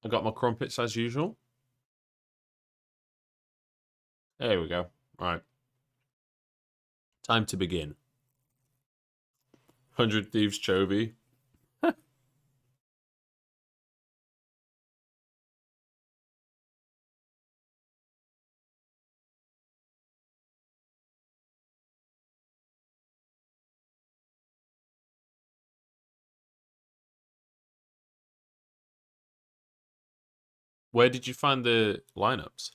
I got my crumpets as usual. There we go. Right. Time to begin. 100 Thieves Chovy. Where did you find the lineups?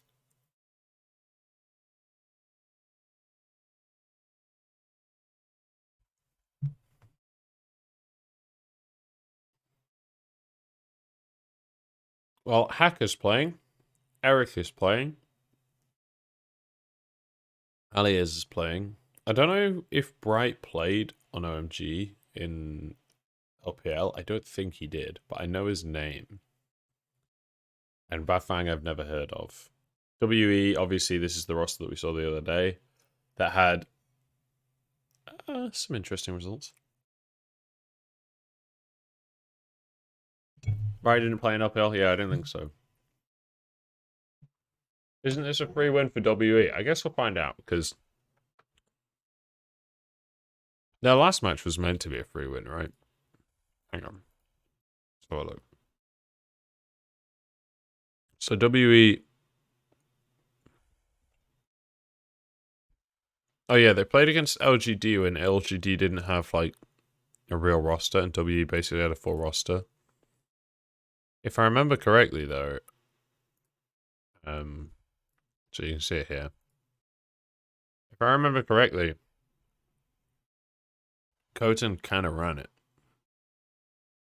Well, Hacker's playing. Eric is playing. Alias is playing. I don't know if Bright played on OMG in LPL. I don't think he did, but I know his name. And Bafang I've never heard of. WE, obviously, this is the roster that we saw the other day that had some interesting results. Bright didn't play in LPL? Yeah, I don't think so. Isn't this a free win for WE? I guess we'll find out because their last match was meant to be a free win, right? Hang on. Let's have a look. So WE. Oh yeah, they played against LGD when LGD didn't have like a real roster, and WE basically had a full roster. If I remember correctly, though, so you can see it here. If I remember correctly, Cont'd kind of ran it.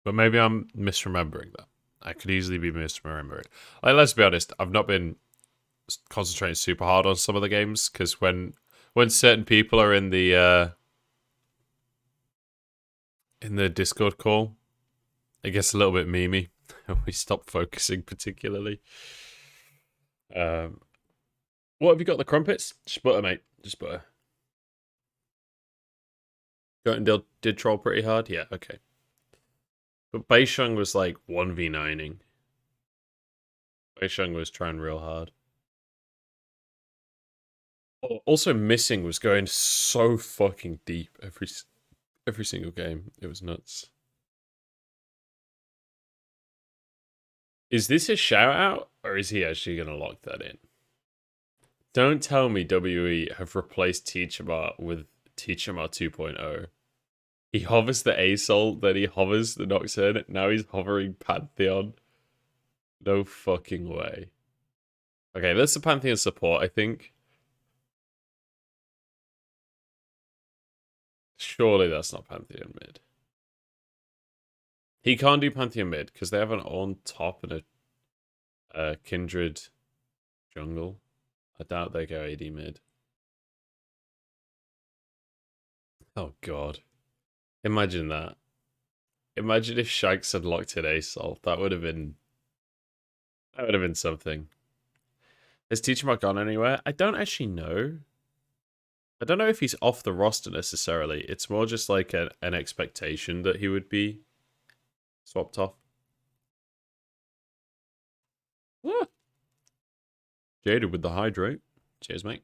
But maybe I'm misremembering that. I could easily be misremembering. Like, let's be honest, I've not been concentrating super hard on some of the games because when certain people are in the Discord call, it gets a little bit memey. We stop focusing particularly. What have you got? The crumpets? Just butter, mate. Just butter. Cont'd did troll pretty hard. Yeah, okay. But Beisheng was like 1v9ing. Beisheng was trying real hard. Also, missing was going so fucking deep every single game. It was nuts. Is this a shout out, or is he actually going to lock that in? Don't tell me WE have replaced Teachamar with Teachamar 2.0. He hovers the Assault, then he hovers the Nocturne, now he's hovering Pantheon. No fucking way. Okay, that's the Pantheon support, I think. Surely that's not Pantheon mid. He can't do Pantheon mid because they have an on top and a Kindred jungle. I doubt they go AD mid. Oh god. Imagine that. Imagine if Shanks had locked in Assault. That would have been something. Has Teachermark gone anywhere? I don't actually know. I don't know if he's off the roster necessarily. It's more just like an expectation that he would be swapped off. Ah. Jaded with the hydrate. Cheers, mate.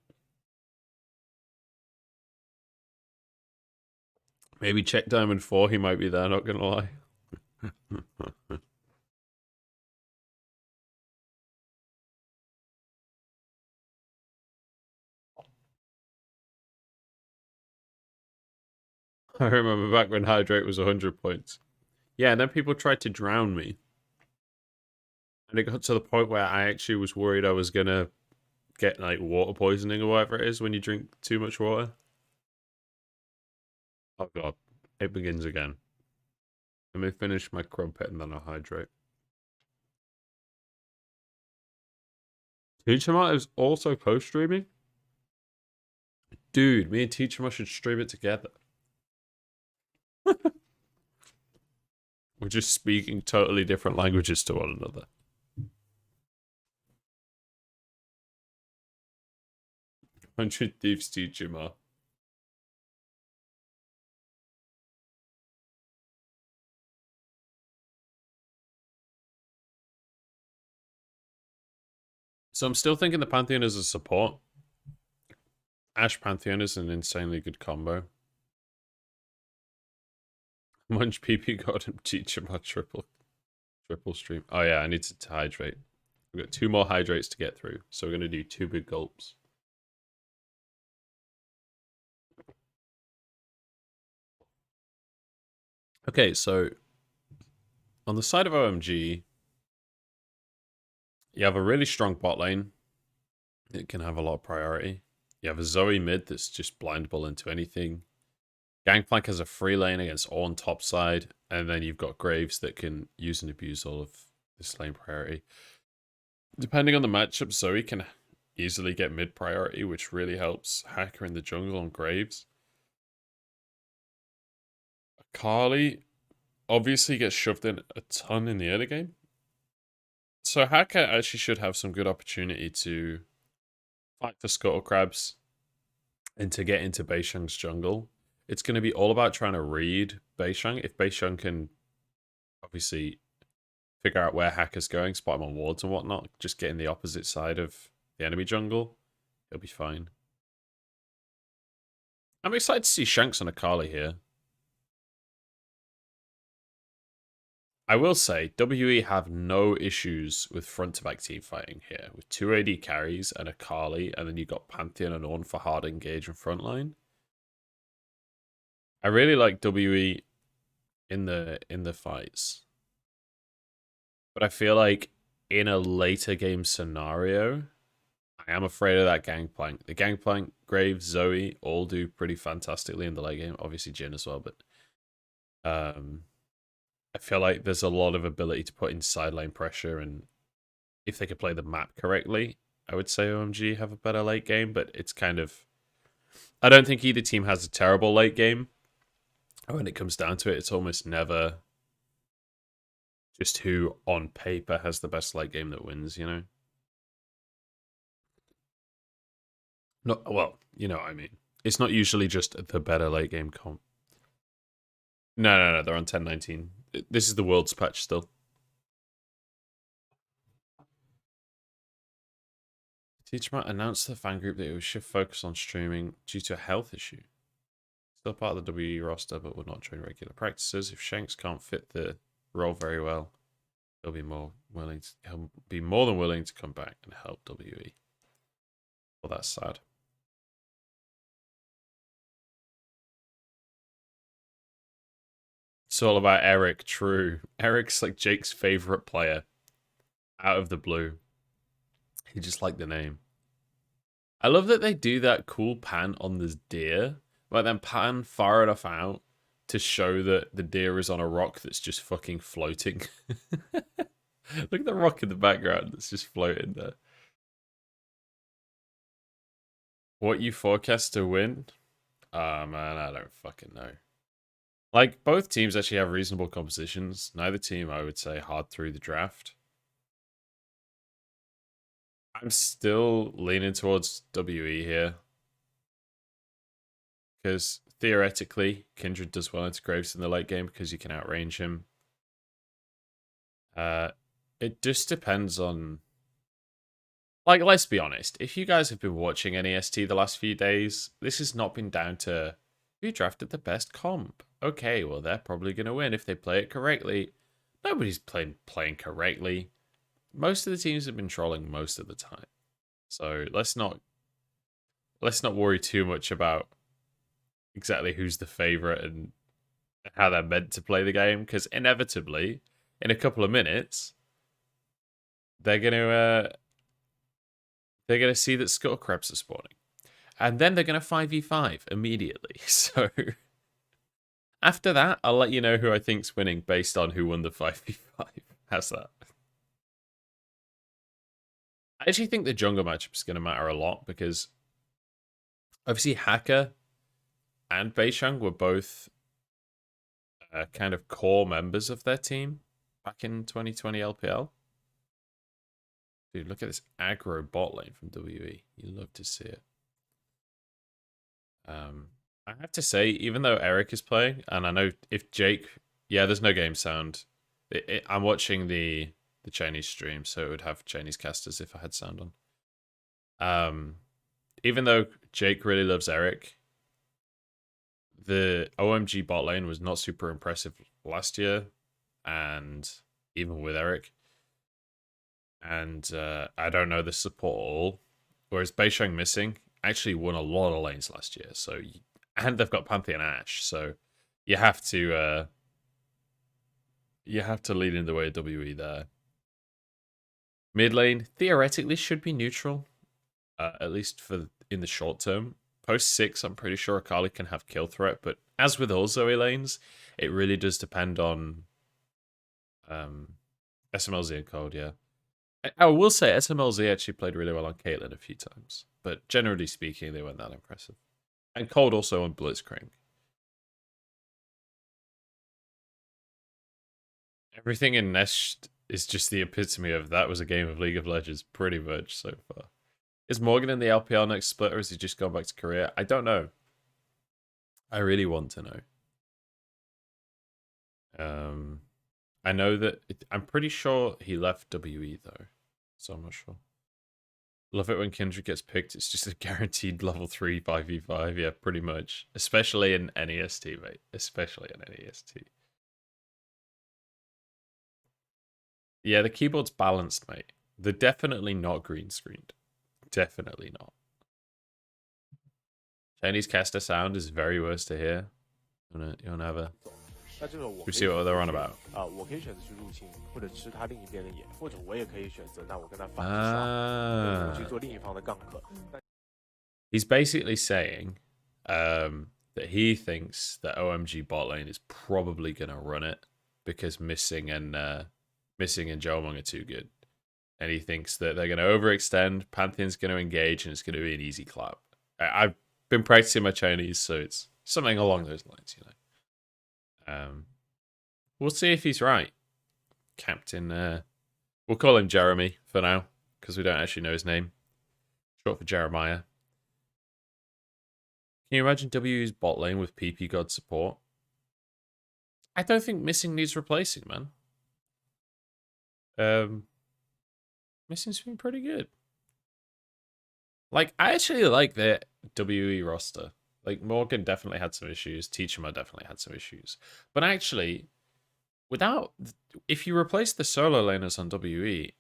Maybe check Diamond 4, he might be there, not gonna lie. I remember back when hydrate was 100 points. Yeah, and then people tried to drown me. And it got to the point where I actually was worried I was gonna get like water poisoning or whatever it is when you drink too much water. Oh god, it begins again. Let me finish my crumpet and then I'll hydrate. Teacherma is also co-streaming? Dude, me and Teacherma should stream it together. We're just speaking totally different languages to one another. 100 Thieves Teacherma. So I'm still thinking the Pantheon as a support. Ash Pantheon is an insanely good combo. Munch PP got him teach him a triple stream. Oh yeah, I need to hydrate. We've got 2 more hydrates to get through, so we're gonna do 2 big gulps. Okay, so on the side of OMG, you have a really strong bot lane. It can have a lot of priority. You have a Zoe mid that's just blindable into anything. Gangplank has a free lane against Ornn top side, and then you've got Graves that can use and abuse all of this lane priority. Depending on the matchup, Zoe can easily get mid priority, which really helps Hacker in the jungle on Graves. Akali obviously gets shoved in a ton in the early game. So Hacker actually should have some good opportunity to fight for Scuttle Crabs and to get into Beishang's jungle. It's going to be all about trying to read Beishang. If Beishang can obviously figure out where Hacker's going, spot him on wards and whatnot, just getting the opposite side of the enemy jungle, he'll be fine. I'm excited to see Shanks on Akali here. I will say, WE have no issues with front-to-back team fighting here, with 2 AD carries and Akali, and then you got Pantheon and Ornn for hard engage and frontline. I really like WE in the fights, but I feel like in a later game scenario, I am afraid of that Gangplank. The Gangplank, Graves, Zoe all do pretty fantastically in the late game. Obviously Jhin as well, but I feel like there's a lot of ability to put in side lane pressure, and if they could play the map correctly, I would say OMG have a better late game, but it's kind of... I don't think either team has a terrible late game. When it comes down to it, it's almost never just who on paper has the best late game that wins, you know? No, well, you know what I mean. It's not usually just the better late game comp. No, they're on 10.19. This is the world's patch still. Teachmat announced to the fan group that it would shift focus on streaming due to a health issue. Still part of the WE roster, but will not join regular practices. If Shanks can't fit the role very well, he'll be more than willing to come back and help WE. Well, that's sad. It's all about Eric, true. Eric's like Jake's favorite player. Out of the blue. He just liked the name. I love that they do that cool pan on this deer, but then pan far enough out to show that the deer is on a rock that's just fucking floating. Look at the rock in the background that's just floating there. What you forecast to win? Oh man, I don't fucking know. Like, both teams actually have reasonable compositions. Neither team, I would say, hard through the draft. I'm still leaning towards WE here. Because theoretically, Kindred does well into Graves in the late game because you can outrange him. It just depends on... Like, let's be honest. If you guys have been watching NEST the last few days, this has not been down to who drafted the best comp. Okay, well, they're probably going to win if they play it correctly. Nobody's playing correctly. Most of the teams have been trolling most of the time. So let's not worry too much about exactly who's the favorite and how they're meant to play the game, because inevitably, in a couple of minutes, they're gonna see that Scuttle Crabs are spawning, and then they're gonna 5v5 immediately. So after that, I'll let you know who I think's winning based on who won the 5v5. How's that? I actually think the jungle matchup is going to matter a lot because obviously Hacker and Beishang were both kind of core members of their team back in 2020 LPL. Dude, look at this aggro bot lane from WE. You love to see it. I have to say, even though Eric is playing, and I know if Jake... Yeah, there's no game sound. I'm watching the Chinese stream, so it would have Chinese casters if I had sound on. Even though Jake really loves Eric, the OMG bot lane was not super impressive last year, and even with Eric. And I don't know the support at all. Whereas Beisheng missing actually won a lot of lanes last year, and they've got Pantheon Ash, so you have to lead in the way of WE there. Mid lane theoretically should be neutral, at least for in the short term. Post 6, I'm pretty sure Akali can have kill threat, but as with all Zoe lanes, it really does depend on SMLZ and Cold, yeah. I will say SMLZ actually played really well on Caitlyn a few times, but generally speaking, they weren't that impressive. And Cold also on Blitzcrank. Everything in Nest is just the epitome of that was a game of League of Legends, pretty much so far. Is Morgan in the LPL next split, or has he just gone back to Korea? I don't know. I really want to know. I know that I'm pretty sure he left WE though, so I'm not sure. Love it when Kindred gets picked. It's just a guaranteed level 3 5v5. Yeah, pretty much. Especially in NEST, mate. Especially in NEST. Yeah, the keyboard's balanced, mate. They're definitely not green screened. Definitely not. Chinese caster sound is very worse to hear. You wanna have a... We see what they're on about. He's basically saying that he thinks that OMG bot lane is probably gonna run it because Missing and Jomong are too good, and he thinks that they're gonna overextend. Pantheon's gonna engage, and it's gonna be an easy clap. I've been practicing my Chinese, so it's something along those lines, you know. We'll see if he's right. Captain, we'll call him Jeremy for now, because we don't actually know his name. Short for Jeremiah. Can you imagine WE's bot lane with PP God support? I don't think Missing needs replacing, man. Missing's been pretty good. Like, I actually like the WE roster. Like, Morgan definitely had some issues. Teachema definitely had some issues. But actually, if you replace the solo laners on WE,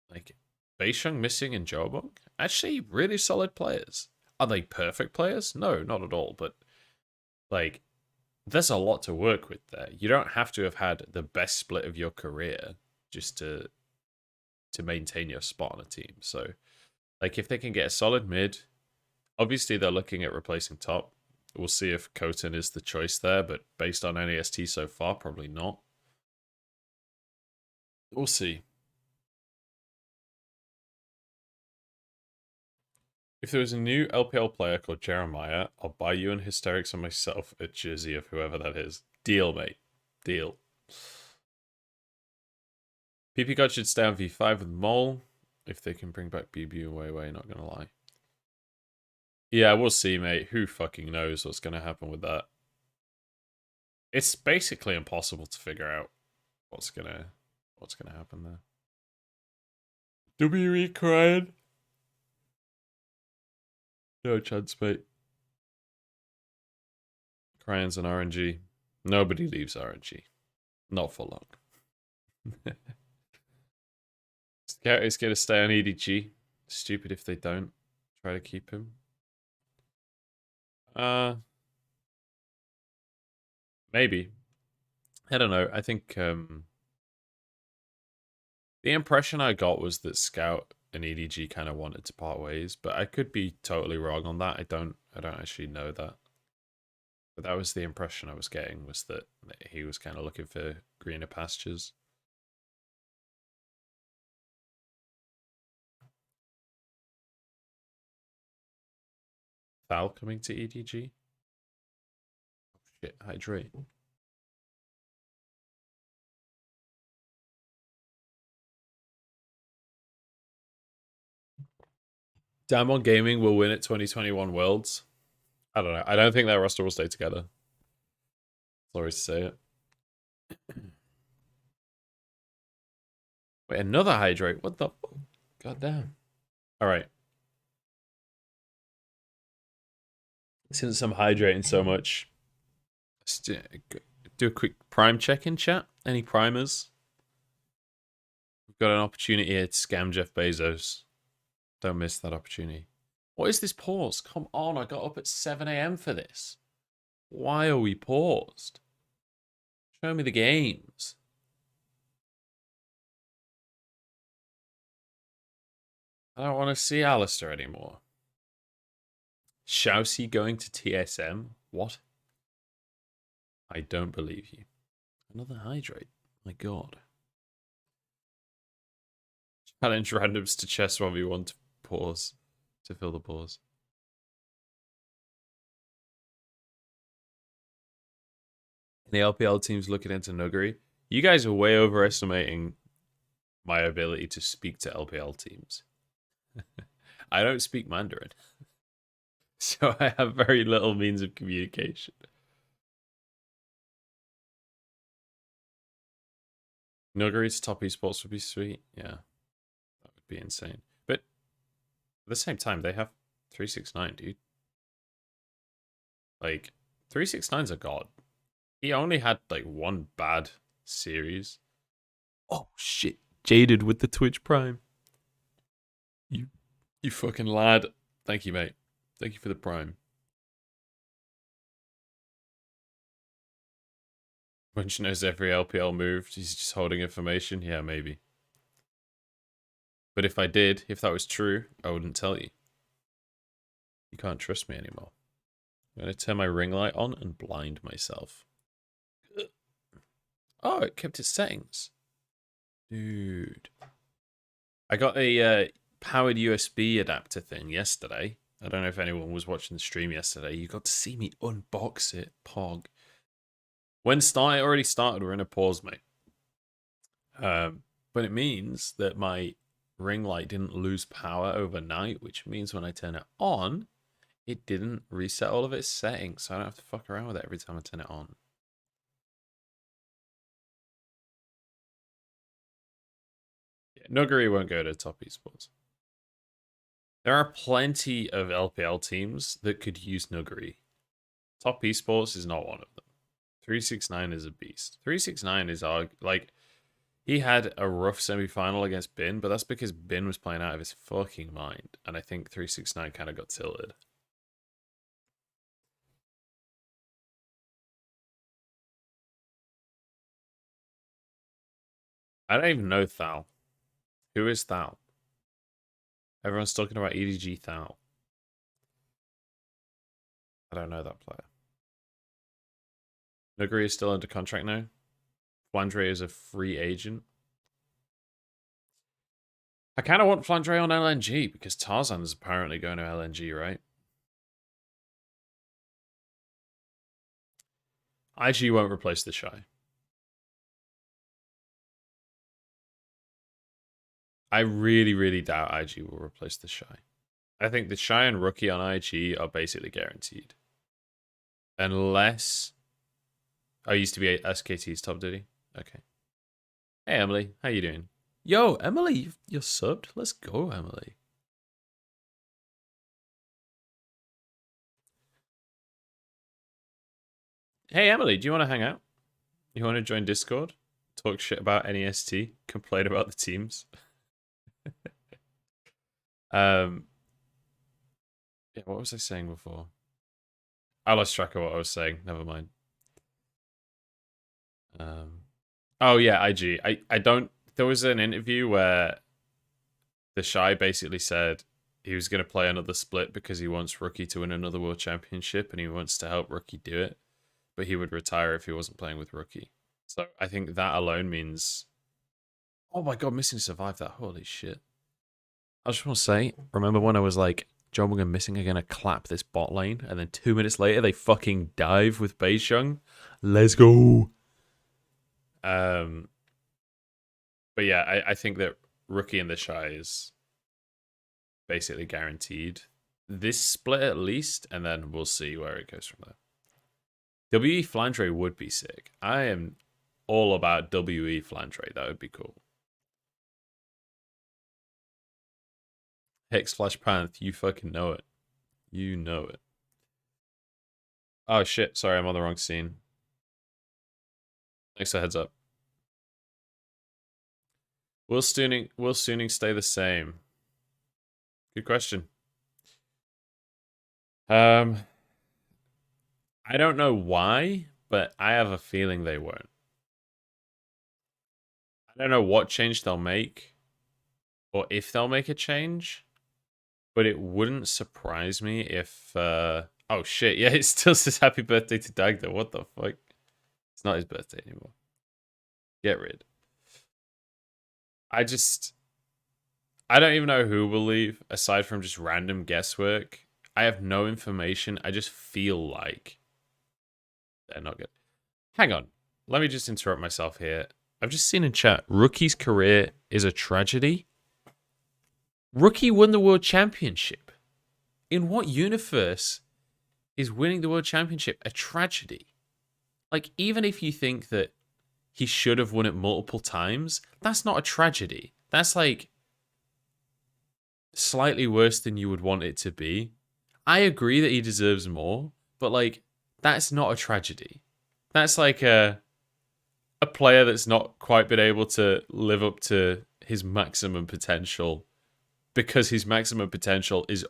like Beisheng, Missing, and Jobong, actually really solid players. Are they perfect players? No, not at all. But, like, there's a lot to work with there. You don't have to have had the best split of your career just to maintain your spot on a team. So, like, if they can get a solid mid, obviously they're looking at replacing top. We'll see if Cont'd is the choice there, but based on NEST so far, probably not. We'll see. If there was a new LPL player called Jeremiah, I'll buy you and Hysterics and myself a jersey of whoever that is. Deal, mate. Deal. PP God should stay on V5 with Mole. If they can bring back BB and Wei, not gonna lie. Yeah, we'll see, mate. Who fucking knows what's gonna happen with that? It's basically impossible to figure out what's gonna happen there. WE crying. No chance, mate. Crying's an RNG. Nobody leaves RNG. Not for long. Scout is going to stay on EDG. Stupid if they don't. Try to keep him. Maybe. I don't know. I think the impression I got was that Scout and EDG kind of wanted to part ways, but I could be totally wrong on that. I don't actually know that. But that was the impression I was getting, was that he was kind of looking for greener pastures. Thal coming to EDG? Oh, shit, hydrate. Damon Gaming will win at 2021 Worlds. I don't know. I don't think that roster will stay together. Sorry to say it. Wait, another hydrate? What the fuck? God damn. Alright. Since I'm hydrating so much, let's do a quick prime check in chat. Any primers? We've got an opportunity here to scam Jeff Bezos. Don't miss that opportunity. What is this pause? Come on, I got up at 7 a.m. for this. Why are we paused? Show me the games. I don't want to see Alistair anymore. Shousey going to TSM? What? I don't believe you. Another hydrate. My god. Challenge randoms to chess 1v1 to pause. To fill the pause. The LPL team's looking into Nuggery. You guys are way overestimating my ability to speak to LPL teams. I don't speak Mandarin. So I have very little means of communication. Nuggery's top esports would be sweet. Yeah. That would be insane. But at the same time, they have 369, dude. Like, 369's a god. He only had like one bad series. Oh shit. Jaded with the Twitch Prime. You fucking lad. Thank you, mate. Thank you for the Prime. Bunch knows every LPL move. He's just holding information. Yeah, maybe. But if I did, if that was true, I wouldn't tell you. You can't trust me anymore. I'm going to turn my ring light on and blind myself. Oh, it kept its settings. Dude. I got a powered USB adapter thing yesterday. I don't know if anyone was watching the stream yesterday. You got to see me unbox it, Pog. When it already started, we're in a pause, mate. But it means that my ring light didn't lose power overnight, which means when I turn it on, it didn't reset all of its settings, so I don't have to fuck around with it every time I turn it on. Yeah, Nuggery won't go to top esports. There are plenty of LPL teams that could use Nuggery. Top esports is not one of them. 369 is a beast. 369 is like he had a rough semi-final against Bin, but that's because Bin was playing out of his fucking mind, and I think 369 kind of got tilted. I don't even know Thal. Who is Thal? Everyone's talking about EDG Thal. I don't know that player. Nuggery is still under contract now. Flandre is a free agent. I kind of want Flandre on LNG because Tarzan is apparently going to LNG, right? IG won't replace the Shy. I really, really doubt IG will replace the Shy. I think the Shy and Rookie on IG are basically guaranteed. Unless... I used to be SKT's top, did he? Okay. Hey, Emily. How you doing? Yo, Emily, you're subbed? Let's go, Emily. Hey, Emily, do you want to hang out? You want to join Discord? Talk shit about NEST? Complain about the teams? Yeah, what was I saying before? I lost track of what I was saying. Never mind. Oh yeah, IG. I don't. There was an interview where the Shy basically said he was going to play another split because he wants Rookie to win another world championship and he wants to help Rookie do it, but he would retire if he wasn't playing with Rookie. So I think that alone means. Oh my god, Missing survived that. Holy shit. I just want to say, remember when I was like, John and Missing are going to clap this bot lane, and then 2 minutes later they fucking dive with Beisheng? Let's go. But yeah, I think that Rookie and the Shy is basically guaranteed this split at least, and then we'll see where it goes from there. WE Flandre would be sick. I am all about WE Flandre. That would be cool. Hex Flash Panth, you fucking know it. You know it. Oh shit, sorry, I'm on the wrong scene. Thanks for the heads up. Will Stooning stay the same? Good question. Um, I don't know why, but I have a feeling they won't. I don't know what change they'll make, or if they'll make a change, but it wouldn't surprise me if. Oh shit! Yeah, it still says happy birthday to Dagda. What the fuck? It's not his birthday anymore. Get rid. I just. I don't even know who will leave, aside from just random guesswork. I have no information. I just feel like they're not good. Hang on. Let me just interrupt myself here. I've just seen in chat, Rookie's career is a tragedy. Rookie won the world championship. In what universe is winning the world championship a tragedy? Like, even if you think that he should have won it multiple times, that's not a tragedy. That's like slightly worse than you would want it to be. I agree that he deserves more, but like, that's not a tragedy. That's like a player that's not quite been able to live up to his maximum potential because his maximum potential is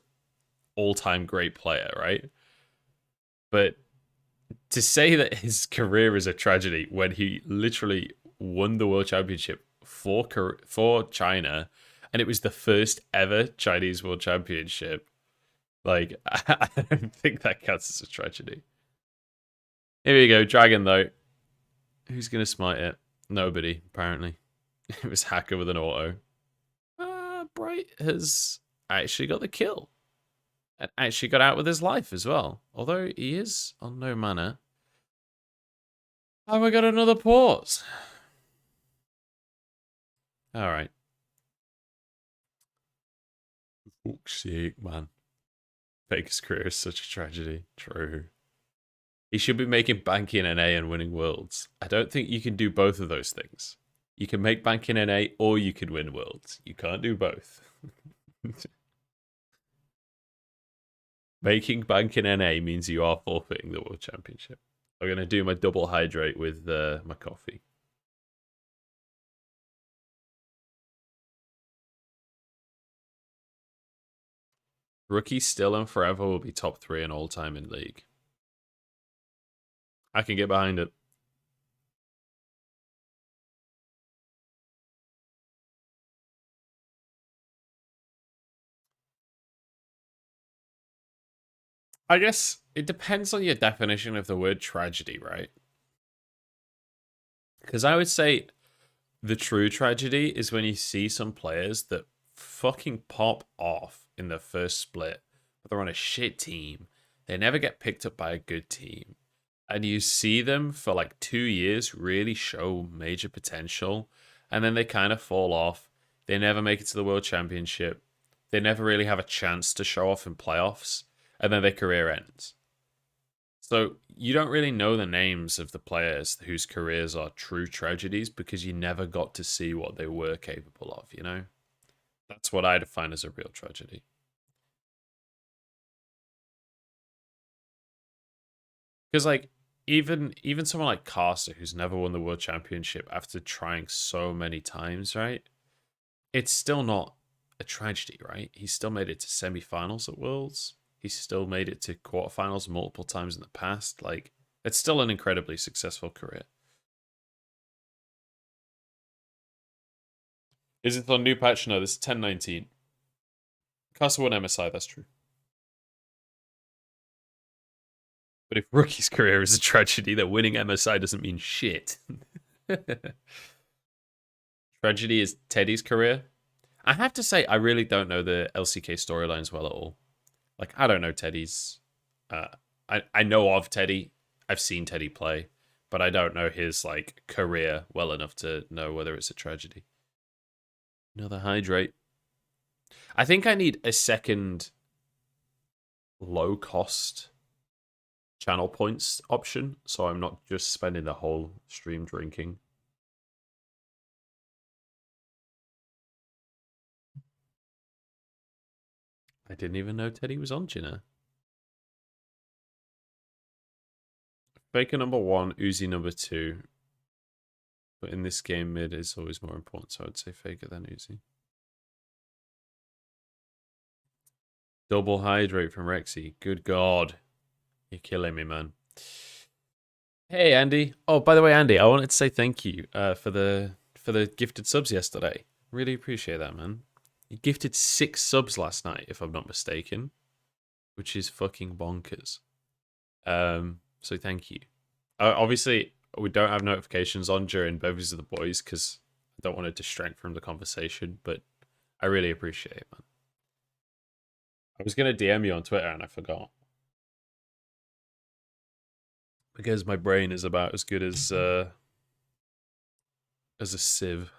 all-time great player, right? But to say that his career is a tragedy when he literally won the world championship for China, and it was the first ever Chinese world championship, like I don't think that counts as a tragedy. Here we go, Dragon though. Who's gonna smite it? Nobody, apparently. It was Hacker with an auto. Bright has actually got the kill. And actually got out with his life as well. Although he is on no mana. And we got another pause. Alright. Fuck's sake, man. Faker's career is such a tragedy. True. He should be making bank in NA and winning worlds. I don't think you can do both of those things. You can make bank in NA or you can win worlds. You can't do both. Making bank in NA means you are forfeiting the world championship. I'm going to do my double hydrate with my coffee. Rookie still and forever will be top 3 in all time in league. I can get behind it. I guess it depends on your definition of the word tragedy, right? Because I would say the true tragedy is when you see some players that fucking pop off in the first split, but they're on a shit team. They never get picked up by a good team. And you see them for like 2 years really show major potential, and then they kind of fall off. They never make it to the World Championship. They never really have a chance to show off in playoffs, and then their career ends. So you don't really know the names of the players whose careers are true tragedies because you never got to see what they were capable of, you know? That's what I define as a real tragedy. Because like even someone like Caster who's never won the world championship after trying so many times, right? It's still not a tragedy, right? He still made it to semi-finals at Worlds. He's still made it to quarterfinals multiple times in the past. Like, it's still an incredibly successful career. Is it on new patch? No, this is 1019. Caster won MSI, that's true. But if Rookie's career is a tragedy, then winning MSI doesn't mean shit. Tragedy is Teddy's career. I have to say, I really don't know the LCK storylines well at all. Like, I don't know Teddy's. Uh, I know of Teddy. I've seen Teddy play, but I don't know his like career well enough to know whether it's a tragedy. Another hydrate. I think I need a second low cost channel points option, so I'm not just spending the whole stream drinking. I didn't even know Teddy was on Jinner. Faker number 1, Uzi number 2. But in this game, mid is always more important, so I'd say Faker than Uzi. Double hydrate from Rexy. Good God. You're killing me, man. Hey, Andy. Oh, by the way, Andy, I wanted to say thank you for the gifted subs yesterday. Really appreciate that, man. You gifted 6 subs last night, if I'm not mistaken, which is fucking bonkers. So thank you. Obviously, we don't have notifications on during Bevies of the Boys because I don't want to distract from the conversation, but I really appreciate it, man. I was going to DM you on Twitter and I forgot. Because my brain is about as good as a sieve.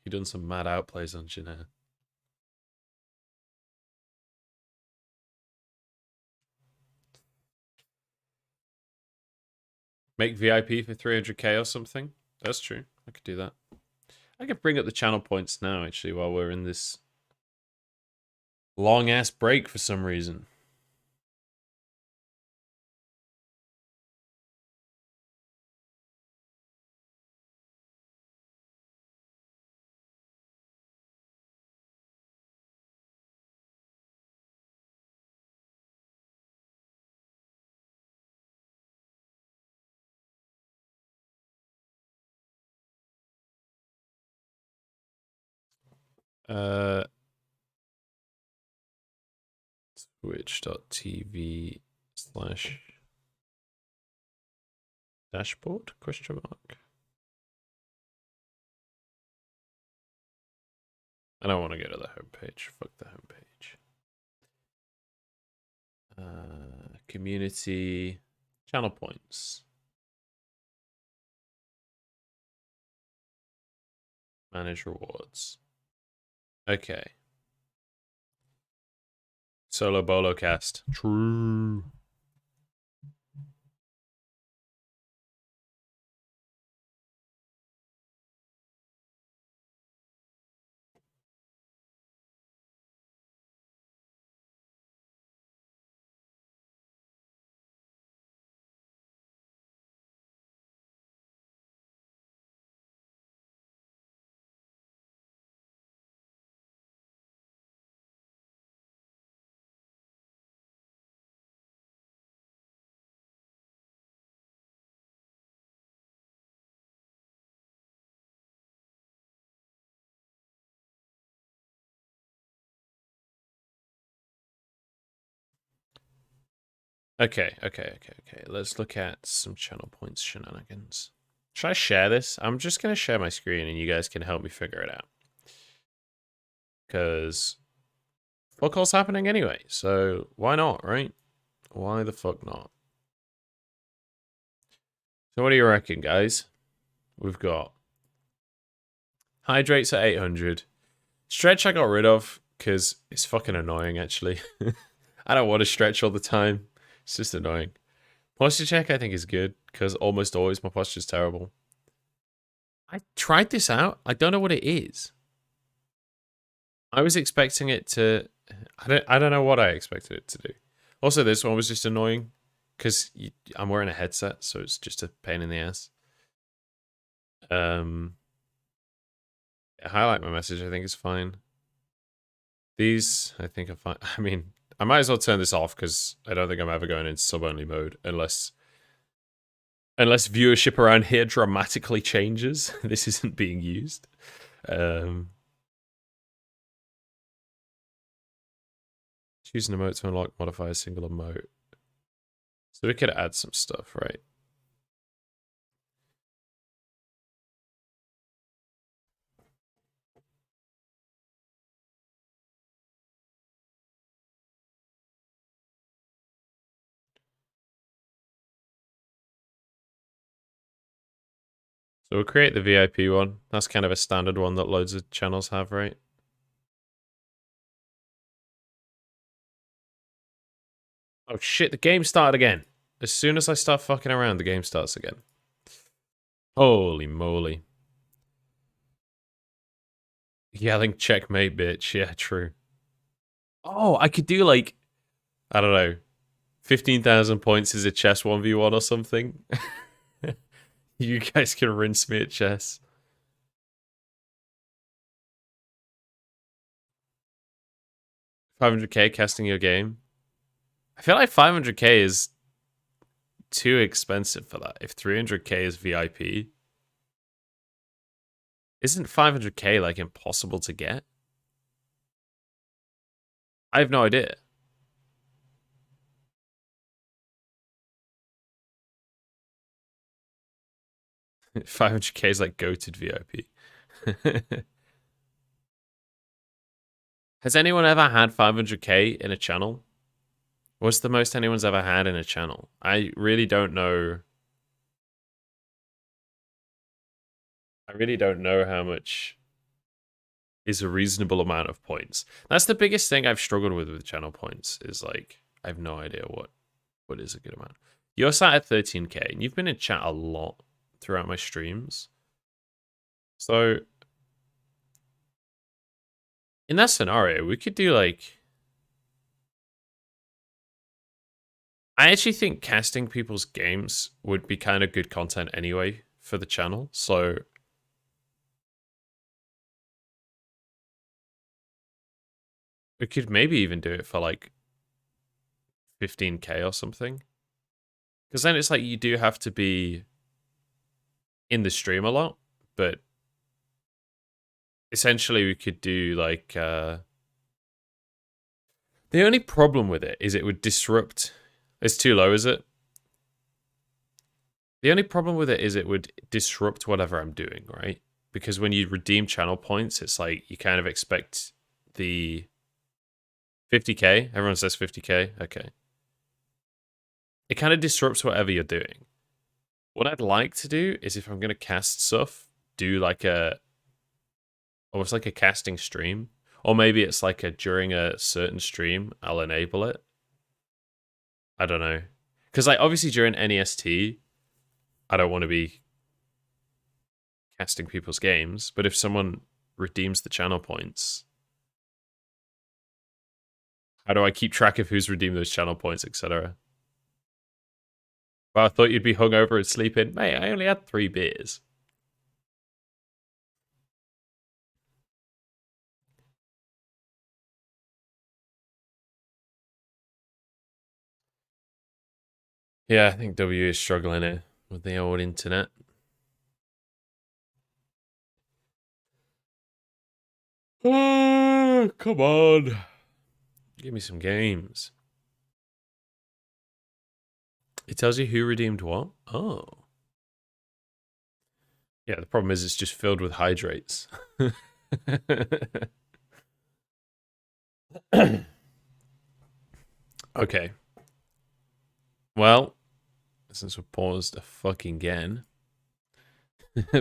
He done some mad outplays on Janae. Make VIP for 300k or something? That's true. I could do that. I could bring up the channel points now, actually, while we're in this long-ass break for some reason. Twitch.tv/dashboard? Question mark. I don't want to go to the homepage. Fuck the homepage. Community channel points. Manage rewards. Okay. Solo Bolo cast. True. Okay. Let's look at some channel points shenanigans. Should I share this? I'm just going to share my screen and you guys can help me figure it out. Because fuck all's happening anyway, so why not, right? Why the fuck not? So what do you reckon, guys? We've got hydrates at 800. Stretch I got rid of because it's fucking annoying, actually. I don't want to stretch all the time. It's just annoying. Posture check I think is good because almost always my posture's terrible. I tried this out. I don't know what it is. I was expecting it to... I don't know what I expected it to do. Also, this one was just annoying because I'm wearing a headset, so it's just a pain in the ass. Highlight my message, I think is fine. These, I think are fine. I mean, I might as well turn this off because I don't think I'm ever going into sub-only mode unless viewership around here dramatically changes. This isn't being used. Choose an emote to unlock, modify a single emote. So we could add some stuff, right? So we'll create the VIP one. That's kind of a standard one that loads of channels have, right? Oh shit, the game started again. As soon as I start fucking around, the game starts again. Holy moly. Yelling checkmate, bitch. Yeah, true. Oh, I could do like... I don't know, 15,000 points is a chess 1v1 or something. You guys can rinse me at chess. $500k casting your game. I feel like 500k is too expensive for that. If 300k is VIP, isn't 500k like impossible to get? I have no idea. 500k is like goated VIP. Has anyone ever had 500k in a channel? What's the most anyone's ever had in a channel? I really don't know. I really don't know how much is a reasonable amount of points. That's the biggest thing I've struggled with channel points, is like, I have no idea what is a good amount. You're sat at 13k, and you've been in chat a lot throughout my streams. So, in that scenario, we could do like... I actually think casting people's games would be kind of good content anyway for the channel, so... we could maybe even do it for like 15k or something. Because then it's like you do have to be in the stream a lot, but essentially we could do like... the only problem with it is it would disrupt... It's too low, is it? The only problem with it is it would disrupt whatever I'm doing, right? Because when you redeem channel points, it's like you kind of expect the 50k. Everyone says 50k. Okay. It kind of disrupts whatever you're doing. What I'd like to do is, if I'm going to cast stuff, do like almost like a casting stream. Or maybe it's like during a certain stream, I'll enable it. I don't know. Because like obviously during NEST, I don't want to be casting people's games, but if someone redeems the channel points, how do I keep track of who's redeemed those channel points, etc.? Well, I thought you'd be hungover and sleeping. Mate, I only had 3 beers. Yeah, I think W is struggling here with the old internet. Oh, come on. Give me some games. It tells you who redeemed what? Oh. Yeah, the problem is it's just filled with hydrates. Okay. Well, since we're paused a fucking again,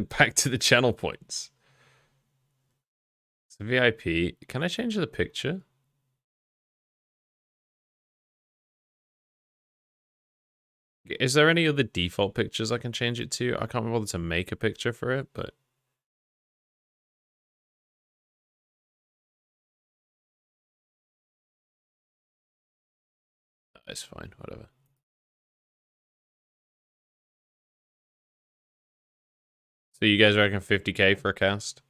back to the channel points. So VIP, can I change the picture? Is there any other default pictures I can change it to? I can't bother to make a picture for it, but... it's fine, whatever. So you guys reckon 50k for a cast?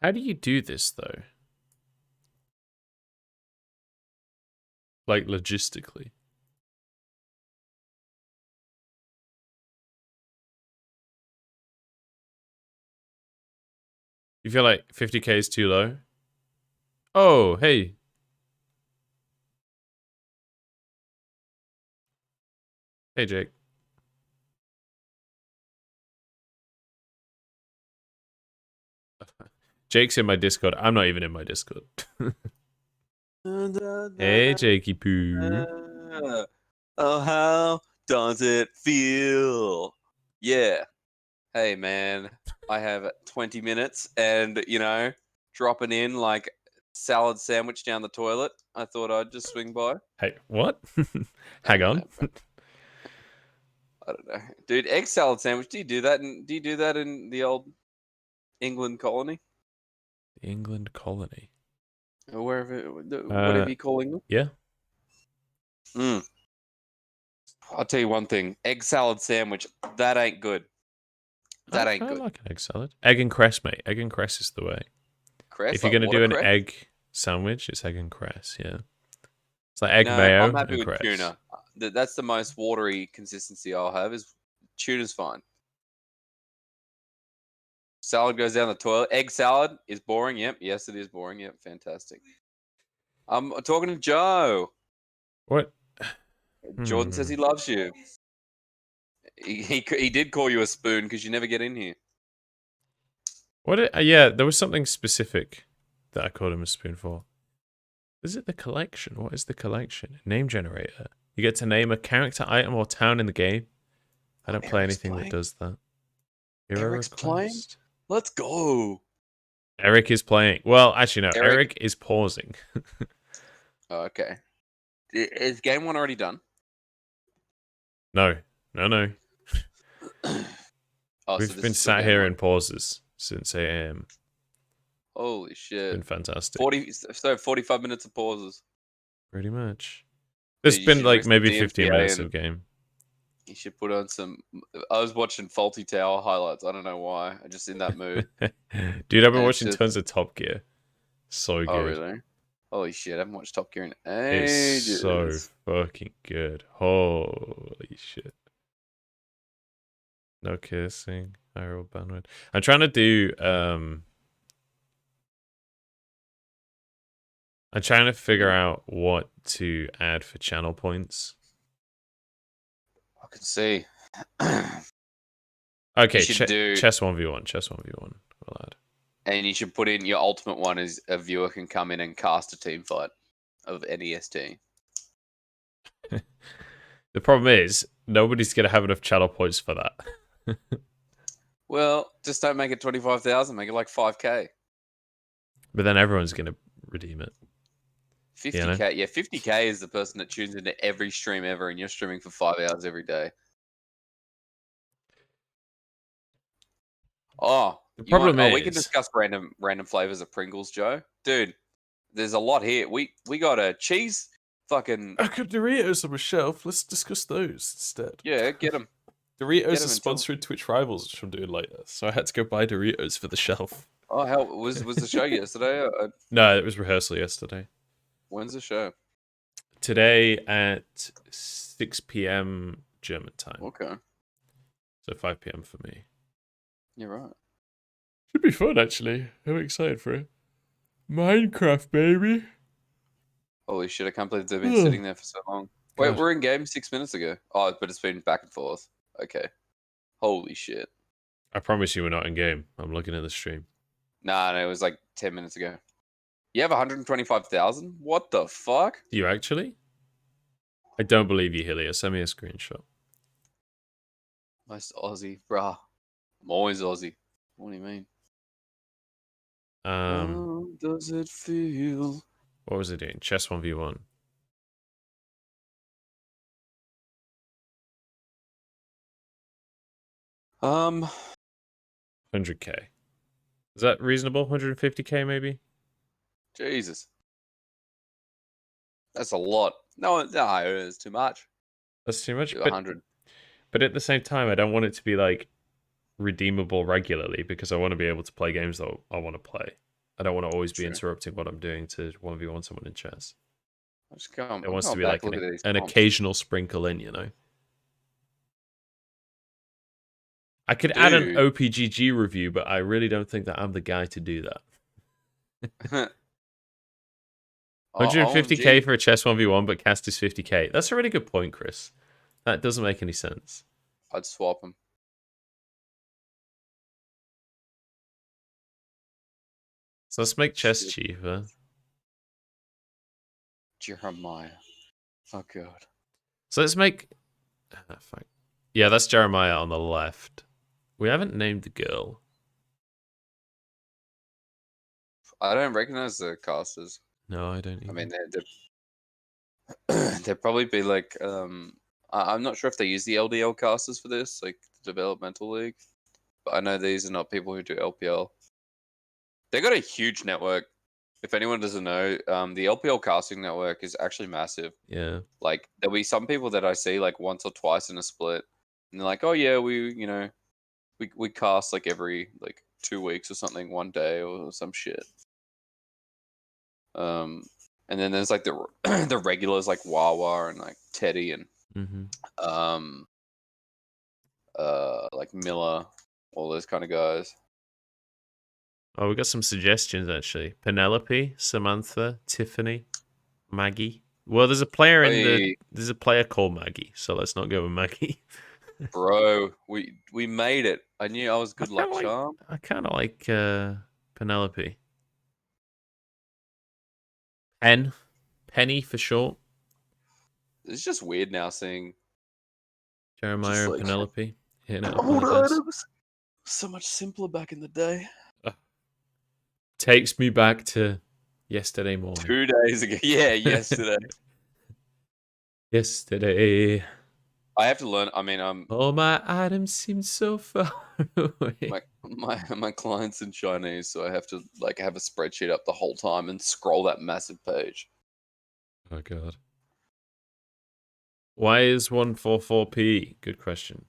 How do you do this, though? Like, logistically. You feel like 50k is too low? Oh, hey. Hey, Jake. Jake's in my Discord. I'm not even in my Discord. Hey, Jakey Poo. Oh, how does it feel? Yeah. Hey, man. I have 20 minutes and, you know, dropping in like salad sandwich down the toilet. I thought I'd just swing by. Hey, what? Hang on. I don't know, dude. Egg salad sandwich. Do you do that? Do you do that in the old England colony? The England colony. Or wherever, whatever you call England. Yeah. I'll tell you one thing. Egg salad sandwich. That ain't good. That ain't I good. like an egg salad. Egg and cress, mate. Egg and cress is the way. Cress, If you're like gonna do an watercress? egg sandwich, it's egg and cress. Yeah. It's like egg mayo I'm happy and with cress. tuna. That's the most watery consistency I'll have. Is tuna's fine. Salad goes down the toilet. Egg salad is boring. Yep. Yes, it is boring. Yep. Fantastic. I'm talking to Joe. What? Jordan says he loves you. He did call you a spoon because you never get in here. What? Yeah, there was something specific that I called him a spoon for. Is it the collection? What is the collection? Name generator. You get to name a character, item, or town in the game. I don't play Eric's anything playing. that does that. Eric's playing? Let's go. Eric is playing. Well, actually, no. Eric is pausing. Oh, okay. Is game one already done? No. Oh, We've been sat here in pauses since 8 a.m. Holy shit. It's been fantastic. 45 minutes of pauses. Pretty much. There's Dude, been like maybe DMCA 15 minutes of game. You should put on some. I was watching Faulty Tower highlights. I don't know why. I'm just in that mood. Dude, I've been watching tons of Top Gear. So good. Oh, really? Holy shit. I haven't watched Top Gear in It's ages. so fucking good. Holy shit. No kissing. I roll bandwidth. I'm trying to do I'm trying to figure out what to add for channel points. I can see. Okay, chess 1v1. Chess 1v1. We'll add. And you should put in your ultimate one is a viewer can come in and cast a team fight of NEST. The problem is, nobody's going to have enough channel points for that. Well, just don't make it 25,000. Make it like 5K. But then everyone's going to redeem it. 50K. You know? Yeah, 50K is the person that tunes into every stream ever, and you're streaming for 5 hours every day. Oh, the problem is... we can discuss random flavors of Pringles, Joe. Dude, there's a lot here. We got a cheese fucking... I got Doritos on my shelf. Let's discuss those instead. Yeah, get them. Doritos are sponsoring Twitch Rivals, which I'm doing later. So I had to go buy Doritos for the shelf. Oh, hell, was the show yesterday? No, it was rehearsal yesterday. When's the show? Today at 6 p.m. German time. Okay. So 5 p.m. for me. You're right. Should be fun, actually. I'm excited for it. Minecraft, baby. Holy shit, I can't believe they've been sitting there for so long. Wait, we're in game 6 minutes ago. Oh, but it's been back and forth. Okay. Holy shit. I promise you we're not in game. I'm looking at the stream. Nah, no, it was like 10 minutes ago. You have 125,000? What the fuck? Do you actually? I don't believe you, Hillier. Send me a screenshot. Most Aussie, bruh. I'm always Aussie. What do you mean? How does it feel? What was it doing? Chess 1v1. $100K. Is that reasonable? 150K maybe? Jesus. That's a lot. No, it's too much. That's too much? 100. But at the same time, I don't want it to be like redeemable regularly because I want to be able to play games that I want to play. I don't want to always be interrupting what I'm doing to 1v1 someone in chess. It wants to be like an occasional sprinkle in, you know? I could add an OPGG review, but I really don't think that I'm the guy to do that. 150K for a chess 1v1, but cast is 50K. That's a really good point, Chris. That doesn't make any sense. I'd swap them. So let's make chess cheaper. Jeremiah. Oh, God. So let's make... Yeah, that's Jeremiah on the left. We haven't named the girl. I don't recognize the casters. No, I don't. Either. I mean, they'd probably be like, I'm not sure if they use the LDL casters for this, like the developmental league, but I know these are not people who do LPL. They got a huge network. If anyone doesn't know, the LPL casting network is actually massive. Yeah. Like there'll be some people that I see like once or twice in a split, and they're like, "Oh yeah, we cast like every like 2 weeks or something, one day or some shit." And then there's like the the regulars like Wawa and like Teddy and um like Miller, all those kind of guys. Oh, we got some suggestions actually. Penelope, Samantha, Tiffany, Maggie. Well, there's a player there's a player called Maggie, so let's not go with Maggie. Bro, we made it. I knew I was good luck charm. I kind of like Penelope. Penny for short. It's just weird now seeing Jeremiah and Penelope hitting it up old like this. items. So much simpler back in the day. Takes me back to yesterday morning. 2 days ago. Yeah, yesterday. Yesterday. I have to learn. I mean, all my items seem so far away. My client's in Chinese, so I have to like have a spreadsheet up the whole time and scroll that massive page. Oh god. Why is 144p? Good question.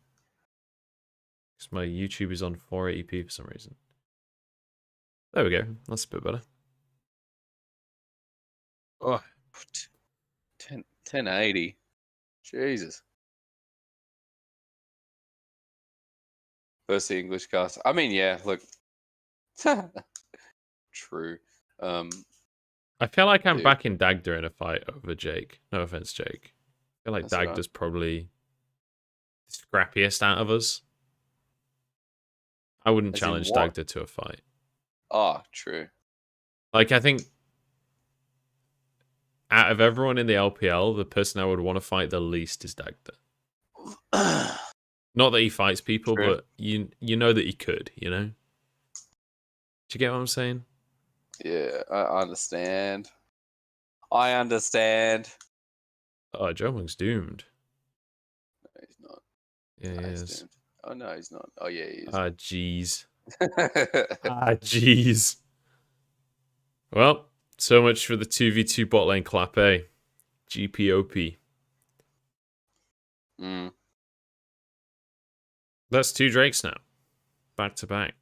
Because my YouTube is on 480p for some reason. There we go. That's a bit better. Oh, 1080. Jesus. First the English cast. I mean, yeah, look. True. I feel like I'm backing Dagda in a fight over Jake. No offense, Jake. I feel like Dagda's probably the scrappiest out of us. I wouldn't challenge Dagda to a fight. Oh, true. Like, I think out of everyone in the LPL, the person I would want to fight the least is Dagda. Not that he fights people, but you know that he could, you know? Do you get what I'm saying? Yeah, I understand. I understand. Oh, Jomung's doomed. No, he's not. Yeah, he is. Doomed. Oh, no, he's not. Oh, yeah, he is. Ah, jeez. Jeez. Well, so much for the 2v2 bot lane clap, eh? GPOP. That's 2 Drakes now. Back to back.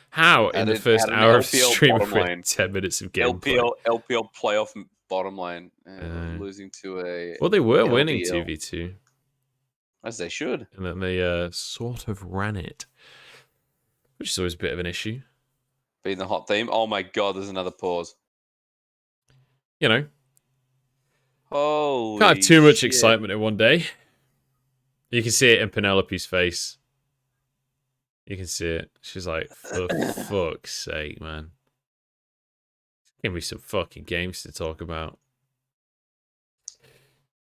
How in the first hour of stream with 10 minutes of gameplay? LPL playoff bottom lane. Losing to a... Well, they were winning 2v2. As they should. And then they sort of ran it. Which is always a bit of an issue. Being the hot theme. Oh my god, there's another pause. You know. Holy can't have too much excitement in one day. You can see it in Penelope's face. You can see it. She's like, for fuck's sake, man. Give me some fucking games to talk about.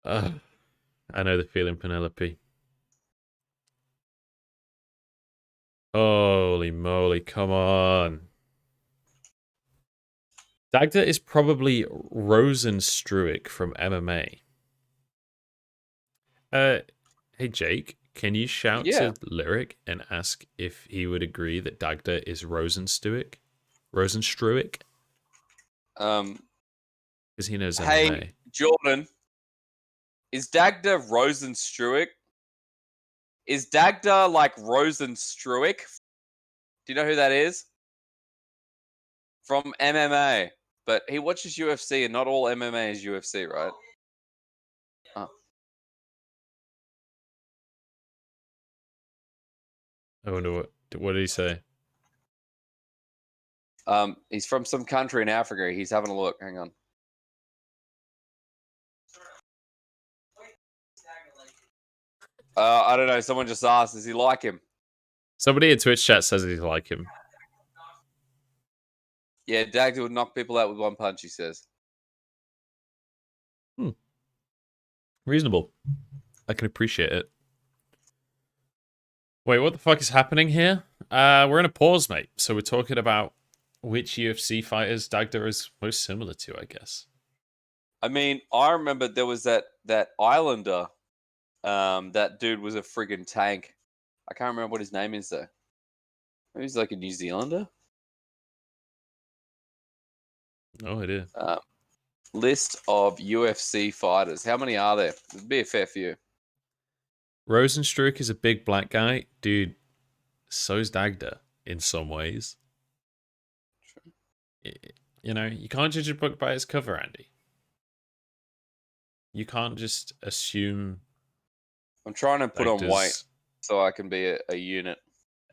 I know the feeling, Penelope. Holy moly, come on. Dagda is probably Rosenstruik from MMA. Hey Jake, can you shout to Lyric and ask if he would agree that Dagda is Rosenstruik? Rosenstruik? Because he knows MMA. Hey, Jordan, is Dagda Rosenstruik? Is Dagda like Rosenstruik? Do you know who that is? From MMA. But he watches UFC, and not all MMA is UFC, right? Oh. I wonder what did he say? He's from some country in Africa. He's having a look. Hang on. I don't know. Someone just asked, does he like him? Somebody in Twitch chat says he like him. Yeah, Dagda would knock people out with one punch, he says. Reasonable. I can appreciate it. Wait, what the fuck is happening here? We're in a pause, mate. So we're talking about Which UFC fighters Dagda is most similar to, I guess. I mean, I remember there was that Islander. That dude was a friggin' tank. I can't remember what his name is though. Maybe he's like a New Zealander. Oh, it is. List of UFC fighters. How many are there? There'd be a fair few. Rosenstruck is a big black guy. Dude, so's Dagda in some ways. You know, you can't judge a book by its cover, Andy. You can't just assume I'm trying to put on weight Dagda's so I can be a unit.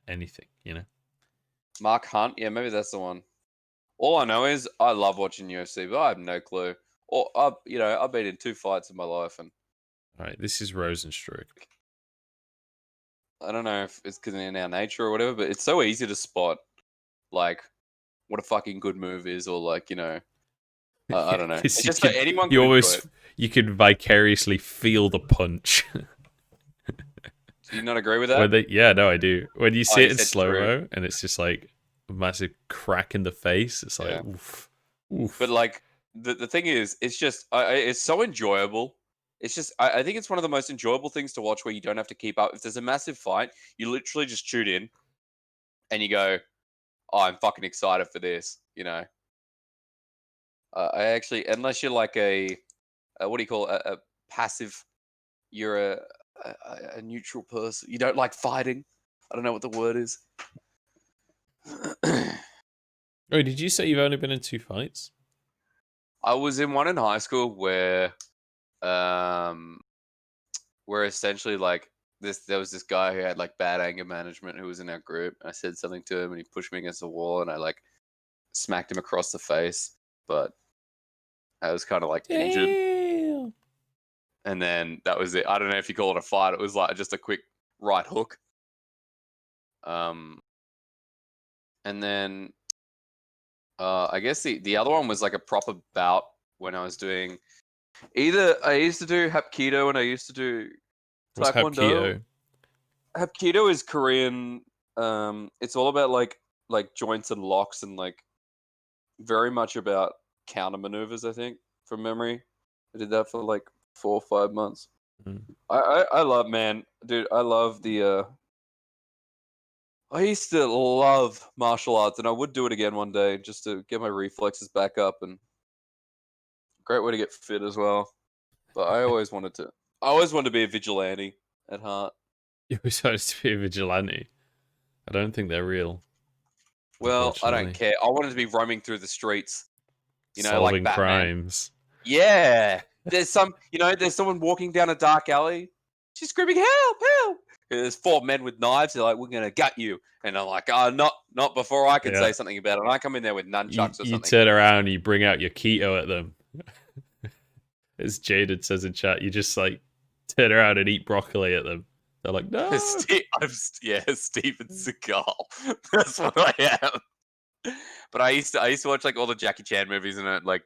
anything, you know? Mark Hunt, yeah, maybe that's the one. All I know is I love watching UFC, but I have no clue. Or I've been in 2 fights in my life, and All right, this is Rosenstruck. I don't know if it's because in our nature or whatever, but it's so easy to spot, like, what a fucking good move is, or like, I don't know. It's just like anyone you could always do it. you can vicariously feel the punch. Do you not agree with that? Yeah, no, I do. When you see you it in said slow true. mo and it's just like a massive crack in the face, it's like Yeah. oof, oof. But like the thing is, it's just it's so enjoyable. It's just I think it's one of the most enjoyable things to watch where you don't have to keep up. If there's a massive fight, you literally just tune in and you go, "Oh, I'm fucking excited for this." I actually, unless you're like what do you call it? A passive, you're a neutral person. You don't like fighting. I don't know what the word is. Oh, did you say you've only been in 2 fights? I was in one in high school where essentially like there was this guy who had like bad anger management who was in our group. And I said something to him and he pushed me against the wall and I like smacked him across the face, but I was kind of like injured. Damn. And then that was it. I don't know if you call it a fight. It was like just a quick right hook. And then I guess the other one was like a proper bout when I was doing either I used to do Hapkido and I used to do What's Taekwondo. Hapkido? Hapkido is Korean. It's all about like joints and locks and like very much about counter maneuvers. I think from memory, I did that for like 4 or 5 months. Mm. I love, man, dude. I love the. I used to love martial arts, and I would do it again one day just to get my reflexes back up. And great way to get fit as well. But I always wanted to. I always wanted to be a vigilante at heart. You were supposed to be a vigilante. I don't think they're real. Well, I don't Unfortunately. care. I wanted to be roaming through the streets, like Solving Batman. crimes. Yeah. There's someone walking down a dark alley. She's screaming, "Help! Help!" There's 4 men with knives. They're like, "We're gonna gut you," and I'm like, "Oh, not before I can Yeah. say something about it." And I come in there with nunchucks or You something. turn around and you bring out your keto at them. As Jaded says in chat, you just like turn around and eat broccoli at them. They're like, no. Steven Seagal. That's what I am. But I used to watch like all the Jackie Chan movies and like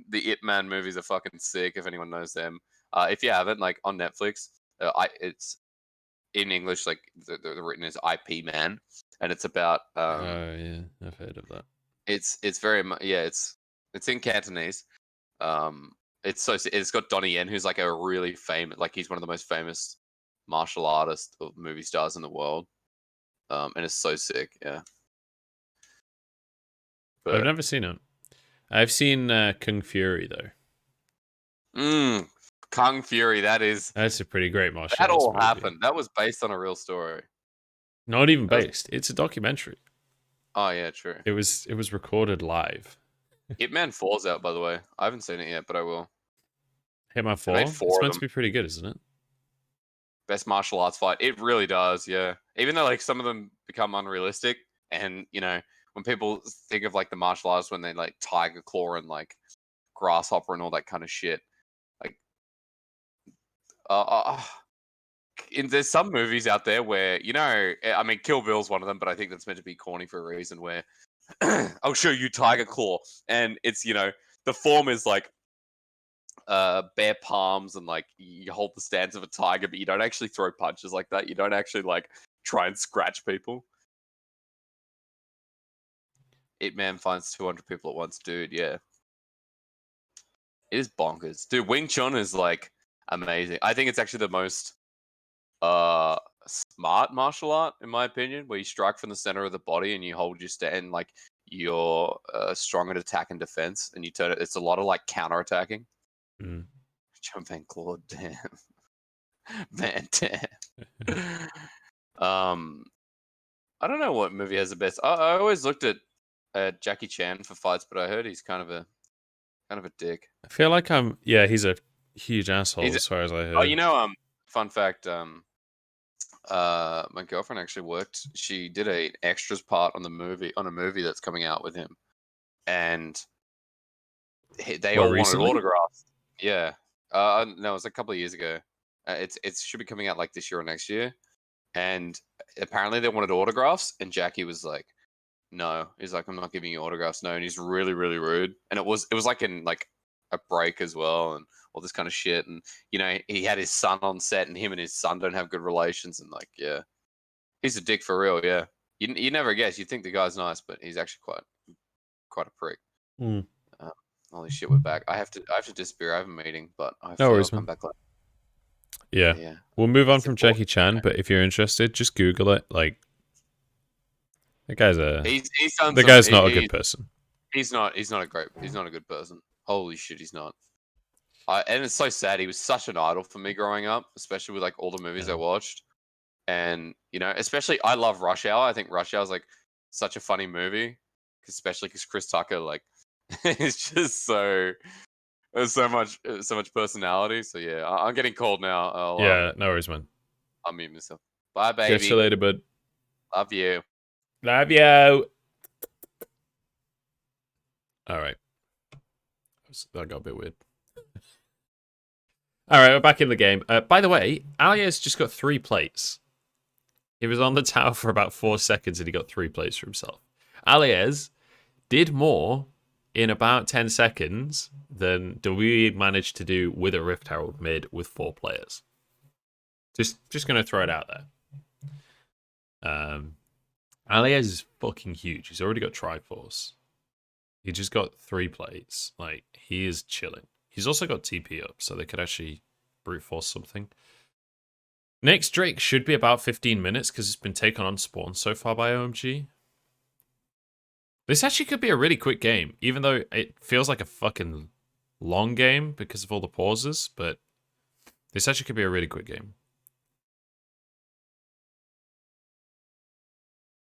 the Ip Man movies are fucking sick. If anyone knows them, if you haven't, like on Netflix, it's in English, like the written is IP Man, and it's about Oh yeah, I've heard of that. it's very much it's in Cantonese. It's got Donnie Yen, who's like a really famous, like he's one of the most famous martial artists or movie stars in the world. And it's so sick, yeah. I've But never seen it. I've seen Kung Fury though. Kung Fury, That's a pretty great martial that arts all movie. happened. That was based on a real story. Not even That was, based. It's a documentary. oh yeah, true. It was recorded live. Hitman 4's out, by the way. I haven't seen it yet, but I will. Hitman They made 4? 4 It's of meant to them. be pretty good, isn't it? Best martial arts fight. It really does, yeah. Even though like some of them become unrealistic, and when people think of like the martial arts when they like Tiger Claw and like Grasshopper and all that kind of shit, like there's some movies out there where I mean Kill Bill's one of them, but I think that's meant to be corny for a reason. Where I'll show you Tiger Claw, and it's the form is like bare palms and like you hold the stance of a tiger, but you don't actually throw punches like that. You don't actually like try and scratch people. Ip Man finds 200 people at once, dude. Yeah, it is bonkers, dude. Wing Chun is like amazing. I think it's actually the most smart martial art in my opinion, where you strike from the center of the body and you hold your stand like you're strong at attack and defense, and you turn it. It's a lot of like counter attacking. Mm. Jumping Claude, damn, man, damn. um, I don't know what movie has the best. I always looked at Jackie Chan for fights, but I heard he's kind of a dick. I feel like yeah, he's a huge asshole He's as far as I oh, heard. fun fact, my girlfriend actually worked. She did a extras part on a movie that's coming out with him, and they What, all wanted recently? autographs. Yeah, no, it was a couple of years ago. It should be coming out like this year or next year, and apparently they wanted autographs, and Jackie was like, "No," he's like, "I'm not giving you autographs." No, and he's really really rude, and it was like in like a break as well, and all this kind of shit, and he had his son on set, and him and his son don't have good relations, and like yeah. He's a dick for real, yeah. You never guess. You think the guy's nice, but he's actually quite a prick. Mm. Uh, Holy shit, we're back. I have to disappear. I have a meeting, but No hopefully I'll worries, come man. back later. Yeah. Yeah, We'll move on it's from important. Jackie Chan, but if you're interested, just Google it. Like, the guy's He's done the some. guy's not a good person. He's not a good person. Holy shit, he's not. And it's so sad. He was such an idol for me growing up, especially with like all the movies I Yeah. watched. And especially I love Rush Hour. I think Rush Hour is like such a funny movie, especially because Chris Tucker like is just so much personality. So yeah, I'm getting cold now. Yeah, no worries, man. I'll mute myself. Bye, Catch you baby. later, bud. Love you. Love you. All right. That got a bit weird. All right, we're back in the game. By the way, Alias just got 3 plates. He was on the tower for about 4 seconds and he got 3 plates for himself. Alias did more in about 10 seconds than we managed to do with a Rift Herald mid with 4 players. Just going to throw it out there. Alias is fucking huge. He's already got Triforce. He just got 3 plates. Like, he is chilling. He's also got TP up, so they could actually brute force something. Next Drake should be about 15 minutes because it's been taken on spawn so far by OMG. This actually could be a really quick game, even though it feels like a fucking long game because of all the pauses, but this actually could be a really quick game.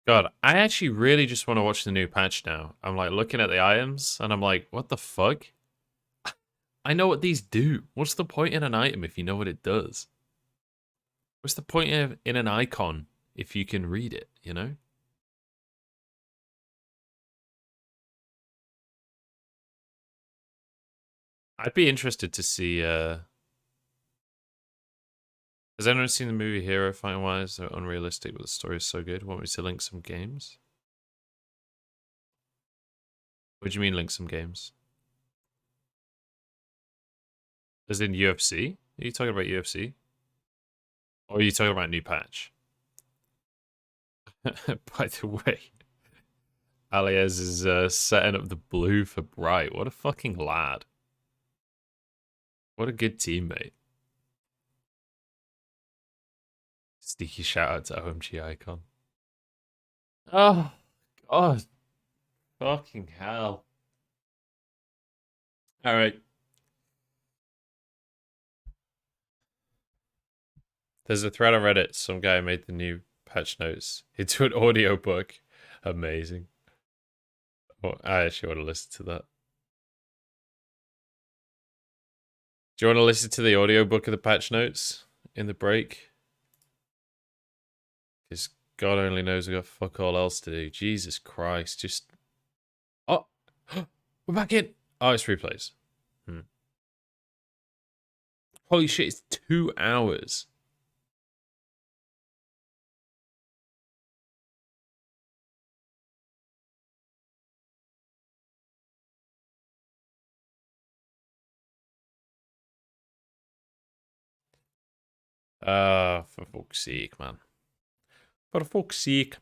God, I actually really just want to watch the new patch now. I'm like looking at the items and I'm like, what the fuck? I know what these do. What's the point in an item if you know what it does? What's the point in an icon if you can read it, you know? I'd be interested to see. Has anyone seen the movie Hero Fighting Wise? They're unrealistic, but the story is so good. Want me to link some games? What do you mean link some games? As in UFC? Are you talking about UFC? Or are you talking about new patch? By the way, Alias is setting up the blue for Bright. What a fucking lad. What a good teammate. Sneaky shout out to OMG Icon. Oh, God. Fucking hell. All right. There's a thread on Reddit. Some guy made the new patch notes into an audio book. Amazing. Well, I actually want to listen to that. Do you want to listen to the audio book of the patch notes in the break? Because God only knows we got fuck all else to do. Jesus Christ. Just. Oh! We're back in! Oh, it's replays. Holy shit, it's 2 hours. For fuck's sake, man. For fuck's sake.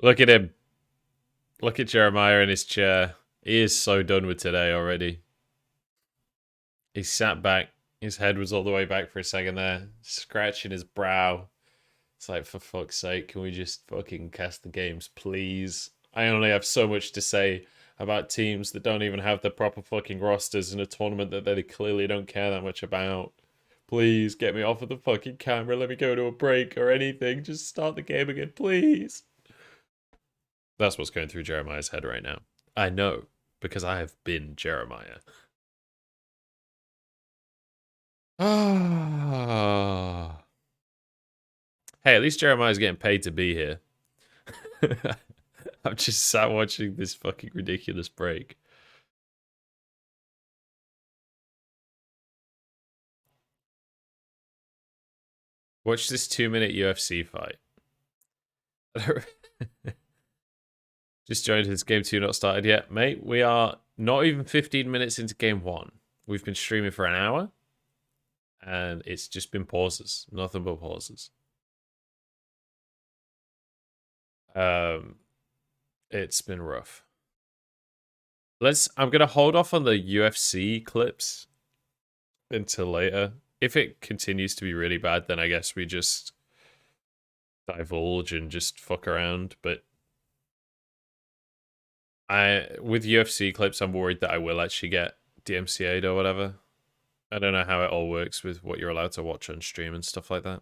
Look at him. Look at Jeremiah in his chair. He is so done with today already. He sat back. His head was all the way back for a second there, scratching his brow. It's like, for fuck's sake, can we just fucking cast the games, please? I only have so much to say about teams that don't even have the proper fucking rosters in a tournament that they clearly don't care that much about. Please, get me off of the fucking camera. Let me go to a break or anything. Just start the game again, please. That's what's going through Jeremiah's head right now. I know, because I have been Jeremiah. Ah. Hey, at least Jeremiah's getting paid to be here. I'm just sat watching this fucking ridiculous break. Watch this 2-minute UFC fight. Just joined his game 2 not started yet. Mate, we are not even 15 minutes into game 1. We've been streaming for an hour. And it's just been pauses. Nothing but pauses. It's been rough. I'm gonna hold off on the UFC clips until later. If it continues to be really bad, then I guess we just divulge and just fuck around. But with UFC clips, I'm worried that I will actually get DMCA'd or whatever. I don't know how it all works with what you're allowed to watch on stream and stuff like that.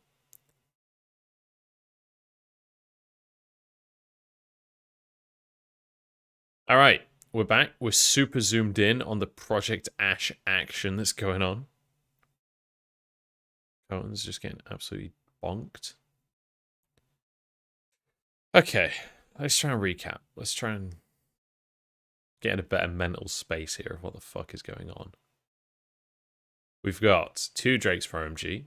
All right, we're back. We're super zoomed in on the Project Ash action that's going on. Cohen's just getting absolutely bonked. Okay, let's try and recap. Let's try and get in a better mental space here of what the fuck is going on. We've got 2 Drakes for OMG.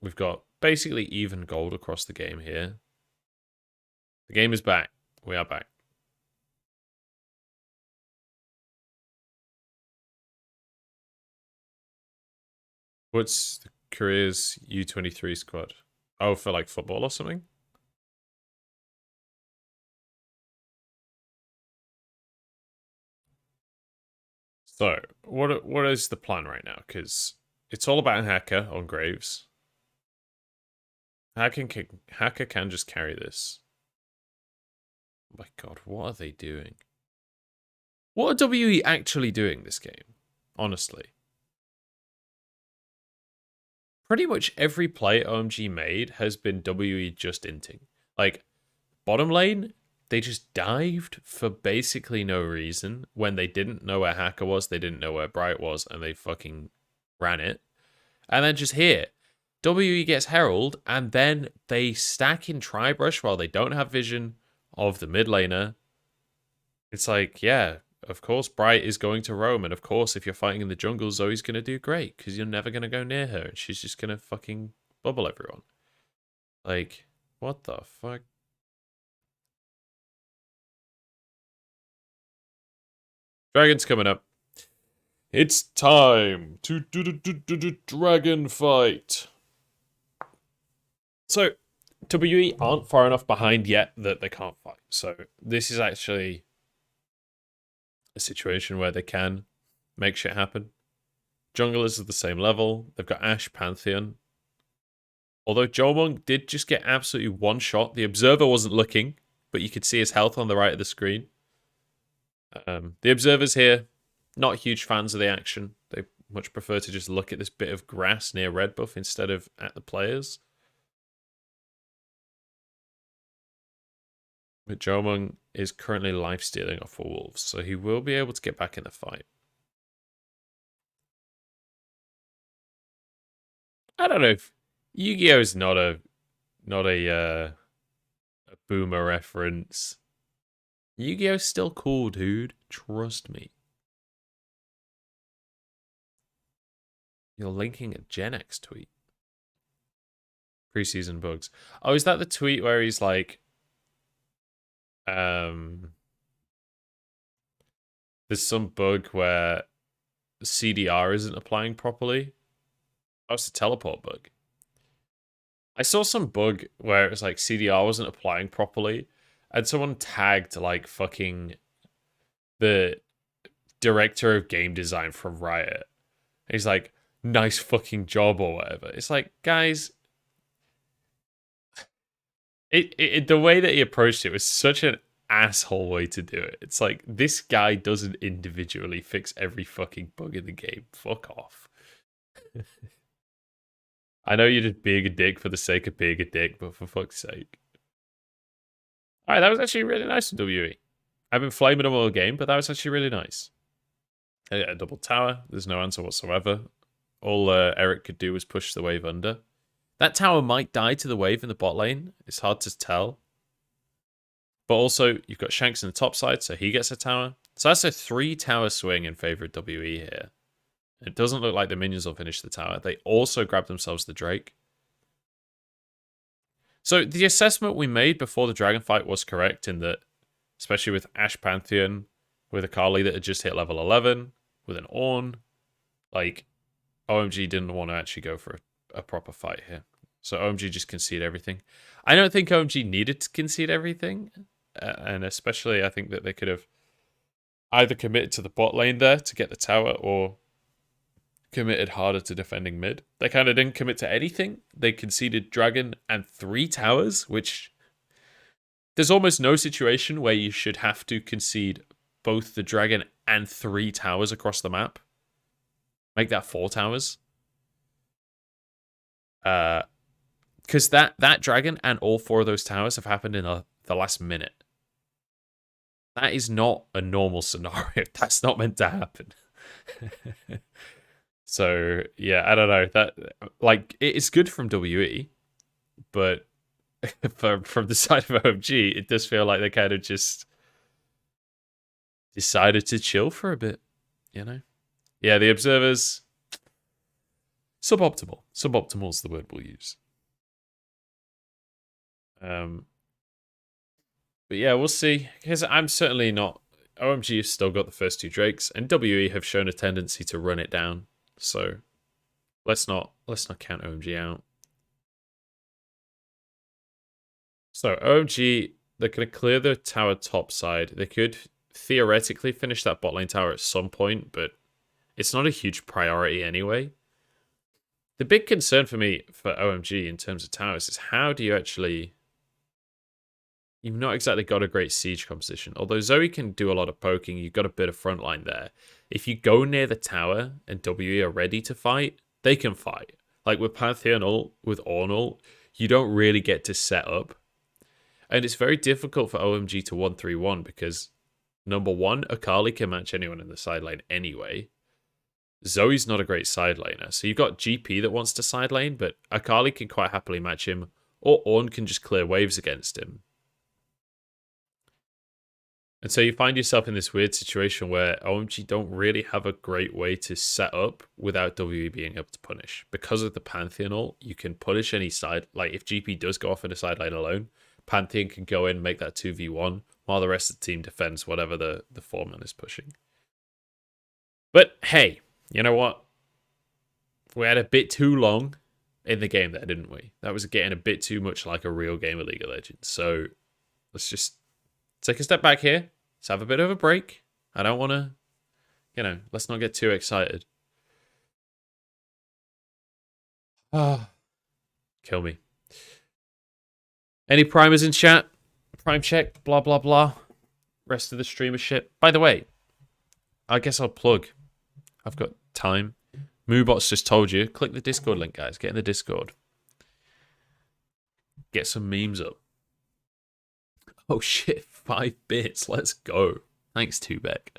We've got basically even gold across the game here. The game is back. We are back. What's the Korea's U23 squad? Oh, for like football or something? So, what is the plan right now? Because it's all about Hacker on Graves. Hacker can just carry this. Oh my god, what are they doing? What are WE actually doing this game? Honestly. Pretty much every play OMG made has been WE just inting. Like, bottom lane, they just dived for basically no reason. When they didn't know where Hacker was, they didn't know where Bright was, and they fucking ran it. And then just here, WE gets Herald, and then they stack in Tribrush while they don't have vision of the mid laner. It's like, yeah, of course Bright is going to roam, and of course if you're fighting in the jungle, Zoe's going to do great, because you're never going to go near her, and she's just going to fucking bubble everyone. Like, what the fuck? Dragon's coming up. It's time to do the dragon fight. So, WE aren't far enough behind yet that they can't fight. So, this is actually a situation where they can make shit happen. Junglers are the same level. They've got Ashe, Pantheon. Although Jomong did just get absolutely one shot. The Observer wasn't looking, but you could see his health on the right of the screen. The Observers here, not huge fans of the action. They much prefer to just look at this bit of grass near red buff instead of at the players. But Jomong is currently lifestealing off of Wolves, so he will be able to get back in the fight. I don't know if Yu-Gi-Oh is not a boomer reference. Yu-Gi-Oh's still cool, dude. Trust me. You're linking a Gen X tweet. Preseason bugs. Oh, is that the tweet where he's like, there's some bug where CDR isn't applying properly? Oh, it's a teleport bug. I saw some bug where it was like CDR wasn't applying properly, and someone tagged like fucking the director of game design from Riot. He's like, nice fucking job or whatever. It's like, guys, the way that he approached it was such an asshole way to do it. It's like, this guy doesn't individually fix every fucking bug in the game. Fuck off. I know you're just being a dick for the sake of being a dick, but for fuck's sake. Alright, that was actually really nice from WE. I've been flaming him all game, but that was actually really nice. A double tower. There's no answer whatsoever. All Eric could do was push the wave under. That tower might die to the wave in the bot lane. It's hard to tell. But also, you've got Shanks in the top side, so he gets a tower. So that's a 3-tower swing in favor of WE here. It doesn't look like the minions will finish the tower. They also grab themselves the Drake. So the assessment we made before the dragon fight was correct in that, especially with Ashe Pantheon, with a Kali that had just hit level 11, with an Ornn, like, OMG didn't want to actually go for a proper fight here. So OMG just conceded everything. I don't think OMG needed to concede everything. And especially I think that they could have either committed to the bot lane there to get the tower or committed harder to defending mid. They kind of didn't commit to anything. They conceded dragon and 3 towers, which there's almost no situation where you should have to concede both the dragon and 3 towers across the map. Make that 4 towers. Because that dragon and all 4 of those towers have happened in the last minute. That is not a normal scenario. That's not meant to happen. So yeah, I don't know. That like it's good from WE, but from the side of OMG, it does feel like they kind of just decided to chill for a bit, you know? Yeah, the observers, suboptimal. Suboptimal is the word we'll use. But yeah, we'll see. Because I'm certainly not. OMG have still got the first 2 Drakes, and WE have shown a tendency to run it down. So let's not count OMG out. So OMG, they're going to clear the tower top side. They could theoretically finish that bot lane tower at some point, but it's not a huge priority anyway. The big concern for me for OMG in terms of towers is how do you actually... You've not exactly got a great siege composition. Although Zoe can do a lot of poking, you've got a bit of frontline there. If you go near the tower and WE are ready to fight, they can fight. Like with Pantheon ult, with Ornn ult, you don't really get to set up. And it's very difficult for OMG to 1-3-1 because, number one, Akali can match anyone in the side lane anyway. Zoe's not a great side laner. So you've got GP that wants to side lane, but Akali can quite happily match him, or Ornn can just clear waves against him. And so you find yourself in this weird situation where OMG don't really have a great way to set up without WE being able to punish. Because of the Pantheon ult, you can punish any side. Like if GP does go off in a side lane alone, Pantheon can go in, make that 2v1, while the rest of the team defends whatever the foreman is pushing. But hey, you know what? We had a bit too long in the game there, didn't we? That was getting a bit too much like a real game of League of Legends. So let's just take a step back here. Let's have a bit of a break. I don't want to, let's not get too excited. Ah, kill me. Any primers in chat? Prime check, blah, blah, blah. Rest of the streamer shit. By the way, I guess I'll plug. I've got time. Moobot's just told you. Click the Discord link, guys. Get in the Discord. Get some memes up. Oh shit, 5 bits. Let's go. Thanks, Tubek.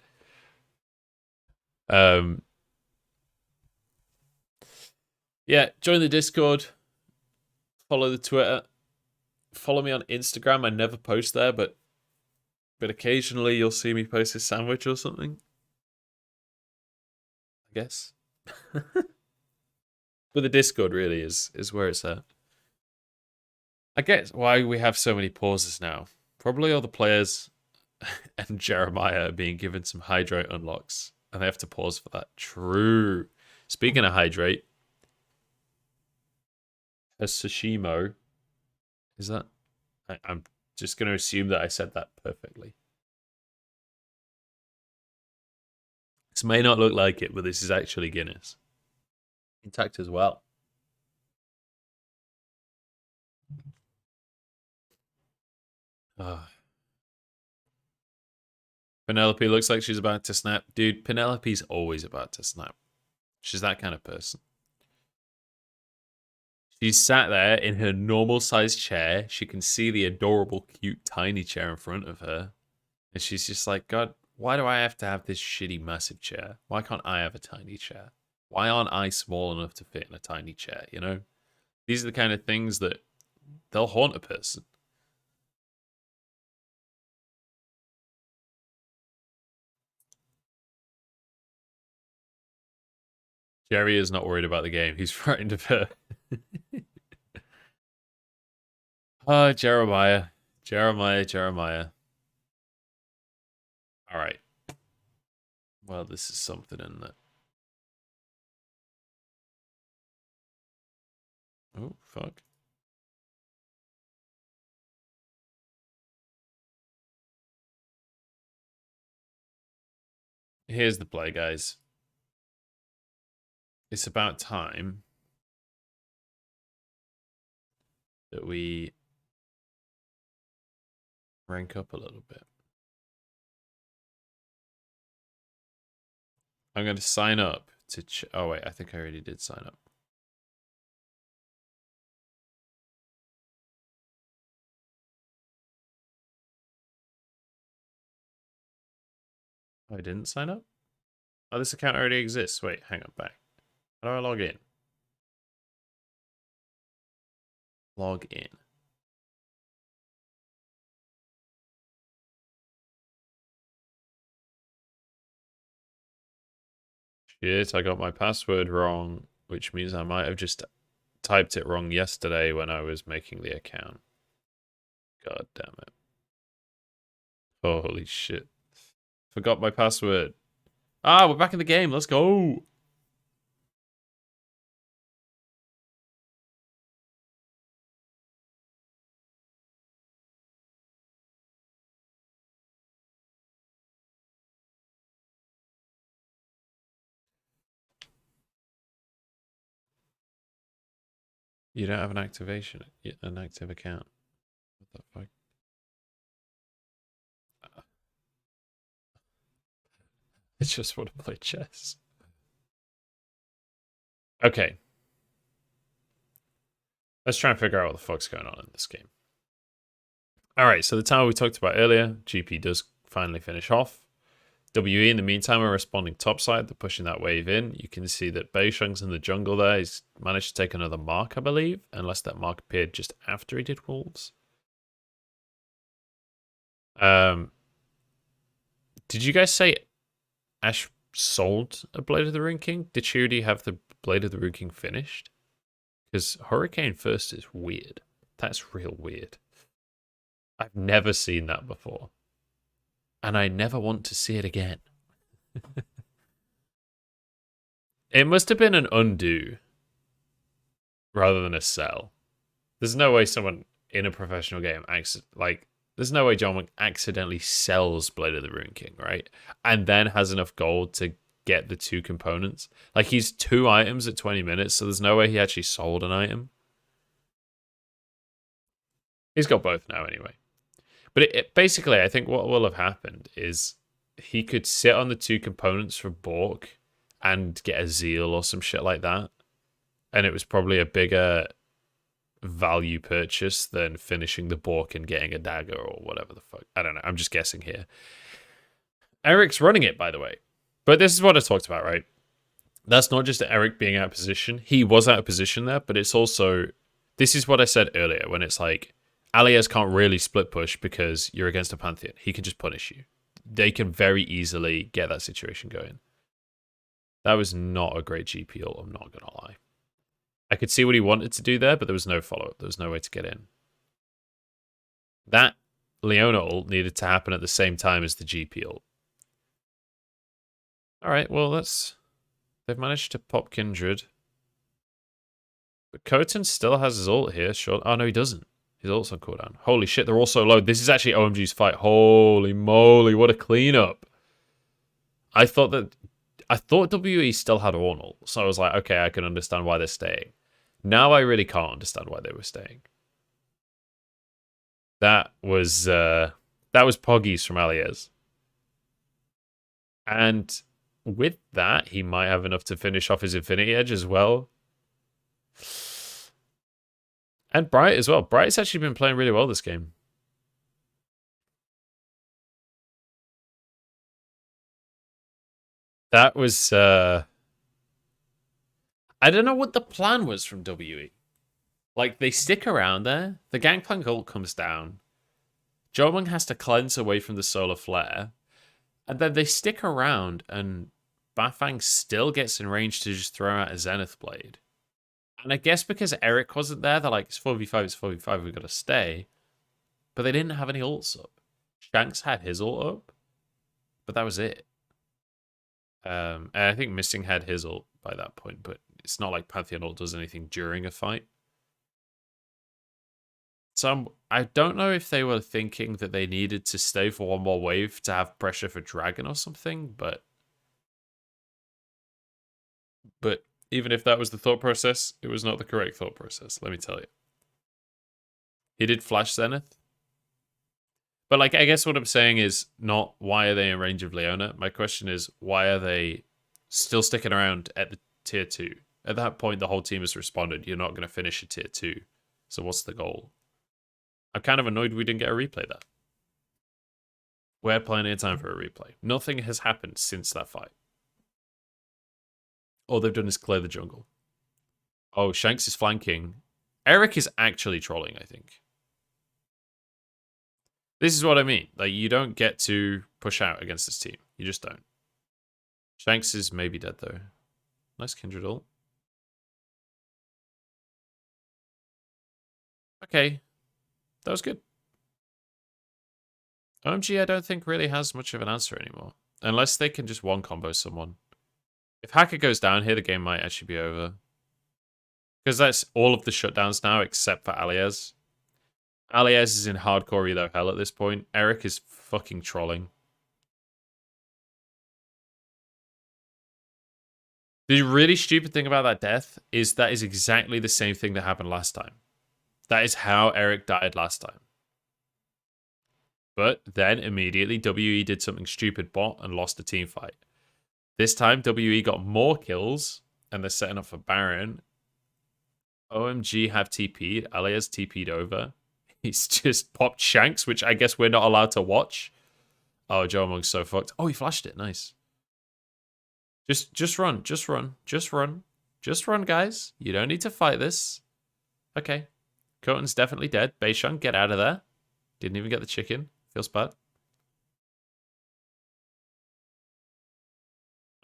Yeah, join the Discord. Follow the Twitter. Follow me on Instagram. I never post there, but occasionally you'll see me post a sandwich or something. I guess. But the Discord really is where it's at. I guess why we have so many pauses now. Probably all the players and Jeremiah are being given some hydrate unlocks, and they have to pause for that. True. Speaking of hydrate, a Sashimo, is that? I'm Just going to assume that I said that perfectly. This may not look like it, but this is actually Guinness. Intact as well. Penelope looks like she's about to snap. Dude, Penelope's always about to snap. She's that kind of person. She's sat there in her normal sized chair. She can see the adorable, cute, tiny chair in front of her. And she's just like, God, why do I have to have this shitty, massive chair? Why can't I have a tiny chair? Why aren't I small enough to fit in a tiny chair, you know? These are the kind of things that they'll haunt a person. Jerry is not worried about the game. He's frightened of her. Oh, Jeremiah. Jeremiah. All right. Well, this is something in that. Oh, fuck. Here's the play, guys. It's about time that we rank up a little bit. I'm going to sign up to... oh, wait. I think I already did sign up. Oh, I didn't sign up? Oh, this account already exists. Wait, hang on, back. How do I log in? Log in. Shit, I got my password wrong, which means I might have just typed it wrong yesterday when I was making the account. God damn it. Holy shit. Forgot my password. Ah, we're back in the game. Let's go. You don't have an active account. What the fuck? I just want to play chess. Okay. Let's try and figure out what the fuck's going on in this game. Alright, so the tower we talked about earlier, GP does finally finish off. WE, in the meantime, are responding topside. They're pushing that wave in. You can see that Beisheng's in the jungle there. He's managed to take another mark, I believe, unless that mark appeared just after he did wolves. Did you guys say Ash sold a Blade of the Rune King? Did she already have the Blade of the Rune King finished? Because Hurricane first is weird. That's real weird. I've never seen that before. And I never want to see it again. It must have been an undo rather than a sell. There's no way someone in a professional game there's no way John accidentally sells Blade of the Rune King, right? And then has enough gold to get the two components. Like, he's 2 items at 20 minutes, so there's no way he actually sold an item. He's got both now anyway. But basically, I think what will have happened is he could sit on the 2 components for Bork and get a Zeal or some shit like that. And it was probably a bigger value purchase than finishing the Bork and getting a dagger or whatever the fuck. I don't know. I'm just guessing here. Eric's running it, by the way. But this is what I talked about, right? That's not just Eric being out of position. He was out of position there, but it's also... This is what I said earlier, when it's like, Alias can't really split push because you're against a Pantheon. He can just punish you. They can very easily get that situation going. That was not a great GP ult, I'm not going to lie. I could see what he wanted to do there, but there was no follow-up. There was no way to get in. That Leona ult needed to happen at the same time as the GP ult. Alright, well, they've managed to pop Kindred. But Khotan still has his ult here, sure. Oh, no, he doesn't. His ult's on cooldown. Holy shit, they're all so low. This is actually OMG's fight. Holy moly, what a cleanup. I thought WE still had Ornal, so I was like, okay, I can understand why they're staying. Now I really can't understand why they were staying. That was Poggies from Alias. And with that, he might have enough to finish off his Infinity Edge as well. And Bright as well. Bright's actually been playing really well this game. That was... I don't know what the plan was from WE. Like, they stick around there. The Gangplank ult comes down. Jomung has to cleanse away from the Solar Flare. And then they stick around, and Bafang still gets in range to just throw out a Zenith Blade. And I guess because Eric wasn't there, they're like, it's 4v5, it's 4v5, we've got to stay. But they didn't have any ults up. Shanks had his ult up, but that was it. And I think Missing had his ult by that point, but it's not like Pantheon ult does anything during a fight. So I don't know if they were thinking that they needed to stay for one more wave to have pressure for Dragon or something, but even if that was the thought process, it was not the correct thought process, let me tell you. He did flash Zenith. But, like, I guess what I'm saying is not why are they in range of Leona. My question is, why are they still sticking around at the tier 2? At that point, the whole team has responded. You're not going to finish a tier 2. So what's the goal? I'm kind of annoyed we didn't get a replay there. We had plenty of time for a replay. Nothing has happened since that fight. All they've done is clear the jungle. Oh, Shanks is flanking. Eric is actually trolling, I think. This is what I mean. Like, you don't get to push out against this team. You just don't. Shanks is maybe dead, though. Nice Kindred ult. Okay. That was good. OMG, I don't think really has much of an answer anymore. Unless they can just one-combo someone. If Hacker goes down here, the game might actually be over. Because that's all of the shutdowns now, except for Alias. Alias is in hardcore elo hell at this point. Eric is fucking trolling. The really stupid thing about that death is that is exactly the same thing that happened last time. That is how Eric died last time. But then immediately WE did something stupid bot and lost the team fight. This time WE got more kills and they're setting up for Baron. OMG have TP'd. Alias TP'd over. He's just popped Shanks, which I guess we're not allowed to watch. Oh, Jomung's so fucked. Oh, he flashed it. Nice. Just run. Just run. Just run. Just run, guys. You don't need to fight this. Okay. Cont'd's definitely dead. Beishang, get out of there. Didn't even get the chicken. Feels bad.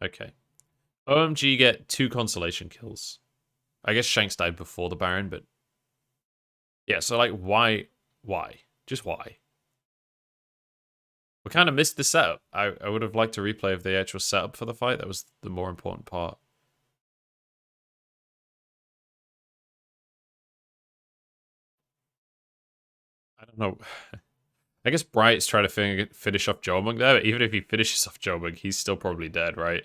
Okay. OMG get 2 consolation kills. I guess Shanks died before the Baron, but... yeah, so, like, why? Why? Just why? We kind of missed the setup. I would have liked to replay of the actual setup for the fight. That was the more important part. I don't know. I guess Bright's trying to finish off Jomung there, but even if he finishes off Jomung, he's still probably dead, right?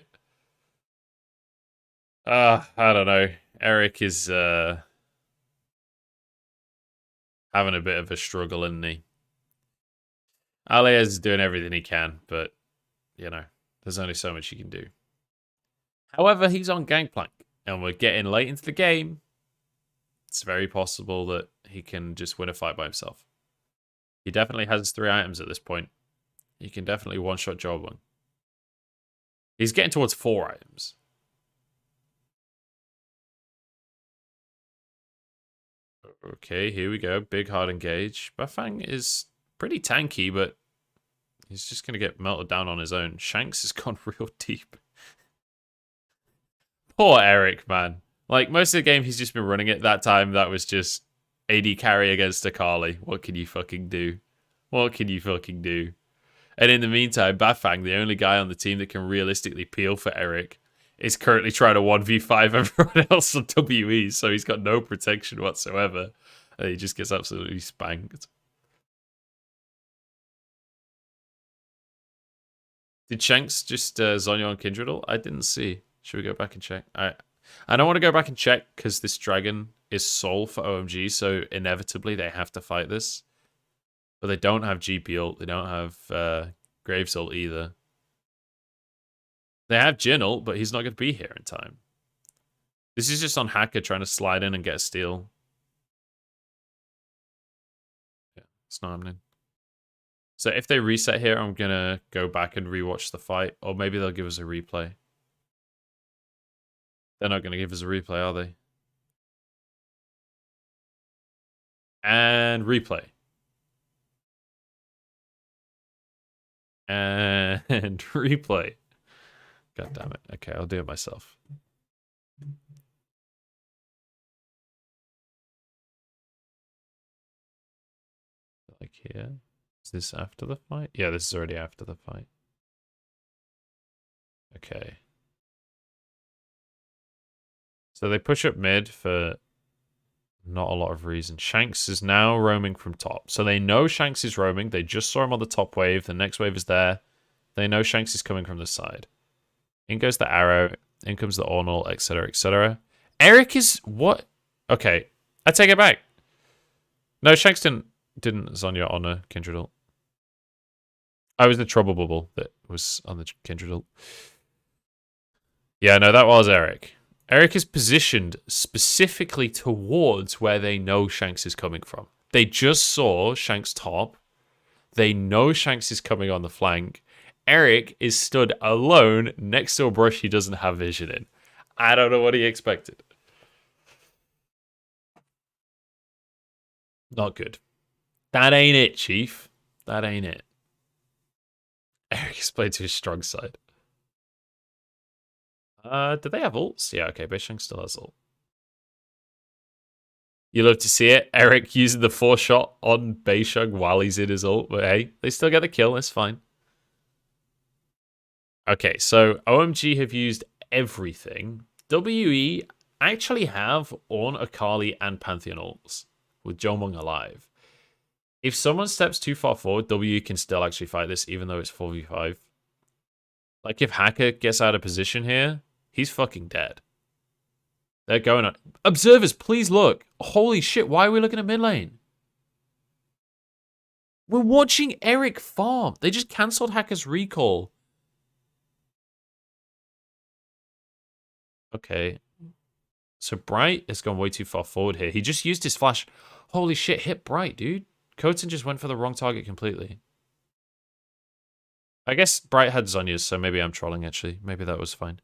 I don't know. Eric is having a bit of a struggle, isn't he? Alias is doing everything he can, but, you know, there's only so much he can do. However, he's on Gangplank, and we're getting late into the game. It's very possible that he can just win a fight by himself. He definitely has 3 items at this point. He can definitely one-shot Jomung. He's getting towards 4 items. Okay, here we go. Big hard engage. Bafang is pretty tanky, but he's just going to get melted down on his own. Shanks has gone real deep. Poor Eric, man. Like, most of the game, he's just been running it. That time, that was just AD carry against Akali. What can you fucking do? What can you fucking do? And in the meantime, Bafang, the only guy on the team that can realistically peel for Eric, is currently trying to 1v5 everyone else on WE, so he's got no protection whatsoever. He just gets absolutely spanked. Did Shanks just Zonyo on Kindredal? I didn't see. Should we go back and check? I don't want to go back and check because this dragon is Soul for OMG, so inevitably they have to fight this. But they don't have GP ult. They don't have Graves ult either. They have Jin ult, but he's not going to be here in time. This is just on Hacker trying to slide in and get a steal. Yeah, it's not happening. So if they reset here, I'm going to go back and rewatch the fight. Or maybe they'll give us a replay. They're not going to give us a replay, are they? And replay. And replay. God damn it. Okay, I'll do it myself. Like here. Is this after the fight? Yeah, this is already after the fight. Okay. So they push up mid for not a lot of reason. Shanks is now roaming from top. So they know Shanks is roaming. They just saw him on the top wave. The next wave is there. They know Shanks is coming from the side. In goes the arrow. In comes the Ornal, etc., etc. Eric is what? Okay, I take it back. No, Shanks didn't Zonya on a Kindred ult. I was the trouble bubble that was on the Kindred ult. Yeah, no, that was Eric. Eric is positioned specifically towards where they know Shanks is coming from. They just saw Shanks top. They know Shanks is coming on the flank. Eric is stood alone next to a brush he doesn't have vision in. I don't know what he expected. Not good. That ain't it, Chief. That ain't it. Eric is played to his strong side. Do they have ults? Yeah, okay, Beisheng still has ult. You love to see it. Eric using the 4-shot on Beisheng while he's in his ult, but hey, they still get the kill, it's fine. Okay, so OMG have used everything. WE actually have Ornn, Akali, and Pantheon ults, with Jomong alive. If someone steps too far forward, WE can still actually fight this, even though it's 4v5. Like, if Hacker gets out of position here, he's fucking dead. They're going on. Observers, please look. Holy shit, why are we looking at mid lane? We're watching Eric farm. They just cancelled Hacker's recall. Okay. So Bright has gone way too far forward here. He just used his flash. Holy shit, hit Bright, dude. Coton just went for the wrong target completely. I guess Bright had Zonya's, so maybe I'm trolling, actually. Maybe that was fine.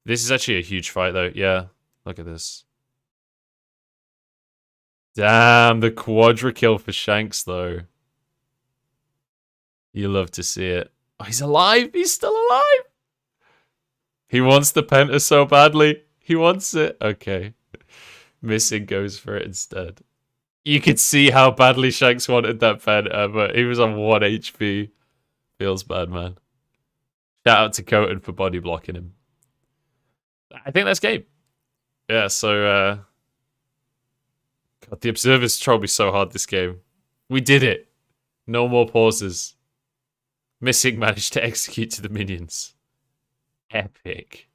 This is actually a huge fight, though. Yeah, look at this. Damn, the quadra kill for Shanks, though. You love to see it. Oh, he's alive! He's still alive! He wants the penta so badly. He wants it. Okay. Missing goes for it instead. You could see how badly Shanks wanted that penta, but he was on 1 HP. Feels bad, man. Shout out to Coton for body blocking him. I think that's game. Yeah, so God, the observers trolled me so hard this game. We did it. No more pauses. Missing managed to execute to the minions. Epic.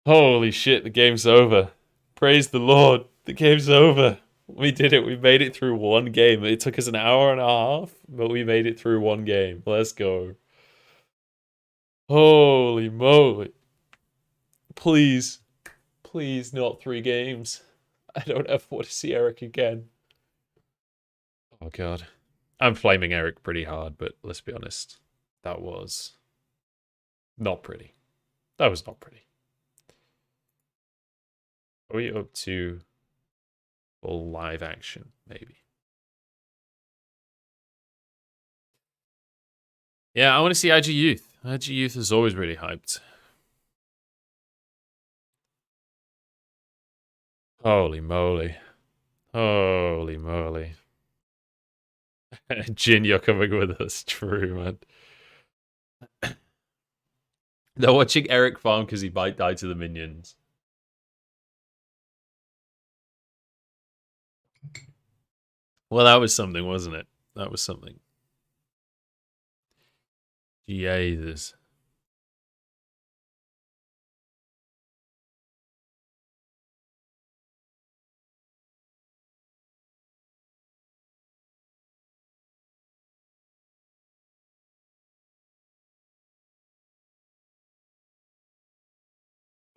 Holy shit, the game's over. Praise the Lord. The game's over. We did it. We made it through one game. It took us an hour and a half, but we made it through one game. Let's go. Holy moly. Please. Please, not 3 games. I don't ever want to see Eric again. Oh, God. I'm flaming Eric pretty hard, but let's be honest. That was not pretty. That was not pretty. Are we up to full live action, maybe? Yeah, I want to see IG Youth. IG Youth is always really hyped. Holy moly. Holy moly. Jin, you're coming with us. True, man. They're watching Eric farm because he might die to the minions. Well, that was something, wasn't it? That was something. Jesus.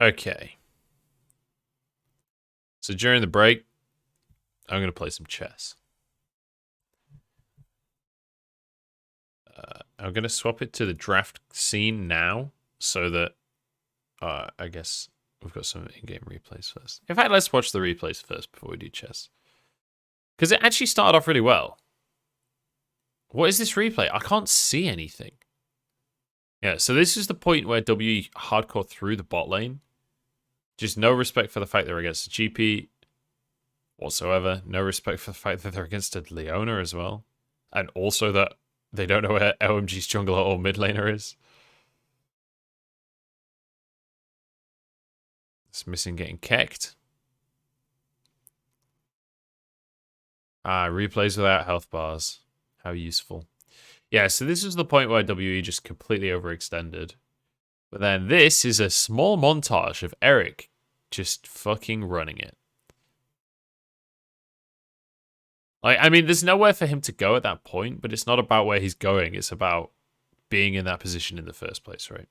Okay. So during the break, I'm going to play some chess. I'm going to swap it to the draft scene now so that I guess we've got some in-game replays first. In fact, let's watch the replays first before we do chess. Because it actually started off really well. What is this replay? I can't see anything. Yeah, so this is the point where WE hardcore through the bot lane. Just no respect for the fact they're against a GP whatsoever. No respect for the fact that they're against a Leona as well. And also that they don't know where OMG's jungler or mid laner is. It's missing getting kecked. Replays without health bars. How useful. Yeah, so this is the point where WE just completely overextended. But then this is a small montage of Eric just fucking running it. Like, I mean, there's nowhere for him to go at that point, but it's not about where he's going. It's about being in that position in the first place, right?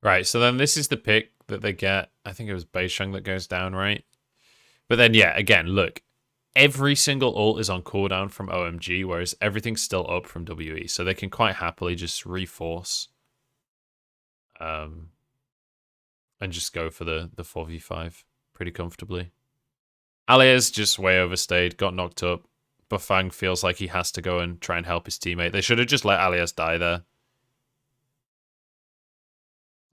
Right, so then this is the pick that they get. I think it was Beisheng that goes down, right? But then, yeah, again, look. Every single ult is on cooldown from OMG, whereas everything's still up from WE. So they can quite happily just reforce and just go for the 4v5 pretty comfortably. Alia's just way overstayed, got knocked up. Bafang feels like he has to go and try and help his teammate. They should have just let Alias die there.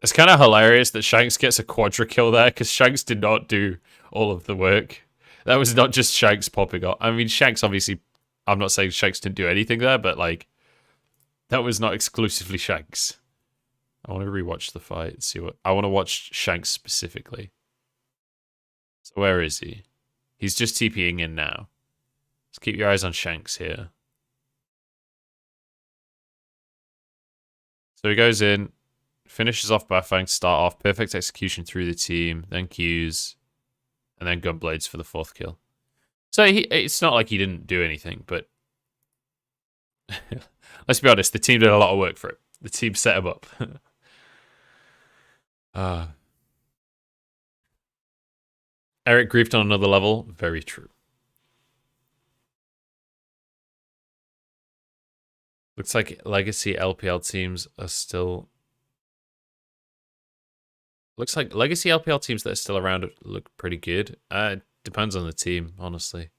It's kind of hilarious that Shanks gets a quadra kill there, because Shanks did not do all of the work. That was not just Shanks popping up. I mean, Shanks obviously, I'm not saying Shanks didn't do anything there, but like, that was not exclusively Shanks. I want to rewatch the fight, see what, I want to watch Shanks specifically. So where is he? He's just TPing in now. Let's keep your eyes on Shanks here. So he goes in, finishes off Bafang to start off, perfect execution through the team, then Qs, and then Gunblades for the 4th kill. So it's not like he didn't do anything, but let's be honest, the team did a lot of work for it. The team set him up. Eric griefed on another level. Very true. Looks like legacy LPL teams are still... Looks like legacy LPL teams that are still around look pretty good. Depends on the team, honestly.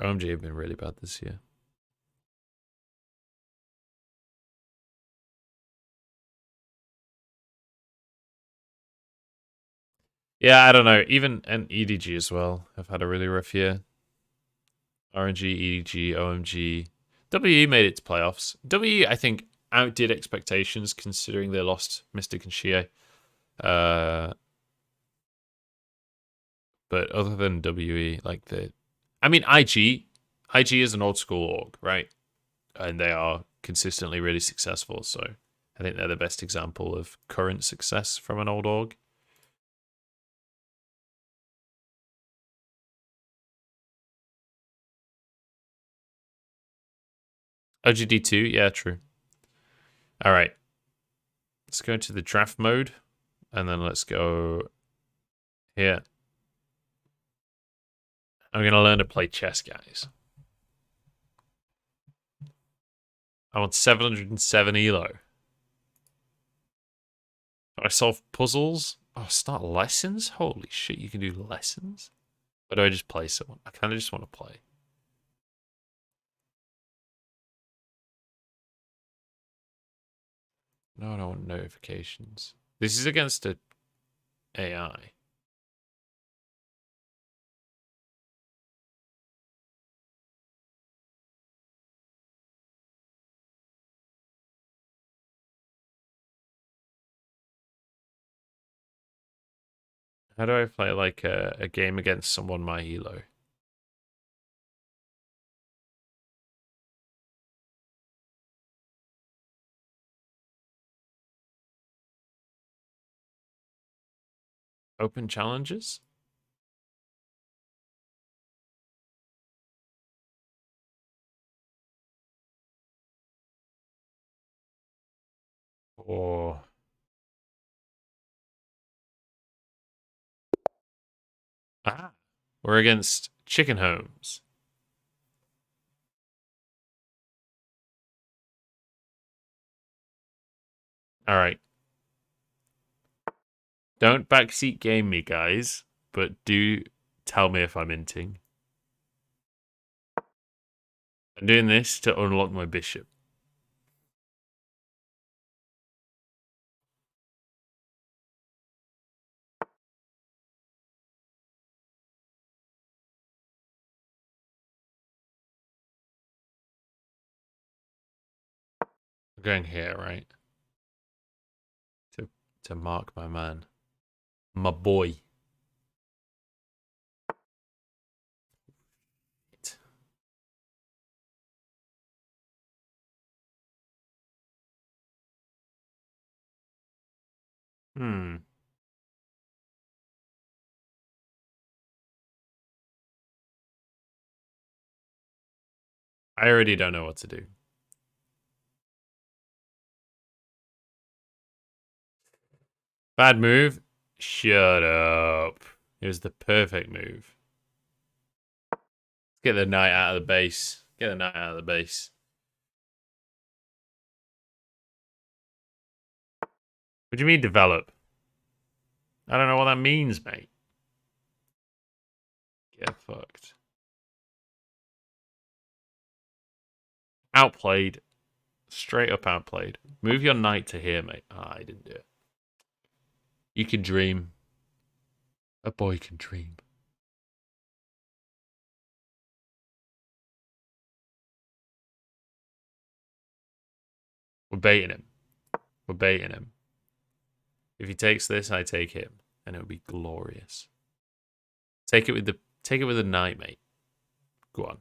OMG have been really bad this year. Yeah, I don't know. Even and EDG as well have had a really rough year. RNG, EDG, OMG. WE made it to playoffs. WE, I think, outdid expectations considering they lost Mystic and Shie. But other than WE, like I mean, IG is an old school org, right? And they are consistently really successful. So I think they're the best example of current success from an old org. OGD2, yeah, true. All right. Let's go into the draft mode. And then let's go here. I'm going to learn to play chess, guys. I want 707 elo. I solve puzzles. Oh, start lessons? Holy shit, you can do lessons? Or do I just play someone? I kind of just want to play. No, I don't want notifications. This is against a AI. How do I play like a game against someone my elo? Open challenges? Or we're against Chicken Homes. All right. Don't backseat game me, guys, but do tell me if I'm inting. I'm doing this to unlock my bishop. I'm going here, right? To mark my man. My boy. Hmm. I already don't know what to do. Bad move. Shut up. It was the perfect move. Get the knight out of the base. Get the knight out of the base. What do you mean develop? I don't know what that means, mate. Get fucked. Outplayed. Straight up outplayed. Move your knight to here, mate. I didn't do it. You can dream. A boy can dream. We're baiting him. We're baiting him. If he takes this, I take him, and it would be glorious. Take it with the knight, mate. Go on.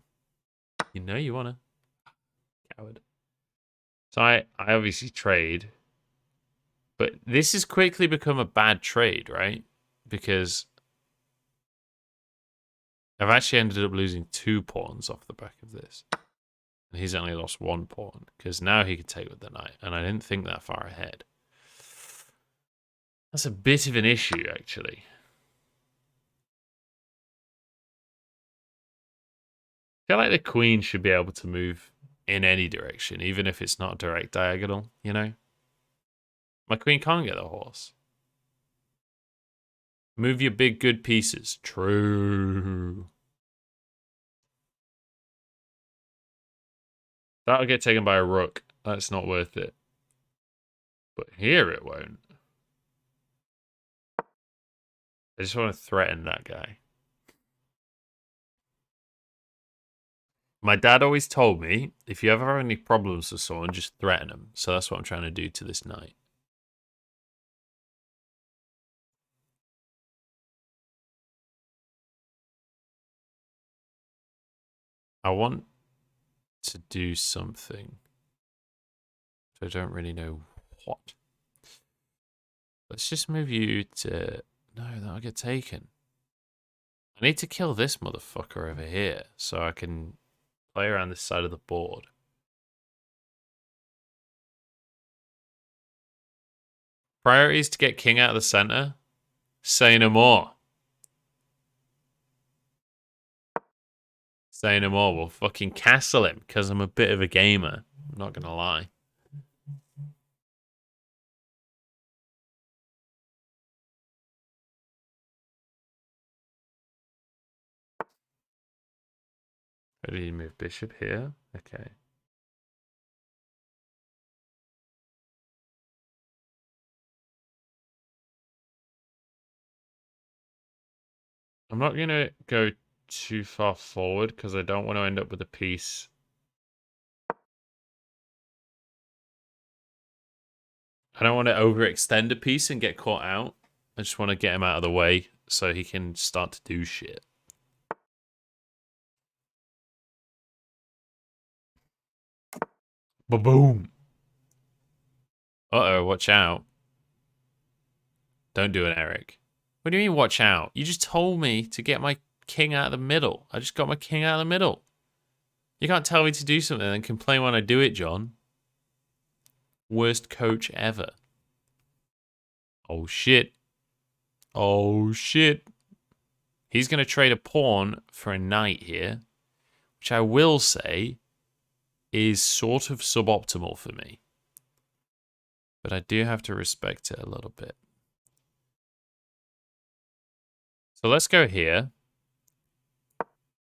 You know you wanna. Coward. So I obviously trade. But this has quickly become a bad trade, right? Because I've actually ended up losing 2 pawns off the back of this. And he's only lost 1 pawn. Because now he can take with the knight. And I didn't think that far ahead. That's a bit of an issue, actually. I feel like the queen should be able to move in any direction, even if it's not direct diagonal, you know? My queen can't get the horse. Move your big good pieces. True. That'll get taken by a rook. That's not worth it. But here it won't. I just want to threaten that guy. My dad always told me, if you ever have any problems with someone, just threaten them. So that's what I'm trying to do to this knight. I want to do something. So I don't really know what. Let's just move you to... No, that'll get taken. I need to kill this motherfucker over here so I can play around this side of the board. Priorities to get king out of the center? Say no more. Say no more. We'll fucking castle him because I'm a bit of a gamer. I'm not going to lie. How do you move bishop here? Okay. I'm not going to go too far forward because I don't want to end up with a piece. I don't want to overextend a piece and get caught out. I just want to get him out of the way so he can start to do shit. Ba-boom. Uh-oh, watch out. Don't do it, Eric. What do you mean, watch out? You just told me to get my king out of the middle. I just got my king out of the middle. You can't tell me to do something and complain when I do it, John. Worst coach ever. Oh, shit. Oh, shit. He's going to trade a pawn for a knight here, which I will say is sort of suboptimal for me. But I do have to respect it a little bit. So let's go here.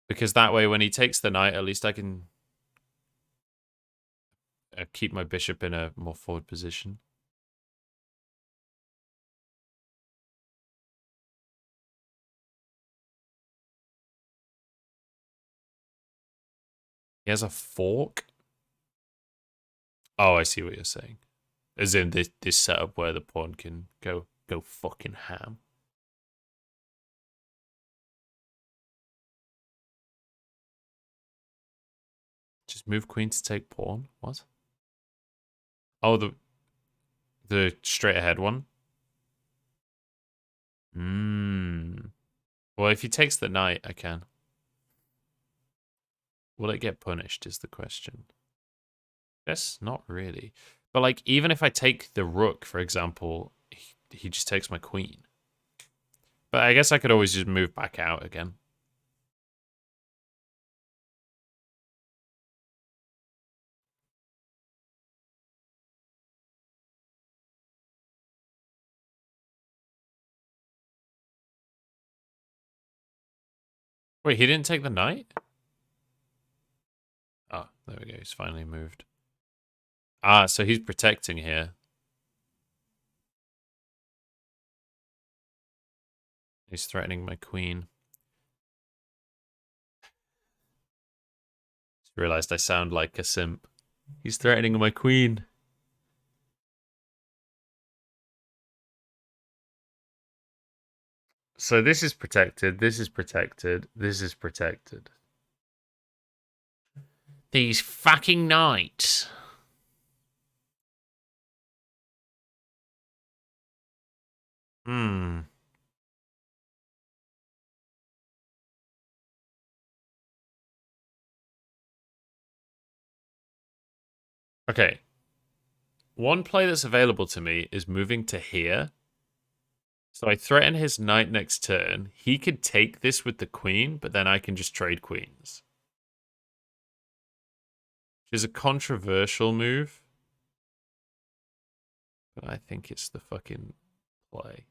Because that way, when he takes the knight, at least I can keep my bishop in a more forward position. He has a fork? Oh, I see what you're saying. As in this setup where the pawn can go fucking ham. Just move queen to take pawn? What? Oh, the straight ahead one? Well, if he takes the knight, I can. Will it get punished is the question. Yes, not really. But like, even if I take the rook, for example, he just takes my queen. But I guess I could always just move back out again. Wait, he didn't take the knight? Oh, there we go. He's finally moved. Ah, so he's protecting here. He's threatening my queen. Just realized I sound like a simp. He's threatening my queen. So this is protected, this is protected, this is protected. These fucking knights. Okay. One play that's available to me is moving to here. So I threaten his knight next turn. He could take this with the queen, but then I can just trade queens. Which is a controversial move. But I think it's the fucking play.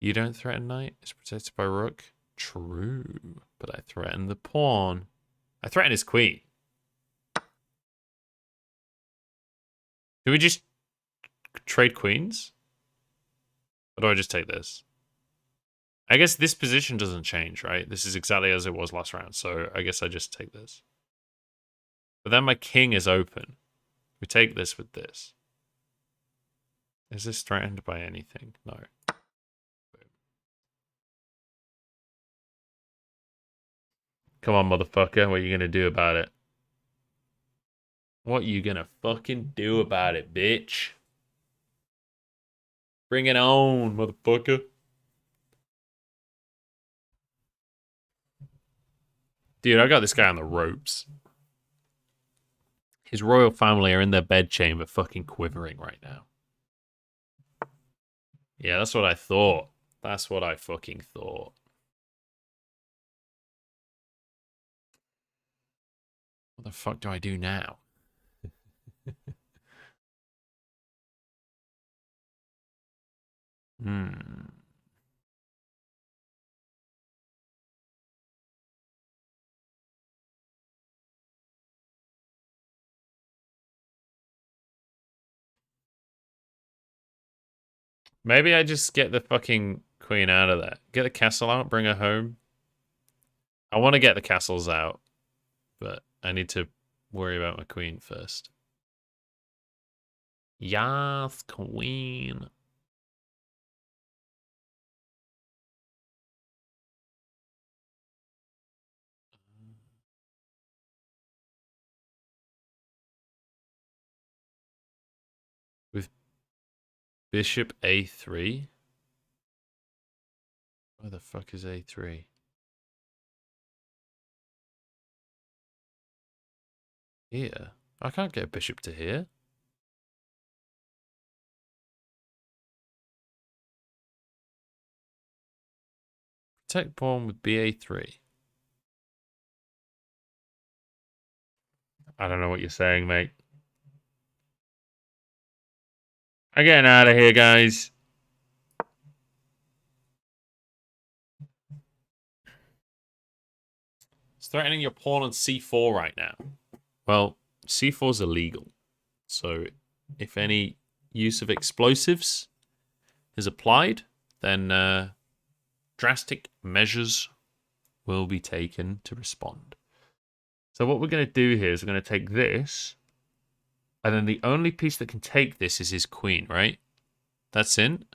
You don't threaten knight. It's protected by rook. True. But I threaten the pawn. I threaten his queen. Do we just trade queens? Or do I just take this? I guess this position doesn't change, right? This is exactly as it was last round. So I guess I just take this. But then my king is open. We take this with this. Is this threatened by anything? No. Come on, motherfucker. What are you gonna do about it? What you gonna fucking do about it, bitch? Bring it on, motherfucker. Dude, I got this guy on the ropes. His royal family are in their bedchamber fucking quivering right now. Yeah, that's what I thought. That's what I fucking thought. What the fuck do I do now? Maybe I just get the fucking queen out of there. Get the castle out, bring her home. I want to get the castles out, but I need to worry about my queen first. Yes, queen. With bishop a3? Where the fuck is a3? Here? I can't get a bishop to here. Protect pawn with ba3. I don't know what you're saying, mate. I'm getting out of here, guys. It's threatening your pawn on c4 right now. Well, c4 is illegal. So if any use of explosives is applied, then drastic measures will be taken to respond. So what we're going to do here is we're going to take this, and then the only piece that can take this is his queen, right? That's in.